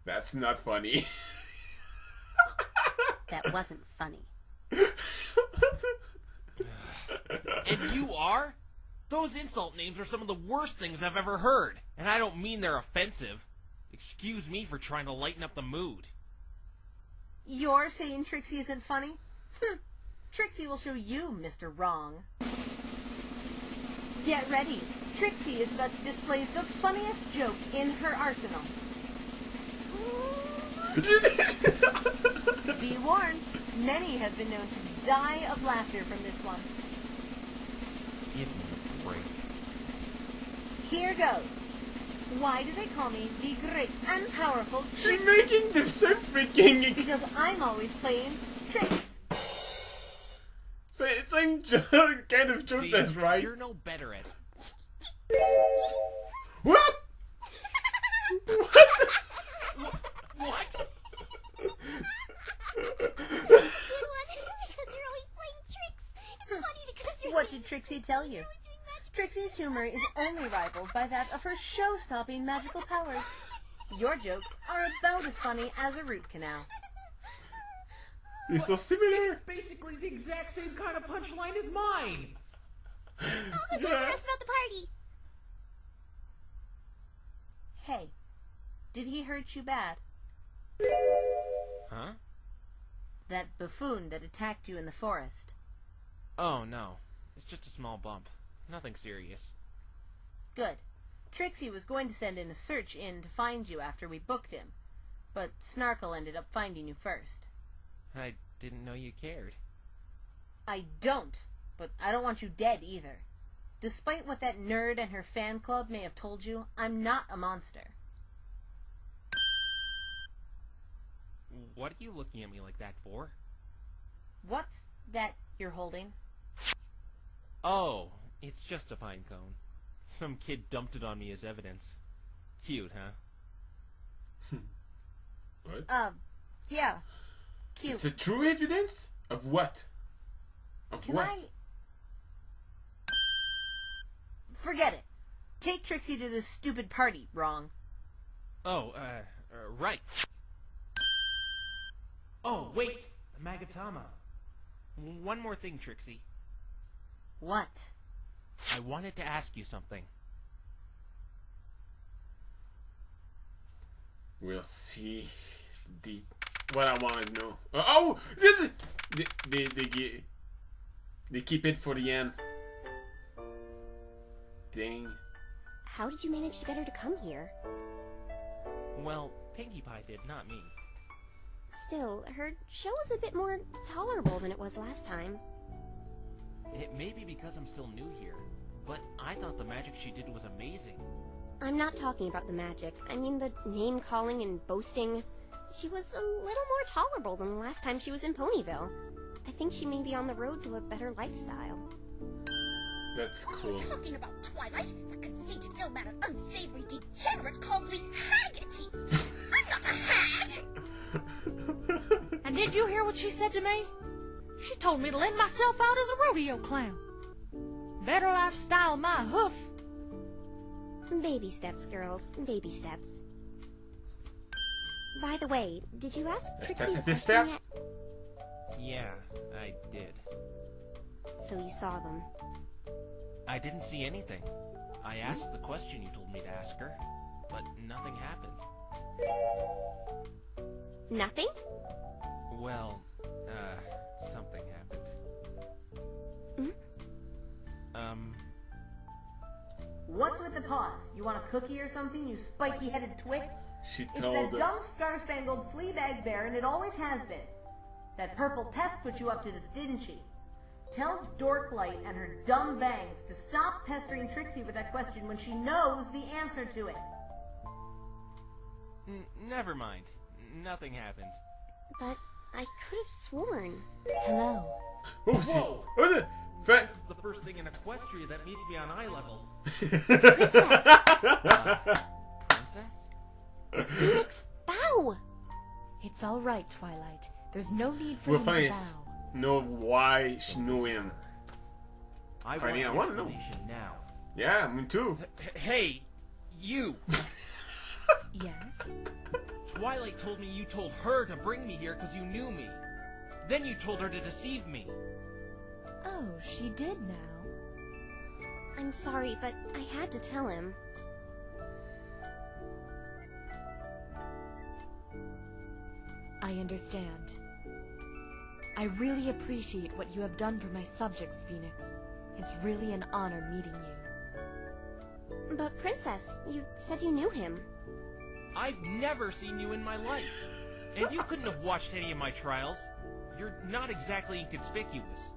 That's not funny. That wasn't funny. And you are? Those insult names are some of the worst things I've ever heard. And I don't mean they're offensive. Excuse me for trying to lighten up the mood. You're saying Trixie isn't funny? Trixie will show you, Mr. Wrong. Get ready. Trixie is about to display the funniest joke in her arsenal. Be warned, many have been known to die of laughter from this one. Give me a break. Here goes. Why do they call me the great and powerful She's Trixie? making the same freaking. Because I'm always playing tricks. Same kind of joke. See, That's right. You're no better at... What? What? Because you're always playing tricks. It's funny because you're... What did Trixie tell you? Trixie's humor is only rivaled by that of her show-stopping magical powers. Your jokes are about as funny as a root canal. They're so similar. Basically the exact same kind of punchline as mine. I'll go tell the rest about the party. Hey, did he hurt you bad? Huh? That buffoon that attacked you in the forest. Oh, no. It's just a small bump. Nothing serious. Good. Trixie was going to send in a search in to find you after we booked him. But Snarkle ended up finding you first. I didn't know you cared. I don't, but I don't want you dead either. Despite what that nerd and her fan club may have told you, I'm not a monster. What are you looking at me like that for? What's that you're holding? Oh, it's just a pine cone. Some kid dumped it on me as evidence. Cute, huh? What? Yeah. Cute. It's a true evidence? Of what? Of Can what? Forget it. Take Trixie to this stupid party, wrong. Oh, right. Oh, wait! The Magatama. One more thing, Trixie. What? I wanted to ask you something. We'll see what I want to know. Oh, this is they keep it for the end. Dang. How did you manage to get her to come here? Well, Pinkie Pie did, not me. Still, her show was a bit more tolerable than it was last time. It may be because I'm still new here, but I thought the magic she did was amazing. I'm not talking about the magic. I mean the name-calling and boasting. She was a little more tolerable than the last time she was in Ponyville. I think she may be on the road to a better lifestyle. That's What cool. are you talking about, Twilight? That conceited, ill-mannered, unsavory degenerate called me Haggerty. I'm not a hag! And did you hear what she said to me? She told me to lend myself out as a rodeo clown. Better lifestyle my hoof. Baby steps, girls. Baby steps. By the way, did you ask Trixie a question yet? Yeah, I did. So you saw them. I didn't see anything. I asked the question you told me to ask her, but nothing happened. Nothing? Well, something happened. What's with the pause? You want a cookie or something, you spiky-headed twit? She It's told that dumb star-spangled flea-bag bear, and it always has been. That purple pest put you up to this, didn't she? Tell Dorklight and her dumb bangs to stop pestering Trixie with that question when she knows the answer to it. Never mind. Nothing happened. But I could have sworn. Hello. Oh, Whoa! Who's it? This is the first thing in Equestria that meets me on eye level. Princess? Phoenix, bow! It's all right, Twilight. There's no need for We'll him find to bow. know why she knew him. I want to know. Now. Yeah, me too. Hey, you! Yes? Twilight told me you told her to bring me here because you knew me. Then you told her to deceive me. Oh, she did now. I'm sorry, but I had to tell him. I understand. I really appreciate what you have done for my subjects, Phoenix. It's really an honor meeting you. But Princess, you said you knew him. I've never seen you in my life. And you couldn't have watched any of my trials. You're not exactly inconspicuous.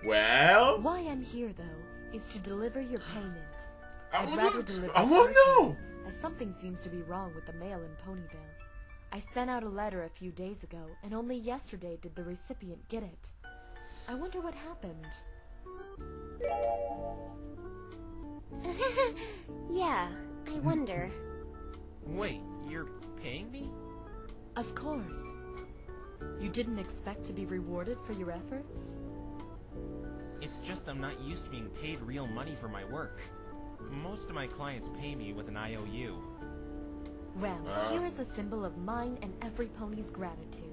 Well, Why I'm here, though, is to deliver your payment. I I'd want rather to deliver know. personally, as something seems to be wrong with the mail in Ponyville. I sent out a letter a few days ago, and only yesterday did the recipient get it. I wonder what happened. Yeah, I wonder. Wait, you're paying me? Of course. You didn't expect to be rewarded for your efforts? It's just I'm not used to being paid real money for my work. Most of my clients pay me with an IOU. Well, here is a symbol of mine and every pony's gratitude.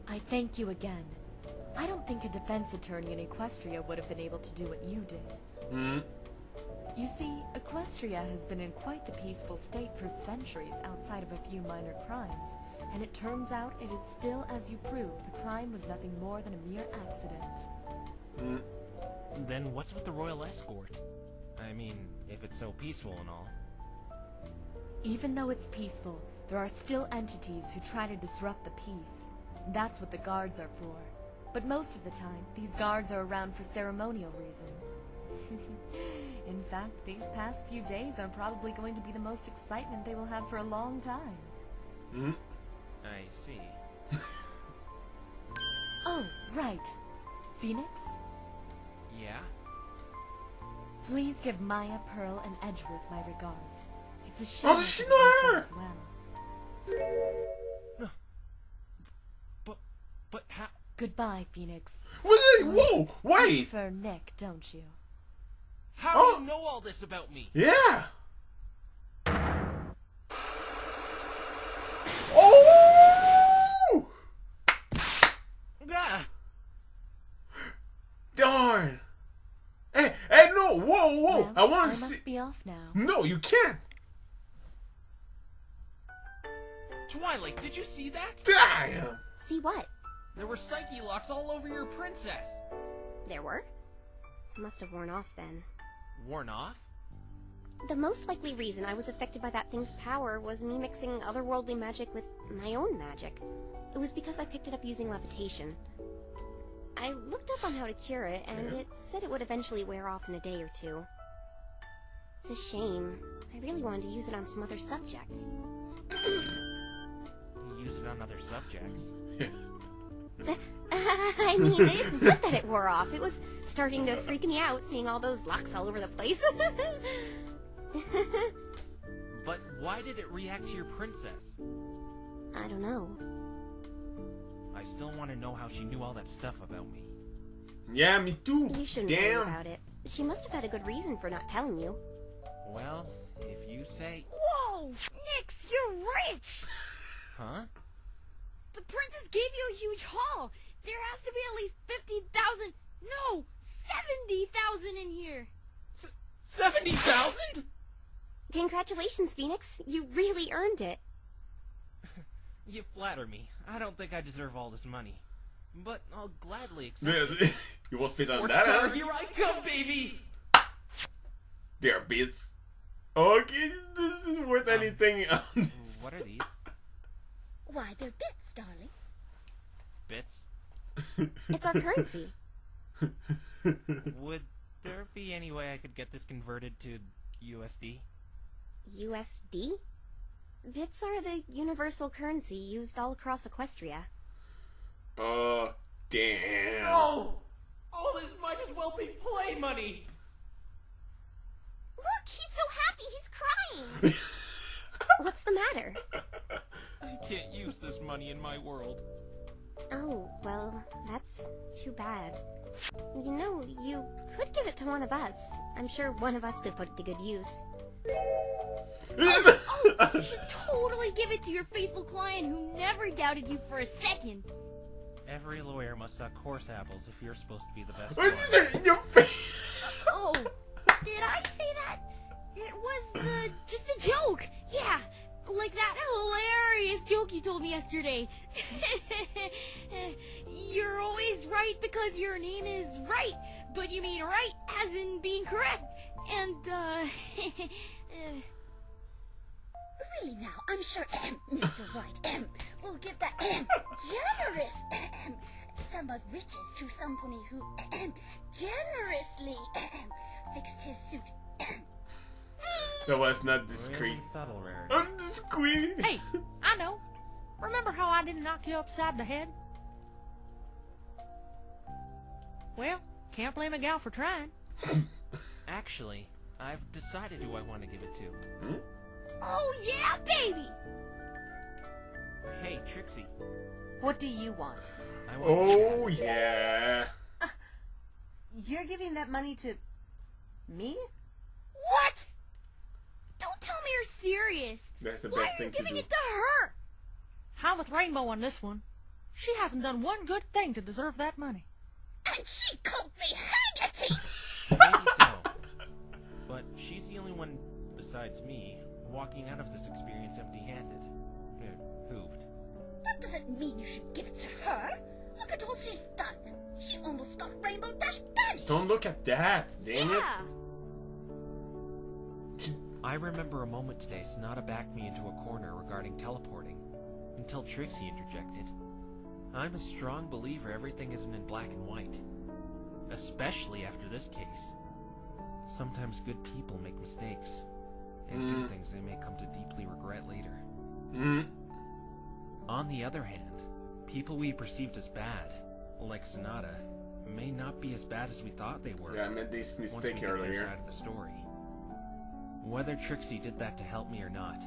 I thank you again. I don't think a defense attorney in Equestria would have been able to do what you did. You see, Equestria has been in quite the peaceful state for centuries outside of a few minor crimes, and it turns out it is still as you proved the crime was nothing more than a mere accident. Then what's with the royal escort? I mean, if it's so peaceful and all. Even though it's peaceful, there are still entities who try to disrupt the peace. That's what the guards are for. But most of the time, these guards are around for ceremonial reasons. In fact, these past few days are probably going to be the most excitement they will have for a long time. Hmm? I see. Oh, right. Phoenix? Yeah? Please give Maya, Pearl, and Edgeworth my regards. It's a shame Oh, I she couldn't know make her! them as well. But how? Goodbye, Phoenix. Wait, whoa, You wait! prefer Nick, don't you? How Oh. do you know all this about me? Yeah! Oh! Ah! Darn! Hey, hey, no, whoa, whoa! Well, I want I to see. must be off now. No, you can't. Twilight, did you see that? Damn! See what? There were psyche locks all over your princess. There were? Must have worn off then. Worn off? The most likely reason I was affected by that thing's power was me mixing otherworldly magic with my own magic. It was because I picked it up using levitation. I looked up on how to cure it, and it said it would eventually wear off in a day or two. It's a shame. I really wanted to use it on some other subjects. You use it on other subjects. I mean, it's good that it wore off. It was starting to freak me out seeing all those locks all over the place. But why did it react to your princess? I don't know. I still want to know how she knew all that stuff about me. Yeah, me too. You shouldn't worry Damn. about it. She must have had a good reason for not telling you. Well, if you say... Whoa! Nix, you're rich! Huh? The princess gave you a huge haul! There has to be at least 50,000, no, 70,000 in here! 70,000?! Congratulations, Phoenix. You really earned it. You flatter me. I don't think I deserve all this money. But I'll gladly accept it. You will spit on Sports that, car, huh? here I come, baby! There are bits. Okay, this isn't worth anything on this. What are these? Why, they're bits, darling. Bits? It's our currency. Would there be any way I could get this converted to USD? USD? Bits are the universal currency used all across Equestria. Damn. Oh! All this might as well be play money! Look, he's so happy, he's crying! What's the matter? I can't use this money in my world. Oh, well, that's too bad. You know, you could give it to one of us. I'm sure one of us could put it to good use. You should totally give it to your faithful client who never doubted you for a second. Every lawyer must suck horse apples if you're supposed to be the best one. Your face. Oh, did I say that? It was just a joke. Yeah, like that hilarious joke you told me yesterday. You're always right because your name is Wright, but you mean right as in being correct. And, Really now, I'm sure Mr. Wright will give that generous sum of riches to somebody who generously fixed his suit. That was not discreet. Really subtle, Rarity. Undiscreet. Hey, I know. Remember how I didn't knock you upside the head? Well, can't blame a gal for trying. Actually, I've decided who I want to give it to. oh yeah, baby! Hey, Trixie. What do you want? I want Oh, to chat. yeah. You're giving that money to me? What? Don't tell me you're serious. That's the Why best are you thing to giving do. it to her? I'm with Rainbow on this one. She hasn't done one good thing to deserve that money. And she called me Haggerty! Maybe so. But she's the only one, besides me, walking out of this experience empty-handed. Hooved. That doesn't mean you should give it to her. Look at all she's done. She almost got Rainbow Dash banished. Don't look at that. Damn it. Yeah. I remember a moment today Sonata backed me into a corner regarding teleporting, until Trixie interjected. I'm a strong believer everything isn't in black and white, especially after this case. Sometimes good people make mistakes, and do things they may come to deeply regret later. On the other hand, people we perceived as bad, like Sonata, may not be as bad as we thought they were. Yeah, I made this mistake once we get earlier. their side of the story. Whether Trixie did that to help me or not,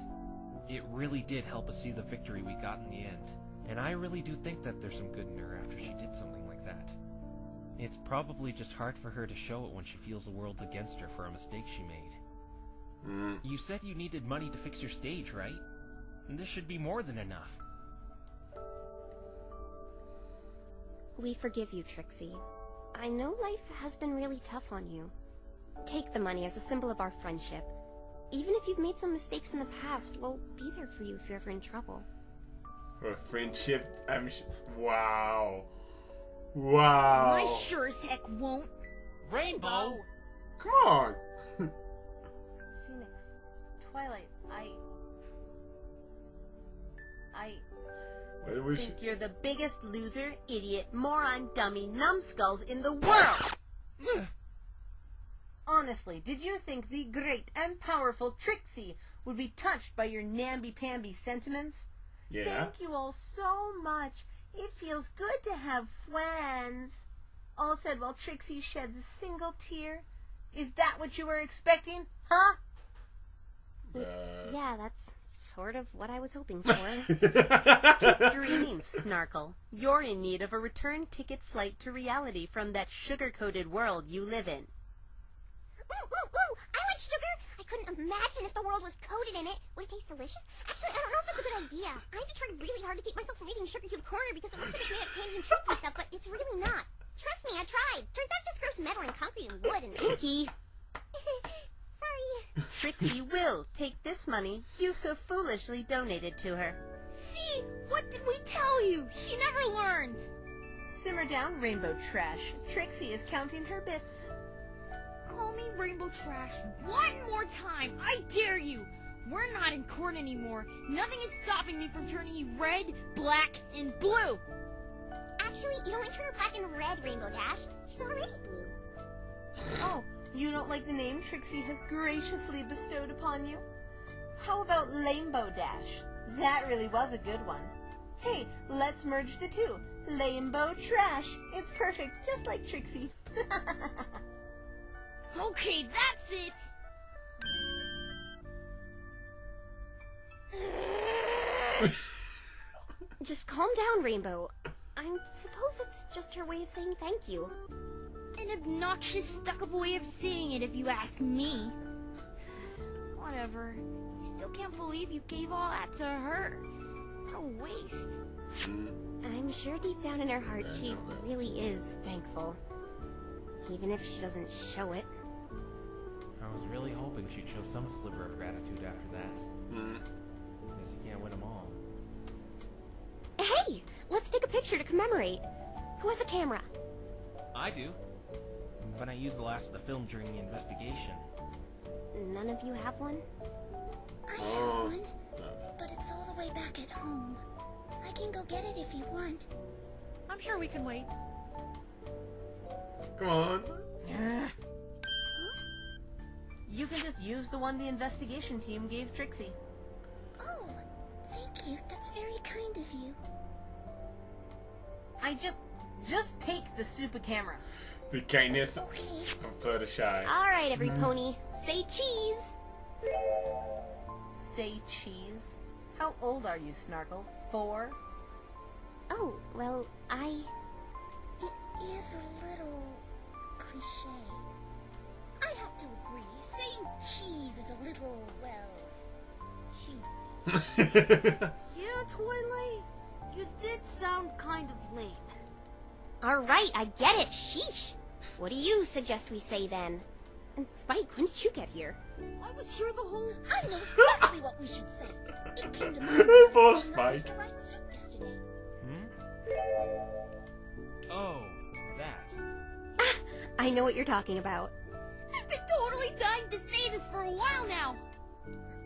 it really did help us see the victory we got in the end. And I really do think that there's some good in her after she did something like that. It's probably just hard for her to show it when she feels the world's against her for a mistake she made. You said you needed money to fix your stage, right? And this should be more than enough. We forgive you, Trixie. I know life has been really tough on you. Take the money as a symbol of our friendship. Even if you've made some mistakes in the past, we'll be there for you if you're ever in trouble. For friendship, wow. Wow. I sure as heck won't. Rainbow! Come on! Phoenix, Twilight, What was think you're the biggest loser, idiot, moron, dummy, numbskulls in the world! Honestly, did you think the great and powerful Trixie would be touched by your namby-pamby sentiments? Yeah. Thank you all so much. It feels good to have friends. All said while Trixie sheds a single tear. Is that what you were expecting, huh? Yeah, that's sort of what I was hoping for. Keep dreaming, Snarkle. You're in need of a return ticket flight to reality from that sugar-coated world you live in. Ooh, I like sugar! I couldn't imagine if the world was coated in it. Would it taste delicious? Actually, I don't know if that's a good idea. I have to try really hard to keep myself from eating Sugar Cube Corner because it looks like it's made of candy and treats and stuff, but it's really not. Trust me, I tried. Turns out it's just gross metal and concrete and wood and... Pinky! Sorry. Trixie will take this money you so foolishly donated to her. See? What did we tell you? She never learns. Simmer down, Rainbow Trash. Trixie is counting her bits. Call me Rainbow Trash one more time. I dare you. We're not in court anymore. Nothing is stopping me from turning you red, black, and blue. Actually, you don't turn her black and red, Rainbow Dash. She's already blue. Oh, you don't like the name Trixie has graciously bestowed upon you? How about Rainbow Dash? That really was a good one. Hey, let's merge the two. Rainbow Trash. It's perfect, just like Trixie. Okay, that's it. Just calm down, Rainbow. I suppose it's just her way of saying thank you. An obnoxious, stuck-up way of saying it, if you ask me. Whatever. I still can't believe you gave all that to her. What a waste. I'm sure deep down in her heart she really is thankful. Even if she doesn't show it. I was really hoping she'd show some sliver of gratitude after that. Guess you can't win them all. Hey! Let's take a picture to commemorate. Who has a camera? I do. But I used the last of the film during the investigation. None of you have one? I have one, but it's all the way back at home. I can go get it if you want. I'm sure we can wait. Come on. You can just use the one the investigation team gave Trixie. Oh, thank you. That's very kind of you. I just take the super camera. The kindness of Fluttershy. Alright, every pony. Say cheese! Say cheese? How old are you, Snarkle? 4? Oh, well, It is a little cliche. I have to agree. Saying cheese is a little, well, cheesy. Yeah, Twilight. You did sound kind of lame. Alright, I get it. Sheesh. What do you suggest we say then? And Spike, when did you get here? I was here the whole... I know exactly what we should say. It came to mind when I Poor was saying Spike. Mr. Wright's soup yesterday. Oh, that. I know what you're talking about. I've been totally dying to say this for a while now.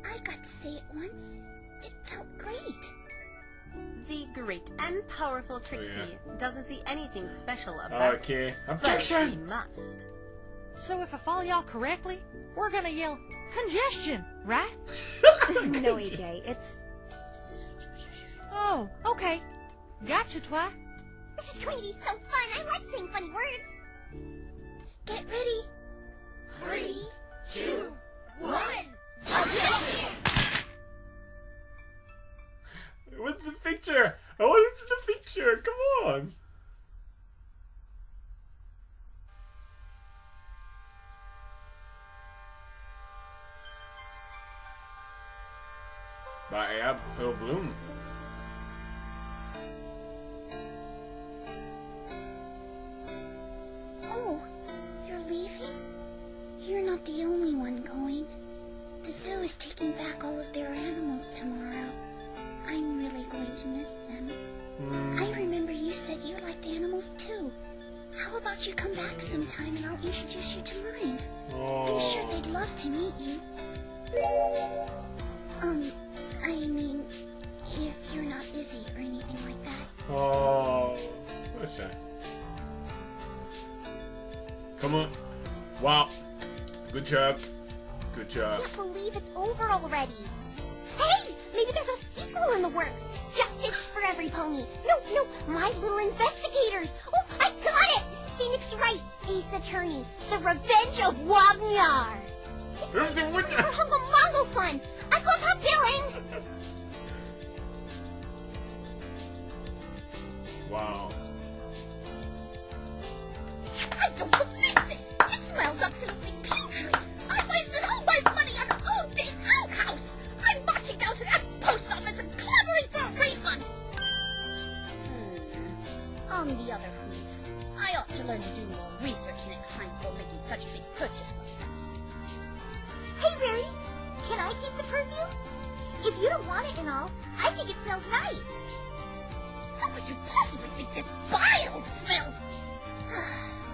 I got to say it once. It felt great. The great and powerful Trixie doesn't see anything special about it. Okay. But she Objection! must. So if I follow y'all correctly, we're gonna yell congestion, right? No, AJ, it's... Oh, okay. Gotcha, Twi. This is going to be so fun. I like saying funny words. Get ready. 3, 2, 1. What's the picture? I want to see the picture. Come on. By Apple Bloom. Oh, you're leaving? You're not the only one going. The zoo is taking back all of their animals tomorrow. I'm really going to miss them. I remember you said you liked animals too. How about you come back sometime and I'll introduce you to mine? I'm sure they'd love to meet you. I mean, if you're not busy or anything like that. Oh, what's that? Come on. Wow. Good job. Good I job. can't believe it's over already. Hey, maybe there's a sequel in the works. Justice for every pony. No, my little investigators. Oh, I got it. Phoenix Wright, Ace Attorney, The Revenge of Wagner. It's going to be super hungamongo fun. I call top billing. Wow. I don't believe this. It smells absolutely putrid. I wasted all my money on an all-day outhouse. I'm marching down to that post office and clamoring for a refund. On the other hand, I ought to learn to do more research next time before making such a big purchase like that. Hey, Mary, can I keep the perfume? If you don't want it and all, I think it smells nice. How could you possibly think this bile smells?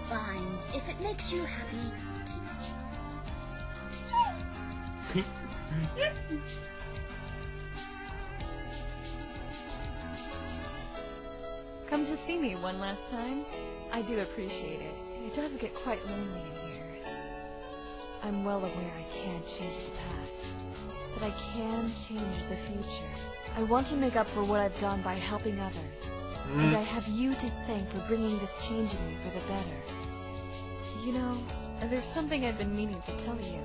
Fine. If it makes you happy, keep it. Come to see me one last time? I do appreciate it. It does get quite lonely in here. I'm well aware I can't change the past, but I can change the future. I want to make up for what I've done by helping others, and I have you to thank for bringing this change in me for the better. You know, there's something I've been meaning to tell you.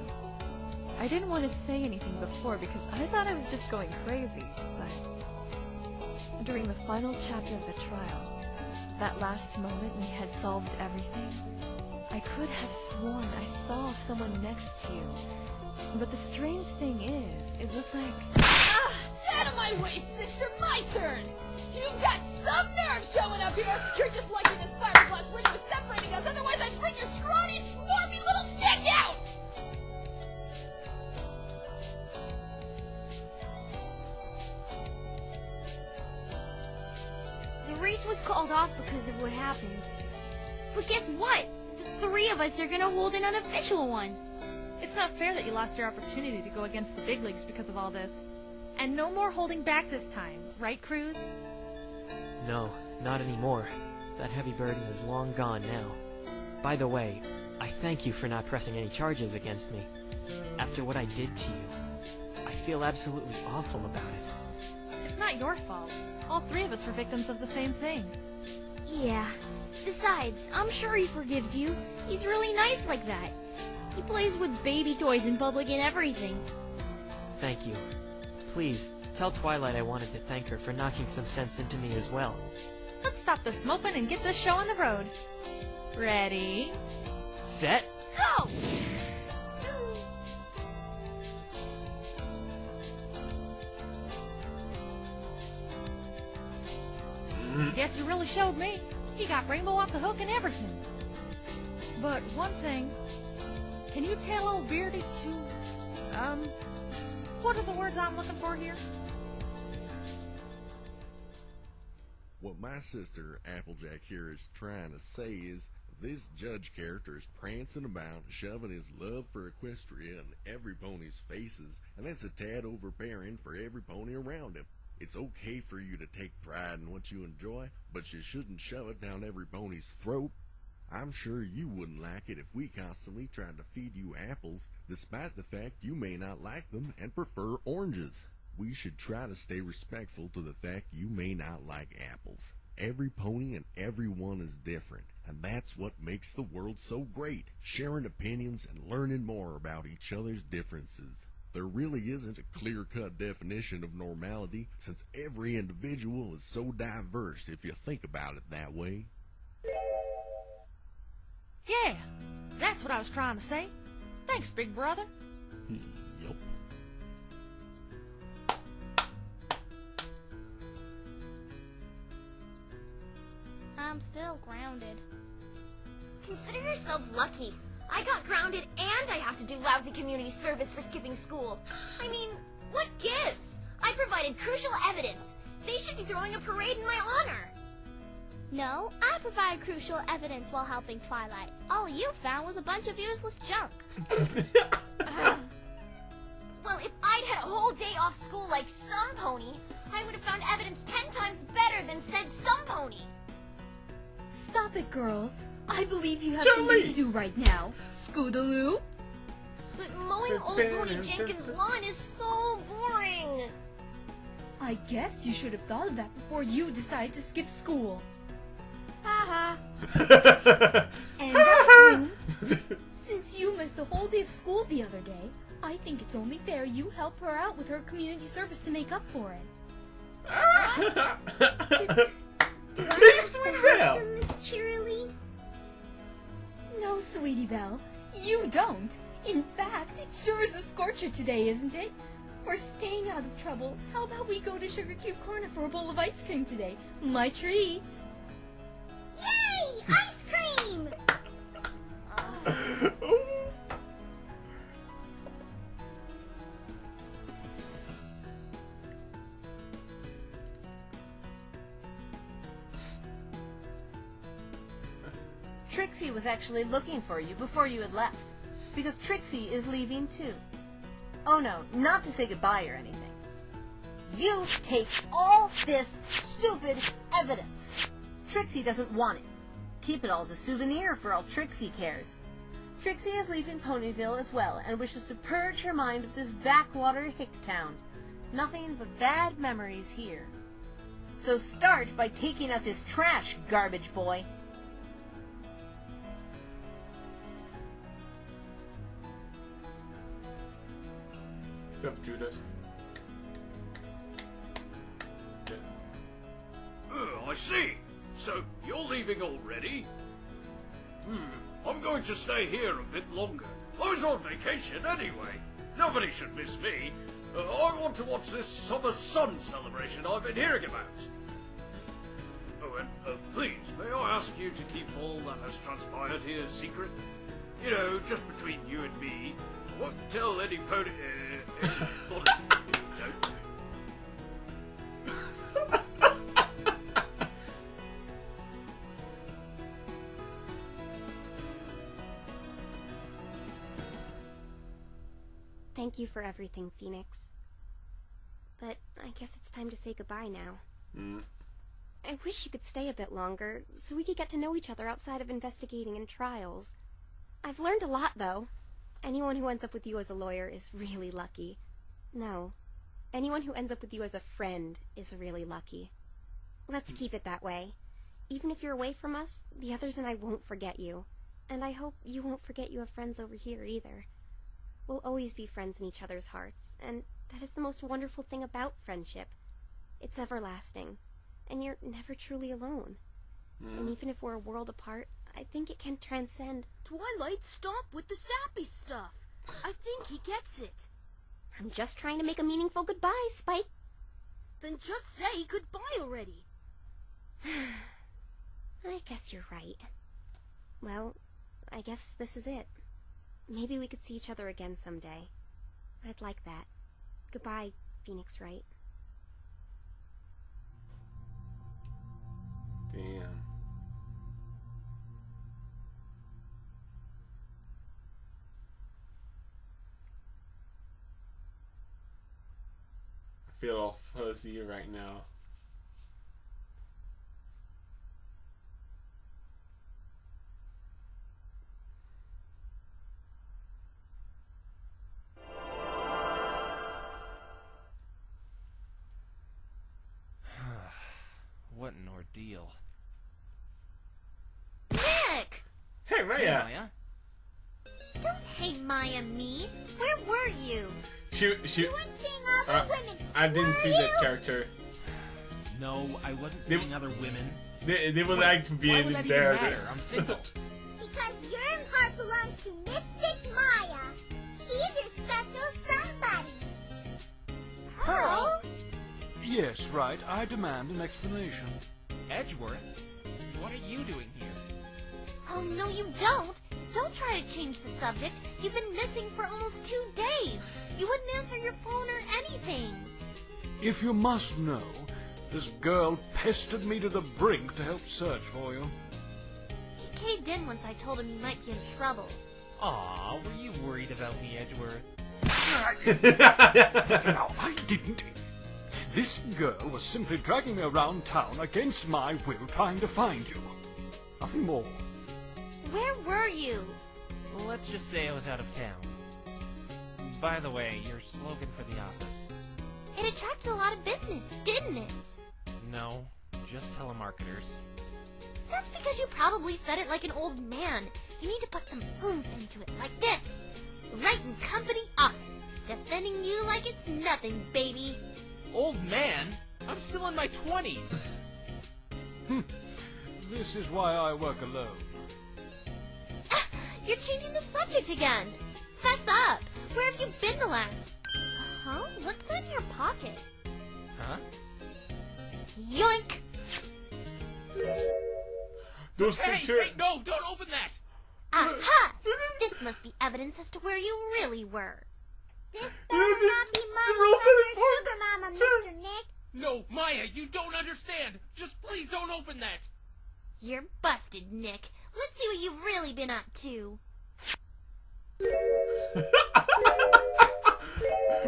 I didn't want to say anything before because I thought I was just going crazy, but during the final chapter of the trial, that last moment we had solved everything, I could have sworn I saw someone next to you. But the strange thing is, it looked like... Ah! Out of my way, sister! My turn! You've got some nerve showing up here! You're just lucky this fiberglass window is separating us, otherwise I'd bring your scrawny, swarmy little neck out! The race was called off because of what happened. But guess what? The three of us are gonna hold an unofficial one. It's not fair that you lost your opportunity to go against the big leagues because of all this. And no more holding back this time, right, Cruz? No, not anymore. That heavy burden is long gone now. By the way, I thank you for not pressing any charges against me. After what I did to you, I feel absolutely awful about it. It's not your fault. All three of us were victims of the same thing. Yeah. Besides, I'm sure he forgives you. He's really nice like that. He plays with baby toys in public and everything. Thank you. Please, tell Twilight I wanted to thank her for knocking some sense into me as well. Let's stop this moping and get this show on the road. Ready? Set? Go! Guess you really showed me. You got Rainbow off the hook and everything. But one thing, can you tell old Beardy to, what are the words I'm looking for here? What my sister Applejack here is trying to say is This judge character is prancing about, shoving his love for Equestria in every pony's faces, and that's a tad overbearing for every pony around him. It's okay for you to take pride in what you enjoy, but you shouldn't shove it down every pony's throat. I'm sure you wouldn't like it if we constantly tried to feed you apples, despite the fact you may not like them and prefer oranges. We should try to stay respectful to the fact you may not like apples. Every pony and everyone is different, and that's what makes the world so great, sharing opinions and learning more about each other's differences. There really isn't a clear-cut definition of normality, since every individual is so diverse if you think about it that way. Yeah, that's what I was trying to say. Thanks, big brother. Yup. I'm still grounded. Consider yourself lucky. I got grounded and I have to do lousy community service for skipping school. I mean, what gives? I provided crucial evidence. They should be throwing a parade in my honor. No, I provide crucial evidence while helping Twilight. All you found was a bunch of useless junk. Well, if I'd had a whole day off school like some pony, I would have found evidence 10 times better than said some pony. Stop it, girls. I believe you have Julie! something to do right now. Scootaloo. But mowing Old Pony Jenkins' lawn is so boring. I guess you should have thought of that before you decided to skip school. Haha. And since you missed a whole day of school the other day, I think it's only fair you help her out with her community service to make up for it. Sweetie Belle! Miss Cheerily? No, Sweetie Belle, you don't. In fact, it sure is a scorcher today, isn't it? We're staying out of trouble. How about we go to Sugar Cube Corner for a bowl of ice cream today? My treat. Yay! Ice cream! Trixie was actually looking for you before you had left, because Trixie is leaving too. Oh no, not to say goodbye or anything. You take all this stupid evidence. Trixie doesn't want it. Keep it all as a souvenir for all Trixie cares. Trixie is leaving Ponyville as well and wishes to purge her mind of this backwater hick town. Nothing but bad memories here. So start by taking out this trash, garbage boy. Except Judas. I see. So, you're leaving already? I'm going to stay here a bit longer. I was on vacation anyway. Nobody should miss me. I want to watch this summer sun celebration I've been hearing about. Oh, and please, may I ask you to keep all that has transpired here secret? You know, just between you and me. Won't tell any pony... Thank you for everything, Phoenix. But I guess it's time to say goodbye now. I wish you could stay a bit longer, so we could get to know each other outside of investigating and trials. I've learned a lot, though. Anyone who ends up with you as a lawyer is really lucky. No. Anyone who ends up with you as a friend is really lucky. Let's keep it that way. Even if you're away from us, the others and I won't forget you. And I hope you won't forget you have friends over here either. We'll always be friends in each other's hearts, and that is the most wonderful thing about friendship. It's everlasting, and you're never truly alone. And even if we're a world apart, I think it can transcend. Twilight, stop with the sappy stuff. I think he gets it. I'm just trying to make a meaningful goodbye, Spike. Then just say goodbye already. I guess you're right. Well, I guess this is it. Maybe we could see each other again someday. I'd like that. Goodbye, Phoenix Wright. Damn. feel all fuzzy right now. What an ordeal. Nick! Hey, Maya! Hey, Maya. Don't hate Maya me. Where were you? She You weren't seeing other women. I didn't were see you? that character. No, I wasn't They- seeing other women. They would like to be Why in would that there. even matter? I'm single. Because your heart belongs to Mystic Maya. She's your special somebody. Pearl? Yes, right. I demand an explanation. Edgeworth? What are you doing here? Oh, no, you don't. Don't try to change the subject. You've been missing for almost 2 days. You wouldn't answer your phone or anything. If you must know, this girl pestered me to the brink to help search for you. He caved in once I told him you might be in trouble. Aw, were you worried about me, Edgeworth? No, I didn't. This girl was simply dragging me around town against my will trying to find you. Nothing more. Where were you? Let's just say I was out of town. By the way, your slogan for the office. It attracted a lot of business, didn't it? No, just telemarketers. That's because you probably said it like an old man. You need to put some oomph into it, like this. Right in company office, defending you like it's nothing, baby. Old man? I'm still in my 20s. This is why I work alone. You're changing the subject again. Fess up. Where have you been the last... Huh? What's that in your pocket? Huh? Yoink! Those Hey, pictures. hey, no, don't open that! Aha! This must be evidence as to where you really were. This better not be Mama from your sugar mama, Mr. Nick. No, Maya, you don't understand! Just please don't open that! You're busted, Nick. Let's see what you've really been up to.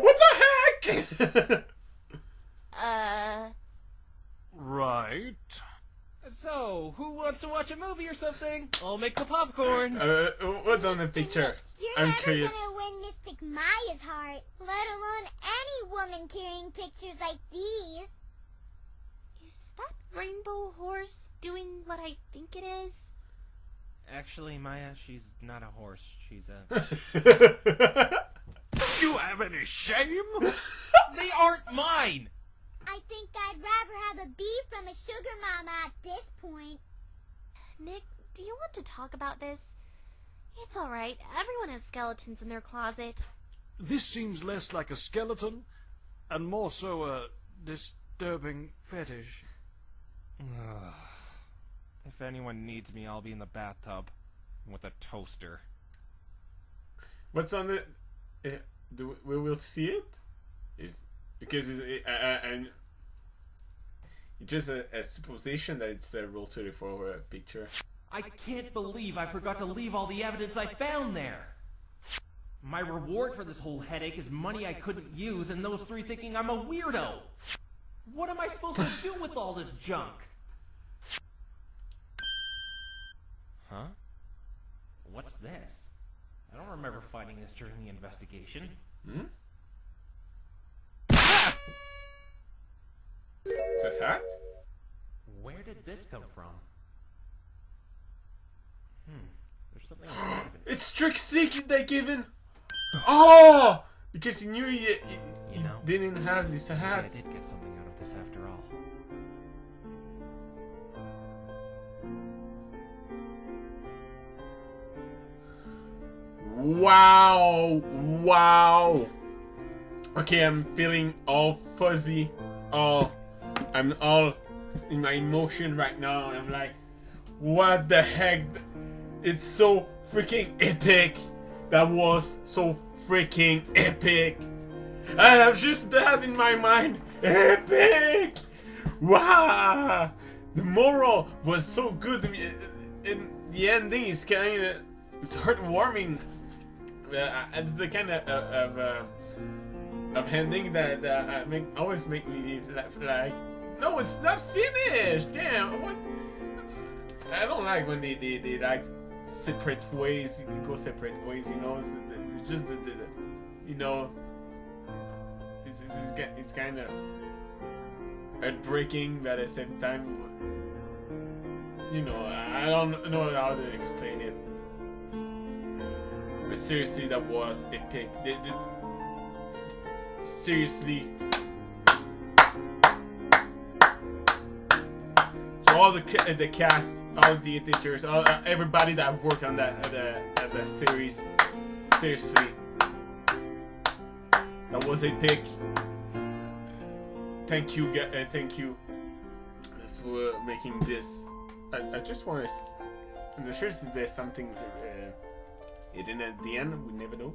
What the heck? Right. So, who wants to watch a movie or something? I'll make the popcorn. What's on the picture? You're I'm never curious. gonna win Mystic Maya's heart, let alone any woman carrying pictures like these. Is that rainbow horse doing what I think it is? Actually, Maya, she's not a horse. She's a... Do you have any shame? They aren't mine! I think I'd rather have a bee from a sugar mama at this point. Nick, do you want to talk about this? It's alright. Everyone has skeletons in their closet. This seems less like a skeleton, and more so a disturbing fetish. If anyone needs me, I'll be in the bathtub with a toaster. What's on the? We will see it, because it's just a supposition that it's a Roll 34 picture. I can't believe I forgot to leave all the evidence I found there. My reward for this whole headache is money I couldn't use and those three thinking I'm a weirdo. What am I supposed to do with all this junk? Huh? What's this? I don't remember finding this during the investigation. Hmm? It's a hat? Where did this come from? There's something else. It's Trixie they given. Oh, because he knew he didn't have this hat. I did get something out of this after all. Wow. Okay, I'm feeling all fuzzy. I'm all in my emotion right now. I'm like, what the heck? It's so freaking epic. That was so freaking epic. I have just that in my mind. Epic! Wow! The moral was so good. And the ending is kind of... It's heartwarming. It's the kind of of ending that always make me laugh. Like, no, it's not finished. Damn, what? I don't like when they like separate ways, go separate ways. You know, it's just the you know, it's kind of heartbreaking, but at the same time, you know, I don't know how to explain it. But seriously, that was epic. Seriously. So all the cast, all the teachers, everybody that worked on that the series, seriously, that was epic. Thank you for making this. I just want to. I'm sure there's something hidden at the end. We never know.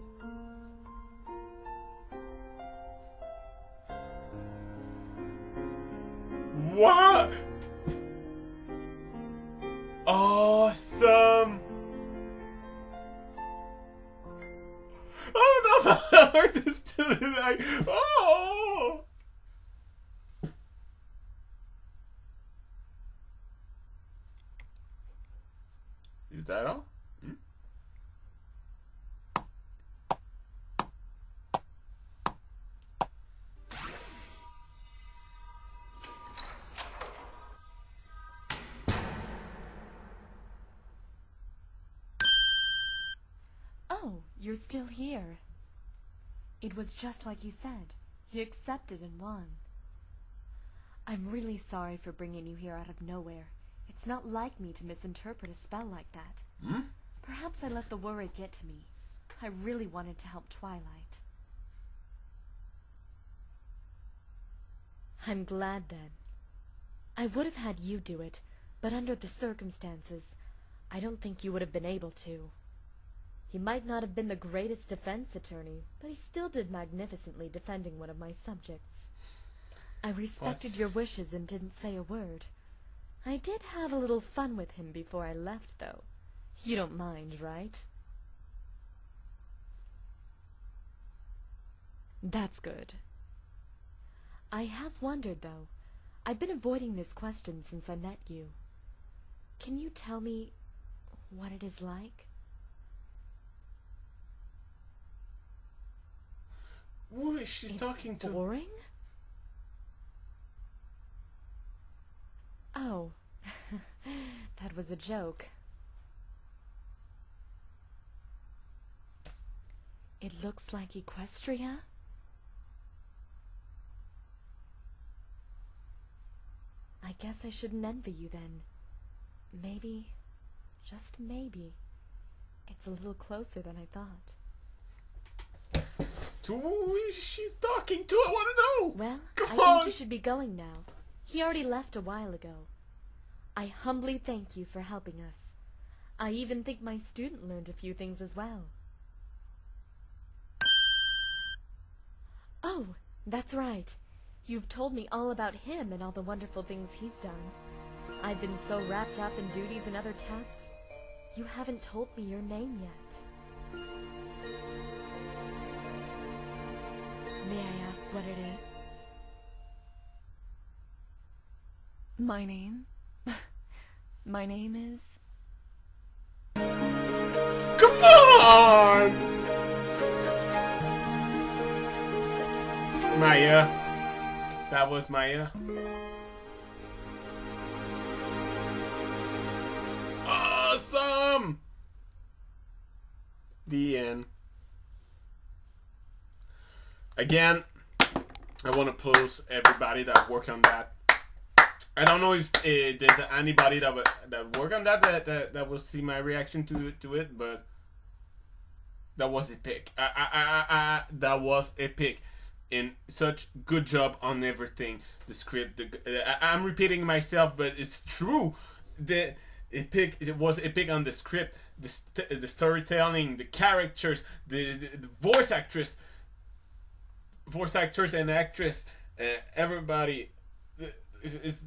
What? Awesome! Oh no, my heart is still like, oh! Is that all? Oh, you're still here. It was just like you said. You accepted and won. I'm really sorry for bringing you here out of nowhere. It's not like me to misinterpret a spell like that. Perhaps I let the worry get to me. I really wanted to help Twilight. I'm glad then. I would have had you do it, but under the circumstances, I don't think you would have been able to. He might not have been the greatest defense attorney, but he still did magnificently defending one of my subjects. I respected your wishes and didn't say a word. I did have a little fun with him before I left, though. You don't mind, right? That's good. I have wondered, though. I've been avoiding this question since I met you. Can you tell me what it is like? Who is she talking to? Boring? Oh, that was a joke. It looks like Equestria? I guess I shouldn't envy you then. Maybe, just maybe, it's a little closer than I thought. Who is she talking to? I want to know! Well, Come I on. think you should be going now. He already left a while ago. I humbly thank you for helping us. I even think my student learned a few things as well. Oh, that's right. You've told me all about him and all the wonderful things he's done. I've been so wrapped up in duties and other tasks, you haven't told me your name yet. May I ask what it is? My name? My name is... Come on! Maya. That was Maya. Awesome! The end. Again, I want to applause everybody that worked on that. I don't know if there's anybody that work on that will see my reaction to it, but that was epic. That was epic. And such good job on everything. The script. I'm repeating myself, but it's true. It was epic on the script, the storytelling, the characters, the voice actors and actress, everybody. Is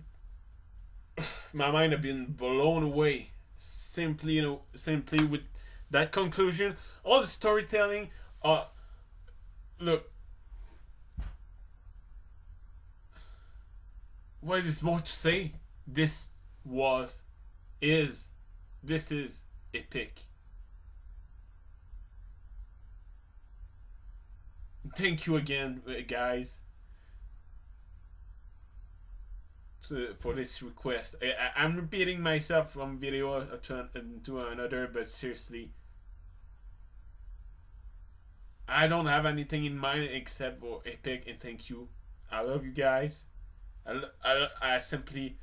my mind have been blown away simply with that conclusion. All the storytelling. Look, what is more to say? This is epic. Thank you again, guys, for this request. I'm repeating myself from video to another, but seriously, I don't have anything in mind except for epic, and thank you. I love you guys. I simply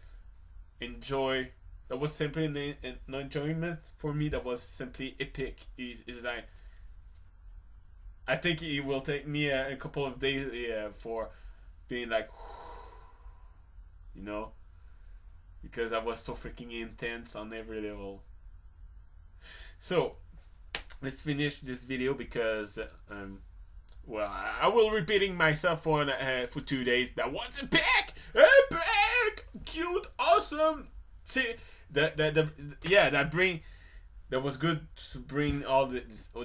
enjoy. That was simply an enjoyment for me. That was simply epic. Is like, I think it will take me a couple of days for being like, you know, because I was so freaking intense on every level. So let's finish this video because well, I will repeating myself for 2 days. That was epic, cute, awesome. See, that was good to bring all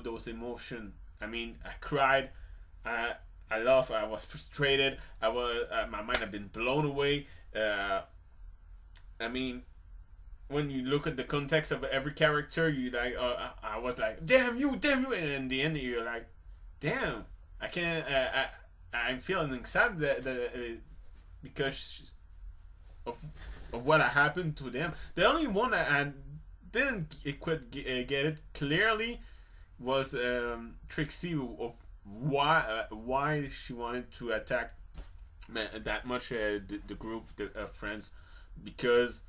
those emotions. I mean, I cried, I laughed, I was frustrated, my mind had been blown away. I mean, when you look at the context of every character, you like, I was like, damn you, and in the end you're like, damn, I can't, I'm feeling sad because of what happened to them. The only one I didn't quite get it clearly was Trixie, of why she wanted to attack that much the group of friends, because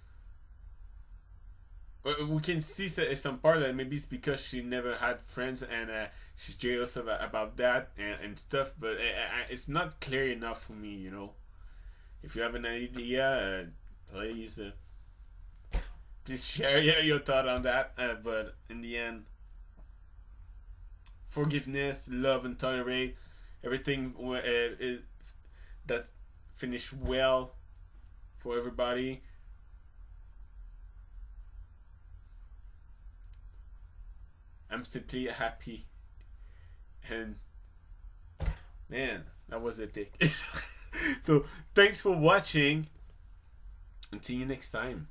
we can see some part that maybe it's because she never had friends and she's jealous about that and stuff, but it's not clear enough for me, you know. If you have an idea, please share your thought on that, but in the end, forgiveness, love, and tolerate, everything that's finished well for everybody. I'm simply happy, and man, that was epic. So thanks for watching, and see you next time.